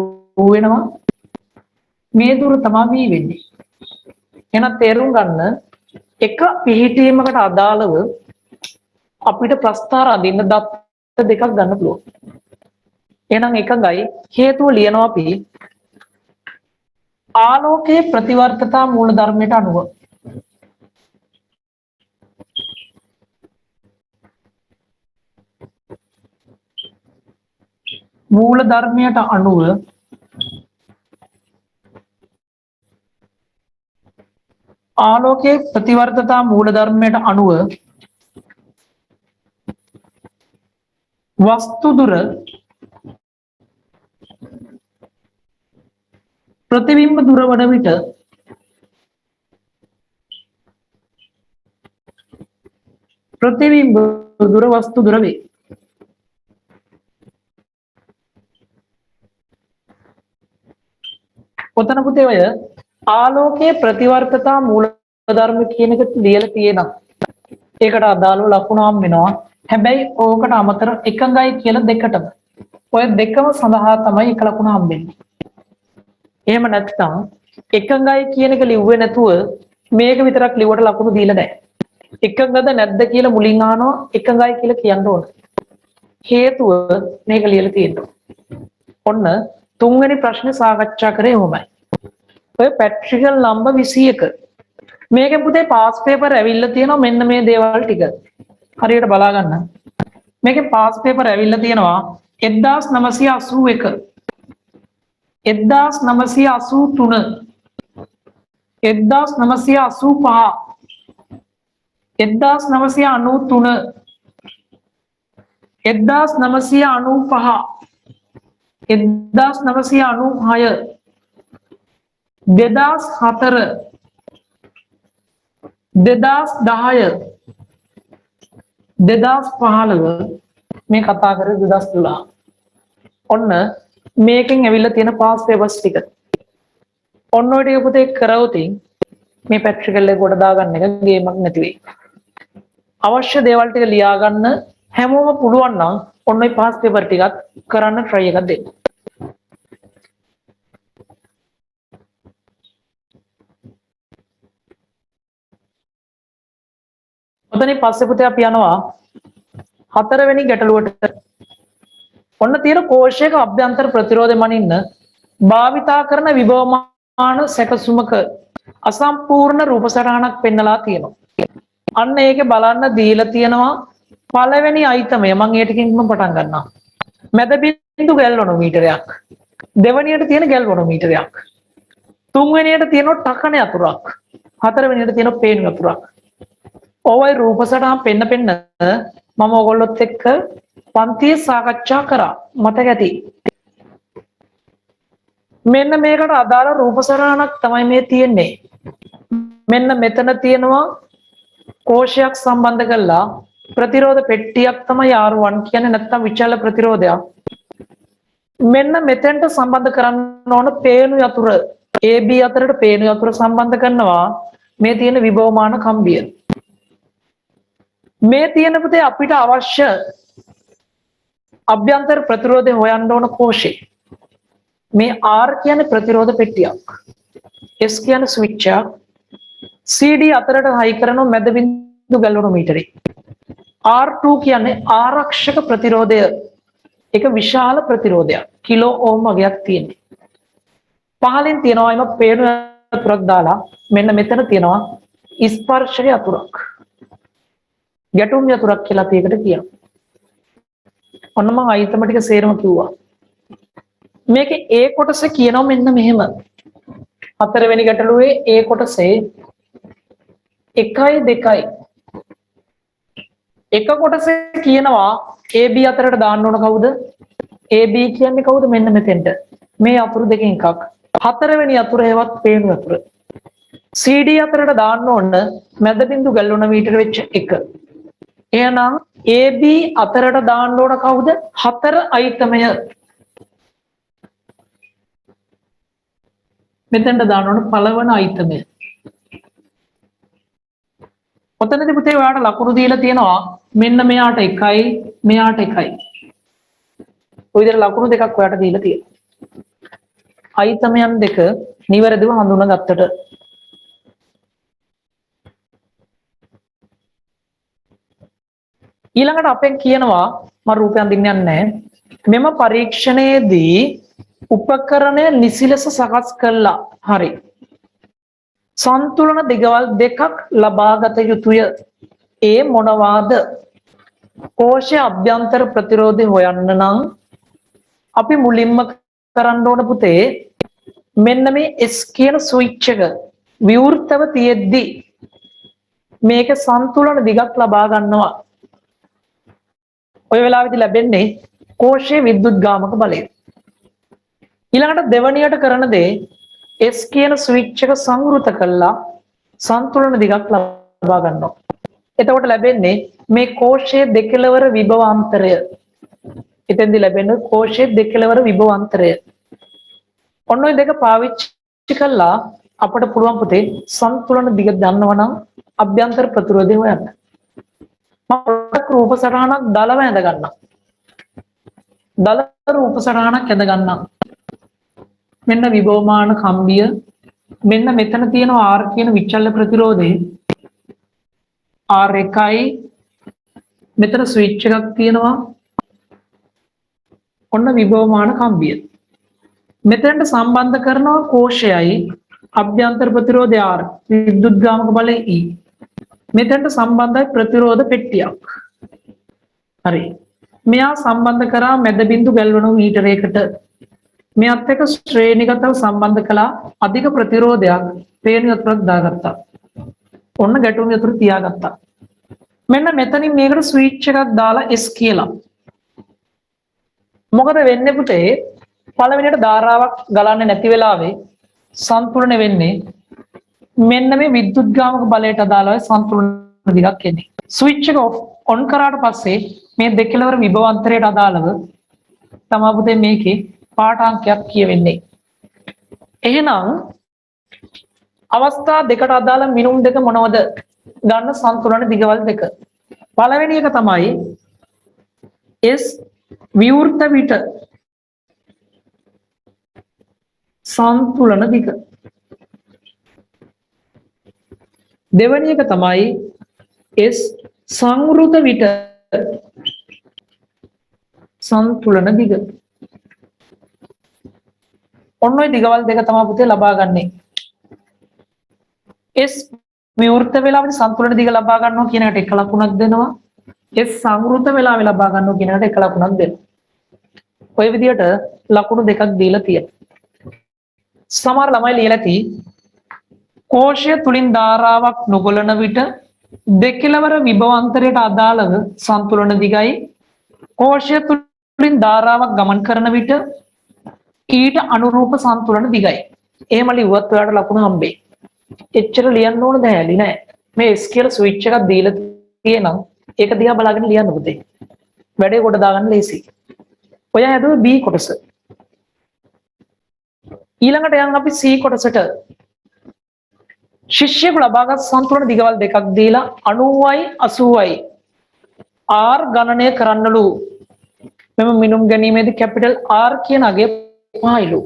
වෙනවා. මේ දුර තමයි v වෙන්නේ. එහෙනම් තේරුම් ගන්න එක පිහිටීමකට අදාළව අපිට ප්‍රස්ථාර අදින්න දත්ත දෙකක් ගන්න පුළුවන්. එහෙනම් එකඟයි. හේතුව ලියනවා අපි ආලෝකයේ ප්‍රතිවර්තතා මූල ධර්මයට අනුව මූල ධර්මයට අනුව ආලෝකයේ ප්‍රතිවර්තතා මූල ධර්මයට අනුව වස්තු දුර ප්‍රතිබිම්බ දුර වන විට ප්‍රතිබිම්බ දුර වස්තු දුර වේ. ඔතන පුතේ ඔය ආලෝකයේ ප්‍රතිවර්තතා මූල ධර්ම කියන එක ලියලා තියෙනවා. ඒකට අදාළව ලකුණු හම් වෙනවා. හැබැයි ඕකට අමතර එකඟයි කියලා දෙකටම. ඔය දෙකම සඳහා තමයි එක ලකුණ හම්බෙන්නේ. එහෙම නැත්නම් එකඟයි කියන එක ලිව්වේ නැතුව මේක විතරක් ලිව්වට ලකුණු දීලා නැහැ. එකඟද නැද්ද කියලා මුලින් අහනවා. එකඟයි කියලා කියන්න ඕන. හේතුව මේක ලියලා තියෙනවා. ඔන්න තුන්වෙනි ප්‍රශ්නේ සාකච්ඡා කරේ කොහොමයි? ඔය පැට්‍රිකල් නම්බර් 21. මේකෙන් පුතේ පාස් පේපර් ඇවිල්ලා තියෙනවා මෙන්න මේ දේවල් ටික. හරියට බලා ගන්න. මේකේ පාස් පේපර් ඇවිල්ලා තියෙනවා 1981 1983 1985 1993 1995 1996 2004 2010 2015 මේ කතා කරේ 2012. ඔන්න මේකෙන් ඇවිල්ලා තියෙන පාස් පේපර්ස් ටික. ඔන්න ඔය ටික පුතේ කරවුත් මේ පැට්‍රිකල් එක කොට දාගන්න එක ගේමක් නැති වෙයි. අවශ්‍ය දේවල් ටික ලියා ගන්න හැමෝම පුළුවන් නම් ඔන්න ඔය පාස් පේපර් ටිකත් කරන්න try එකක් දෙන්න. ඔතනින් පස්සේ පුතේ අපි යනවා හතරවෙනි ගැටලුවට. ඔන්න තියෙන කෝෂයක අභ්‍යන්තර ප්‍රතිරෝධය මනින්න භාවිතා කරන විභවමාන සැකසුමක අසම්පූර්ණ රූප සටහනක් පෙන්නලා තියෙනවා. අන්න ඒකේ බලන්න දීලා තියෙනවා පළවෙනි අයිතමය. මම ඒ ටිකකින්ම පටන් ගන්නවා. මැද බිඳු ගැල්වනෝමීටරයක්. දෙවෙනියට තියෙන ගැල්වනෝමීටරයක්. තුන්වෙනියට තියෙන ටකන යතුරක්. හතරවෙනියට තියෙන පේනු යතුරක්. ඔය රූප සටහන් පෙන්න මම ඔයගොල්ලොත් එක්ක පන්තියේ සාකච්ඡා කරා. මතක ඇති. මෙන්න මේකට අදාළ රූප සටහනක් තමයි මේ තියෙන්නේ. මෙන්න මෙතන තියෙනවා කෝෂයක් සම්බන්ධ කරලා ප්‍රතිරෝධ පෙට්ටියක් තමයි R1 කියන්නේ, නැත්නම් විචල ප්‍රතිරෝධයක්. මෙන්න මෙතෙන්ට සම්බන්ධ කරන්න ඕන පේනු යතුර AB අතරට පේනු යතුර සම්බන්ධ කරනවා මේ තියෙන විභවමාන කම්බිය. මේ තියෙන පුතේ අපිට අවශ්‍ය අභ්‍යන්තර ප්‍රතිරෝධය හොයන්න ඕන කෝෂේ. මේ R කියන්නේ ප්‍රතිරෝධ පෙට්ටියක්. S කියන්නේ ස්විච් එකක්. CD අතරට හයි කරන මැද බිඳු ගැල්වනෝමීටරේ. R2 කියන්නේ ආරක්ෂක ප්‍රතිරෝධය. ඒක විශාල ප්‍රතිරෝධයක්. කිලෝ ඕම් වගේක් තියෙනවා. පහලින් තියෙනවා එම පේන යතුරක් දාලා මෙන්න මෙතන තියෙනවා ස්පර්ශක යතුරක්. ගැටුම් යතුරක් කියලා අපි ඒකට කියනවා. ඔන්න මම අයිතම ටික සේරම කිව්වා. මේකේ ඒ කොටස කියනවා මෙන්න මෙහෙම. හතරවෙනි ගැටලුවේ ඒ කොටසේ 1යි 2යි එක කොටසේ කියනවා AB අතරට දාන්න ඕන කවුද? AB කියන්නේ කවුද? මෙන්න මෙතෙන්ට. මේ අතුරු දෙකෙන් එකක්. හතරවෙනි අතුර හේවත් පේන අතුර. CD අතරට දාන්න ඕන මැද බිඳු ගල්වන මීටර වෙච්ච එක. එහෙනම් AB අතරට දාන්න ඕන කවුද? හතර අයිතමය. මෙතෙන්ට දාන්න ඕන පළවන අයිතමය. ඔතනදී පුතේ ඔයාලට ලකුණු දීලා තියෙනවා මෙන්න මෙයාට 1යි මෙයාට 1යි. ඔය විදිහට ලකුණු දෙකක් ඔයාලට දීලා තියෙනවා. අයිතමයන් දෙක නිවැරදිව හඳුනාගත්තට ඊළඟට අපෙන් කියනවා මම රූපය අඳින්න යන්නේ මෙම පරීක්ෂණයේදී උපකරණය නිසි ලෙස සකස් කළා. හරි. සන්තුලන දිගවල් දෙකක් ලබාගත යුතුය. ඒ මොනවාද? කෝෂයේ අභ්‍යන්තර ප්‍රතිරෝධය හොයන්න නම් අපි මුලින්ම කරන්න ඕන පුතේ මෙන්න මේ S කියන ස්විච් එක විවෘතව තියෙද්දි මේක සන්තුලන දිගක් ලබා ගන්නවා. ඔය වෙලාවෙදි ලැබෙන්නේ කෝෂයේ විද්‍යුත් ගාමක බලය. ඊළඟට දෙවණියට කරන දේ S කියන ස්විච් එක සංවෘත කළා සන්තුලන දිගක් ලබා ගන්නවා. එතකොට ලැබෙන්නේ මේ කෝෂයේ දෙකලවර විභවාන්තරය. එතෙන්දි ලැබෙන්නේ කෝෂයේ දෙකලවර විභවාන්තරය. ඔන්න ඔය දෙක පාවිච්චි කළා අපට පුළුවන් පුතේ සන්තුලන දිග දන්නවනම් අභ්‍යන්තර ප්‍රතිරෝධය හොයන්න. මම රූප සටහනක් දාලා වැඳ ගන්නවා. දල රූප සටහනක් ඇඳ ගන්නවා. මෙන්න විභවමාන කම්බිය මෙන්න මෙතන තියෙනවා R කියන විචල්්‍ය ප්‍රතිරෝධය R1යි මෙතන ස්විච් එකක් තියෙනවා ඔන්න විභවමාන කම්බිය මෙතනට සම්බන්ධ කරනවා කෝෂයයි අභ්‍යන්තර ප්‍රතිරෝධය R විද්‍යුත් ගාමක බලය E මෙතනට සම්බන්ධයි ප්‍රතිරෝධ පෙට්ටියක් හරි මෙයා සම්බන්ධ කරා මැද බිඳු ගැල්වණු මීටරයකට මෙයත් එක්ක ශ්‍රේණිගතව සම්බන්ධ කළා අධික ප්‍රතිරෝධයක් පේන යතුරක් දාගත්තා. ඔන්න ගැටුම් යතුර තියාගත්තා. මෙන්න මෙතනින් මේකට ස්විච් එකක් දාලා S කියලා. මොකද වෙන්නේ පුතේ? පළවෙනියට ධාරාවක් ගලන්නේ නැති වෙලාවේ සන්තුලන වෙන්නේ මෙන්න මේ විද්‍යුත් ගාමක බලයට අදාළව සන්තුලන දිගක් එන්නේ. ස්විච් එක ඔන් කරාට පස්සේ මේ දෙකලවර විභවාන්තරයට අදාළව තමයි පුතේ මේකේ පාඨාංකයක් කියවෙන්නේ. එහෙනම් අවස්ථා දෙකට අදාළ මිනුම් දෙක මොනවද? ගන්න සන්තුලන දිගවල් දෙක. පළවෙනි එක තමයි S විවෘත විට සන්තුලන දිග. දෙවෙනි එක තමයි S සංවෘත විට සන්තුලන දිග. ඔන්න ඔය දිගවල් දෙක තමයි පුතේ ලබා ගන්නේ. S විවෘත වෙලාවේ සන්තුලන දිග ලබා ගන්නවා කියන එකට එක ලකුණක් දෙනවා. S සංවෘත වෙලාවේ ලබා ගන්නවා කියන එකට එක ලකුණක් දෙනවා. ඔය විදිහට ලකුණු දෙකක් දීලා තියෙනවා. සමහර ළමයි ලියලා ඇති කෝෂය තුලින් ධාරාවක් නොගලන විට දෙකලවර විභවාන්තරයට අදාළව සන්තුලන දිගයි කෝෂය තුලින් ධාරාවක් ගමන් කරන විට ඊට අනුරූප සන්තුලන දිගයි. එහෙම ලිව්වත් ඔයාලට ලකුණු හම්බෙයි. එච්චර ලියන්න ඕන දැහැලි නෑ. මේ S කියලා ස්විච් එකක් දීලා තියෙනම් ඒක දිහා බලාගෙන ලියන්න පුතේ. වැඩේ කොට දාගන්න ලේසි. ඔය හැදුවේ B කොටස. ඊළඟට යන් අපි C කොටසට. ශිෂ්‍යයෙකු ලබාගත් සන්තුලන දිගවල් දෙකක් දීලා 90යි 80යි R ගණනය කරන්නලු. මෙම මිනුම් ගැනීමේදී කැපිටල් R කියන අගය 5යිලු.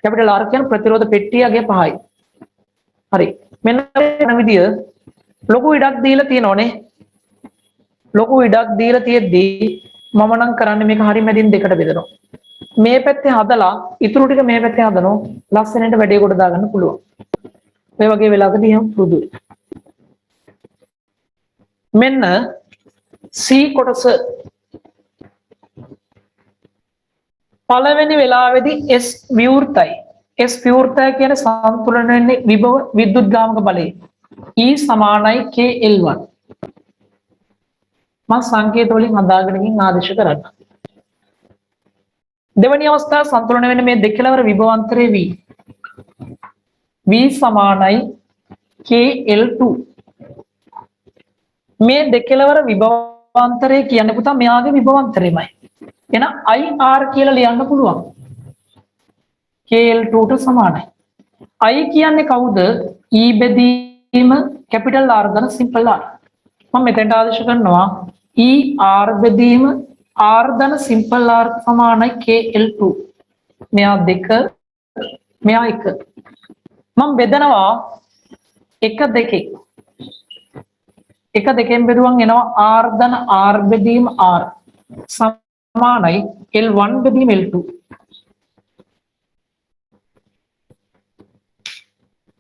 කැපිටල් R කියන ප්‍රතිරෝධ පෙට්ටිය අගය 5යි. හරි. මෙන්න මේ විදිය ලොකු ඉඩක් දීලා තියෙනෝනේ. ලොකු ඉඩක් දීලා තියෙද්දී මම නම් කරන්නේ මේක හරි මැදින් දෙකට බෙදනවා. මේ පැත්තේ හදලා ඉතුරු ටික මේ පැත්තේ හදනවා ලස්සනට වැඩේ කොට දාගන්න පුළුවන්. ඔය වගේ වෙලාවකදී එහෙම පුරුදු වෙන්න. මෙන්න C කොටස පළවෙනි වෙලාවේදී S විවෘතයි. S විවෘතය කියන්නේ සම්තුලන වෙන්නේ විභව විද්‍යුත්ගාමක බලය. E සමානයි KL1. මම සංකේත වලින් හදාගෙන ගින් ආදේශ කරන්න. දෙවැනි අවස්ථාව සම්තුලන වෙන්නේ මේ දෙකලවර විභවාන්තරයේ V. V සමානයි KL2. මේ දෙකලවර විභවාන්තරය කියන්නේ පුතා මෙයාගේ විභවාන්තරයමයි. එහෙනම් IR කියලා ලියන්න පුළුවන්. KL2 ට සමානයි. I කියන්නේ කවුද? E බෙදීම capital R ධන simple R. මම මෙතෙන්ට ආදේශ කරනවා E R බෙදීම R ධන simple R සමානයි KL2. මෙයා 2 මෙයා 1. මම බෙදනවා 1 2. 1 2 බෙදුවම එනවා R ධන R බෙදීම R සමානයි L1 බෙදීම L2.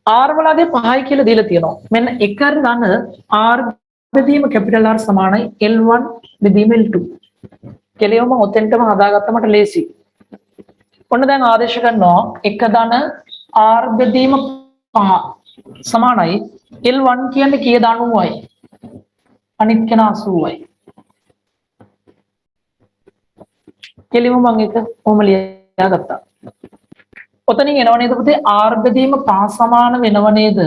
R වලගේ 5යි කියලා දීලා තියෙනවා. මෙන්න 1 ධන R බෙදීම capital R සමානයි L1 බෙදීම L2. කෙලියම ඔතෙන්ටම හදාගත්ත මට ලේසි. ඔන්න දැන් ආදේශ කරනවා 1 ධන R බෙදීම 5 සමානයි L1 කියන්නේ කීයද 90යි. අනිත් කෙනා 80යි. කෙලියම මම එක කොහොම ලියාගත්තා. ඔතනින් එනව නේද පුතේ R බෙදීම 5 සමාන වෙනව නේද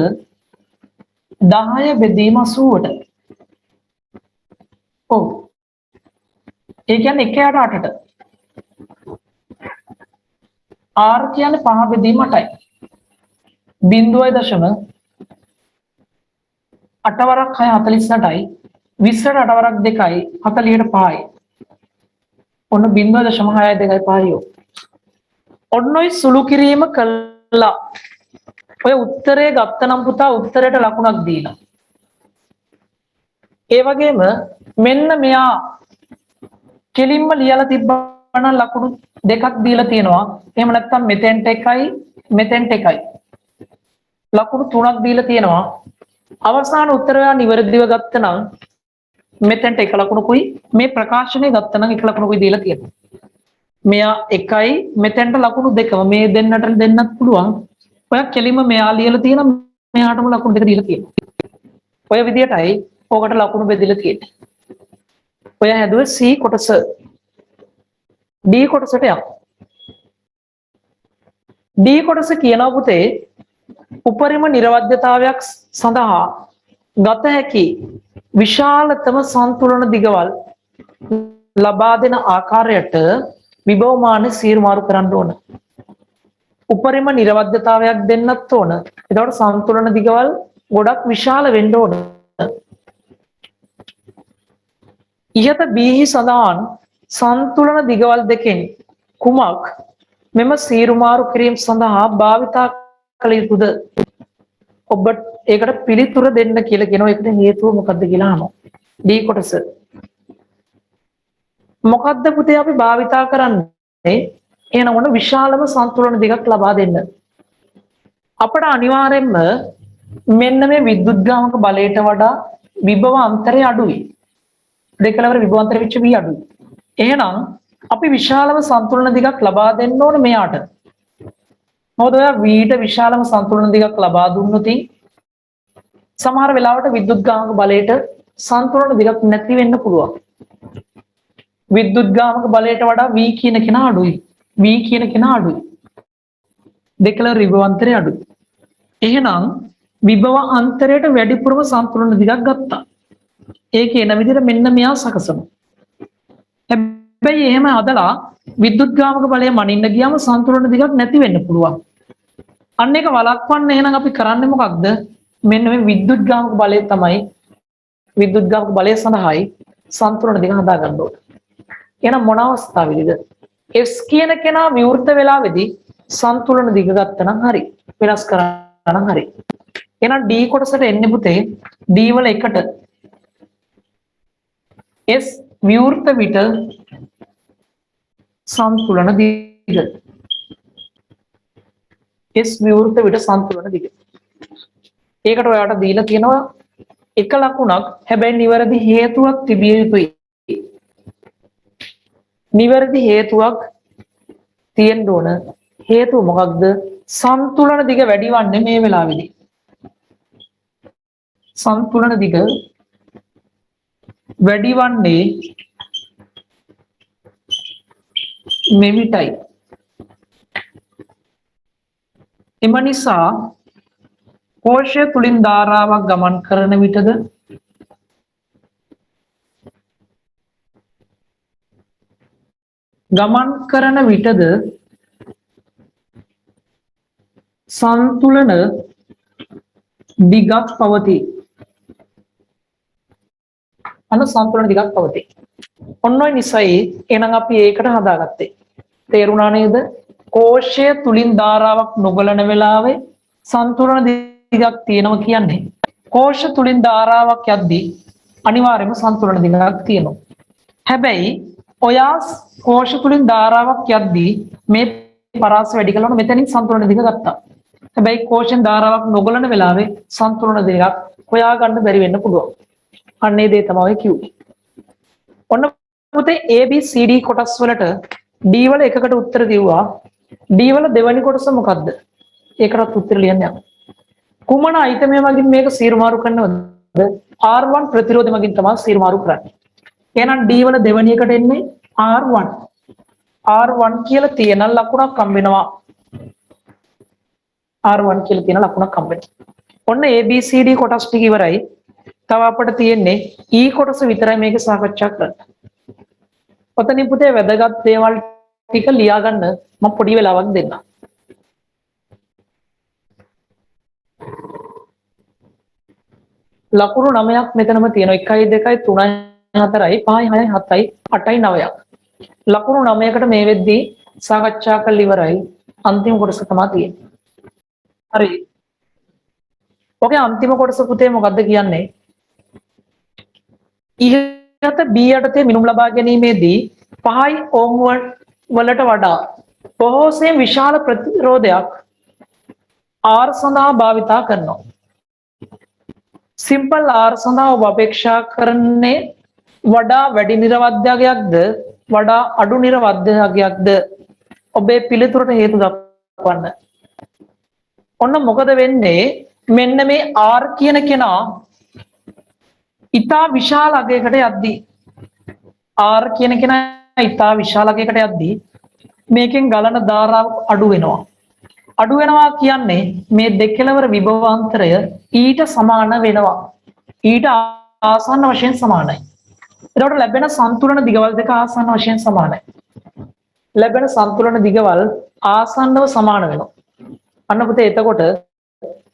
10 බෙදීම 80ට. ඔව්. ඒ කියන්නේ 1ට 8ට. R කියන්නේ 5 බෙදීම 8යි. 0.8 වරක් 6 48යි. 20ට 8 වරක් 2යි 40ට 5යි. ඔන්න 0.625යි. ඔන්න ඔය සුළු කිරීම කළා. ඔය උත්තරේ ගත්තනම් පුතා උත්තරයට ලකුණක් දීලා. ඒ වගේම මෙන්න මෙයා කෙලින්ම ලියලා තිබ්බනම් ලකුණු දෙකක් දීලා තියෙනවා. එහෙම නැත්නම් මෙතෙන්ට එකයි මෙතෙන්ට එකයි. ලකුණු තුනක් දීලා තියෙනවා. අවසාන උත්තරය නිවැරදිව ගත්තනම් මෙතෙන්ට එක ලකුණුකුයි මේ ප්‍රකාශනය ගත්තනම් එක ලකුණුකුයි දීලා තියෙනවා. මෙයා එකයි මෙතෙන්ට ලකුණු දෙකම මේ දෙන්නට දෙන්නත් පුළුවන්. ඔය කෙලින්ම මෙයා ලියලා තියෙන මෙයාටම ලකුණු දෙක දීලා තියෙනවා. ඔය විදියටයි ඕකට ලකුණු බෙදලා තියෙන්නේ. ඔය හැදුවේ C කොටස. D කොටසට යමු. D කොටස කියනවා පුතේ උපරිම නිර්වද්‍යතාවයක් සඳහා ගත හැකි විශාලතම සන්තුලන දිගවල් ලබා දෙන ආකාරයට විභවමාන සීරුමාරු කරන්න ඕන. උපරිම නිර්වද්‍යතාවයක් දෙන්නත් ඕන. එතකොට සන්තුලන දිගවල් ගොඩක් විශාල වෙන්න ඕන. ඉහත බීහි සඳහන් සන්තුලන දිගවල් දෙකෙන් කුමක් මෙම සීරුමාරු කිරීම සඳහා භාවිතා කළ යුතුද? ඔබ ඒකට පිළිතුර දෙන්න කියලා කියනවා. ඒකට හේතුව මොකක්ද කියලා අහනවා. D කොටස. මොකක්ද පුතේ අපි භාවිතා කරන්නේ? එහෙනම් ඔන්න විශාලම සන්තුලන දිගක් ලබා දෙන්න. අපට අනිවාර්යෙන්ම මෙන්න මේ විද්‍යුත්ගාමක බලයට වඩා විභව අන්තරය අඩුයි. දෙකලවර විභවාන්තර වෙච්ච V අඩුයි. එහෙනම් අපි විශාලම සන්තුලන දිගක් ලබා දෙන්න ඕනේ මෙයාට. මොකද ඔයා V ට විශාලම සන්තුලන දිගක් ලබා දුන්නොත් සමහර වෙලාවට විද්‍යුත්ගාමක බලයට සන්තුලන දිගක් නැති වෙන්න පුළුවන්. විද්‍යුත්ගාමක බලයට වඩා V කියන කෙනා අඩුයි. V කියන කෙනා අඩුයි. දෙකලවර විභවාන්තරය අඩුයි. එහෙනම් විභව අන්තරයට වැඩිපුරම සන්තුලන දිගක් ගත්තා. ඒක එන විදිහට මෙන්න මෙයා සකසනවා. හැබැයි එහෙම හදලා විද්‍යුත්ගාමක බලය මනින්න ගියාම සන්තුලන දිගක් නැති වෙන්න පුළුවන්. අන්න ඒක වළක්වන්න එහෙනම් අපි කරන්නේ මොකක්ද? මෙන්න මේ විද්‍යුත්ගාමක බලය තමයි විද්‍යුත්ගාමක බලය සඳහායි සන්තුලන දිග හදා ගන්න ඕනේ. එහෙනම් මොන අවස්ථාවේදීද? S කියන කෙනා විවෘත වෙලාවේදී සන්තුලන දිග ගත්තනම් හරි. වෙනස් කරා නම් හරි. එහෙනම් D කොටසට එන්නේ පුතේ D වල එකට S විවෘත විට සන්තුලන දිග S විවෘත විට සන්තුලන දිග. ඒකට ඔයාලට දීලා තියෙනවා එක ලකුණක්. හැබැයි නිවැරදි හේතුවක් තිබිය යුතුයි. නිවැරදි හේතුවක් තියෙන්න ඕන. හේතුව මොකක්ද? සන්තුලන දිග වැඩි වන්නේ මේ වෙලාවේදී. සන්තුලන දිග වැඩි වන්නේ මෙවිටයි. එම නිසා කෝෂය තුලින් ධාරාවක් ගමන් කරන විටද සන්තුලන දිගක් පවතී. සන්තුලන දිගක් පවතී. ඔන්න ඔය නිසයි එහෙනම් අපි ඒකට හදාගත්තේ. තේරුණා නේද? කෝෂය තුලින් ධාරාවක් නොගලන වෙලාවේ සන්තුලන දිගක් තියෙනවා කියන්නේ කෝෂ තුලින් ධාරාවක් යද්දී අනිවාර්යයෙන්ම සන්තුලන දිගක් තියෙනවා. හැබැයි ඔයා කෝෂ තුලින් ධාරාවක් යද්දී මේ පරාස වැඩි කළොත් මෙතනින් සන්තුලන දිග ගත්තා. හැබැයි කෝෂෙන් ධාරාවක් නොගලන වෙලාවේ සන්තුලන දිගක් හොයාගන්න බැරි වෙන්න පුළුවන්. අන්නේ දේ තමයි කිව්වේ. ඔන්න පුතේ ABCD කොටස් වලට D වල එකකට උත්තර දීුවා. D වල දෙවෙනි කොටස මොකද්ද? ඒකටත් උත්තර ලියන්න යන්න. කුමන අයිතමය මගින් මේක සීරුමාරු කරනවද? R1 ප්‍රතිරෝධය මගින් තමයි සීරුමාරු කරන්නේ. එහෙනම් D වල දෙවෙනි එකට එන්නේ R1. R1 කියලා තියෙන ලකුණක් හම්බ වෙනවා. R1 කියලා තියෙන ලකුණක් හම්බ වෙනවා. ඔන්න ABCD කොටස් ටික ඉවරයි. තව අපිට තියෙන්නේ E කොටස විතරයි මේක සාකච්ඡා කරන්න. ඔතනින් පුතේ වැදගත් දේවල් ටික ලියා ගන්න මම පොඩි වෙලාවක් දෙන්නම්. ලකුණු 9ක් මෙතනම තියෙනවා. 1 2 3 4 5 6 7 8 9ක්. ලකුණු 9කට මේ වෙද්දී සාකච්ඡා කරලා ඉවරයි. අන්තිම කොටස තමයි තියෙන්නේ. හරි. ඔකේ අන්තිම කොටස පුතේ මොකද්ද කියන්නේ? ඉහත B යටතේ මිනුම් ලබා ගැනීමේදී 5 ඕම් වලට වඩා බොහෝසේ විශාල ප්‍රතිරෝධයක් R සඳහා භාවිතා කරනවා. සිම්පල් R සඳහා ඔබ අපේක්ෂා කරන්නේ වඩා වැඩි නිර්වද්‍යයක්ද වඩා අඩු නිර්වද්‍යයක්ද? ඔබේ පිළිතුරට හේතු දක්වන්න. ඔන්න මොකද වෙන්නේ? මෙන්න මේ R කියන කෙනා ඉතා විශාල අගයකට යද්දී R කියන කෙනා ඉතා විශාල අගයකට යද්දී මේකෙන් ගලන ධාරාව අඩු වෙනවා. අඩු වෙනවා කියන්නේ මේ දෙකලවර විභවාන්තරය ඊට සමාන වෙනවා. ඊට ආසන්න වශයෙන් සමානයි. එතකොට ලැබෙන සන්තුලන දිගවල් දෙක ආසන්න වශයෙන් සමානයි. ලැබෙන සන්තුලන දිගවල් ආසන්නව සමාන වෙනවා. අන්න පුතේ එතකොට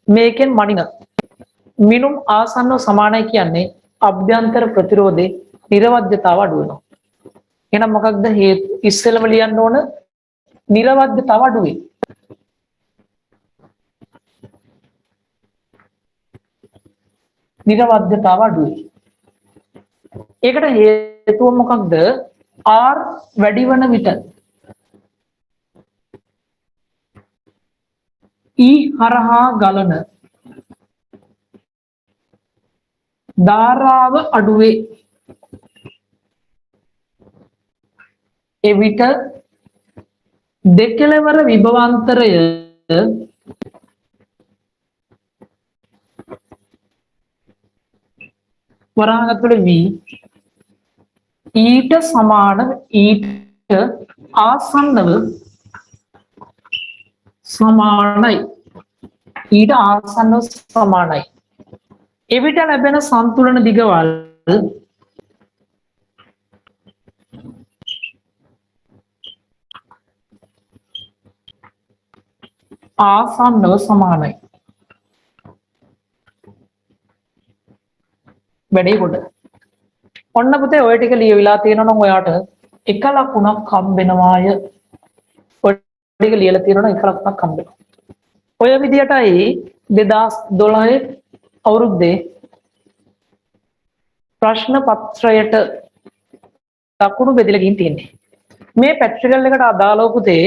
මේකෙන් මනින මිනුම් ආසන්නව සමානයි කියන්නේ අභ්‍යන්තර ප්‍රතිරෝධේ නිර්වද්‍යතාව අඩු වෙනවා. එහෙනම් මොකක්ද හේතු? ඉස්සෙල්ලම ලියන්න ඕන නිර්වද්‍යතාව අඩු වෙයි. නිර්වද්‍යතාව අඩු වෙයි. ඒකට හේතුව මොකක්ද? R වැඩි වන විට E හරහා ගලන ධාරාව අඩු වේ. එවිට දෙකලවර විභවාන්තරය වරහන් V ඊට සමාන ඊට ආසන්නව සමානයි. ඊට ආසන්නව සමානයි. එවිට ලැබෙන සන්තුලන දිගවල් ආසන්නව සමානයි. වැඩේ කොට. ඔන්න පුතේ ඔය ටික ලියවිලා තියෙනවා නම් ඔයාට එක ලකුණක් හම්බෙනවාය. ඔය ටික ලියලා තියෙනවා නම් එක ලකුණක් හම්බෙනවා. ඔය විදියටයි 2012 අවුරුද්දේ ප්‍රශ්න පත්‍රයට ලකුණු බෙදලා ගින් තියෙන්නේ. මේ පැට්‍රිකල් එකට අදාළව පුතේ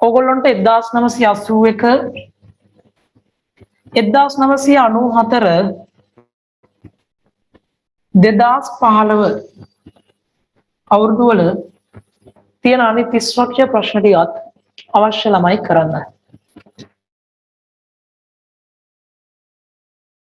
ඕගොල්ලන්ට 1981 1994 2015 අවුරුදු වල තියෙන අනිත් ස්ට්‍රක්චර් ප්‍රශ්න ටිකත් අවශ්‍ය ළමයි කරන්න.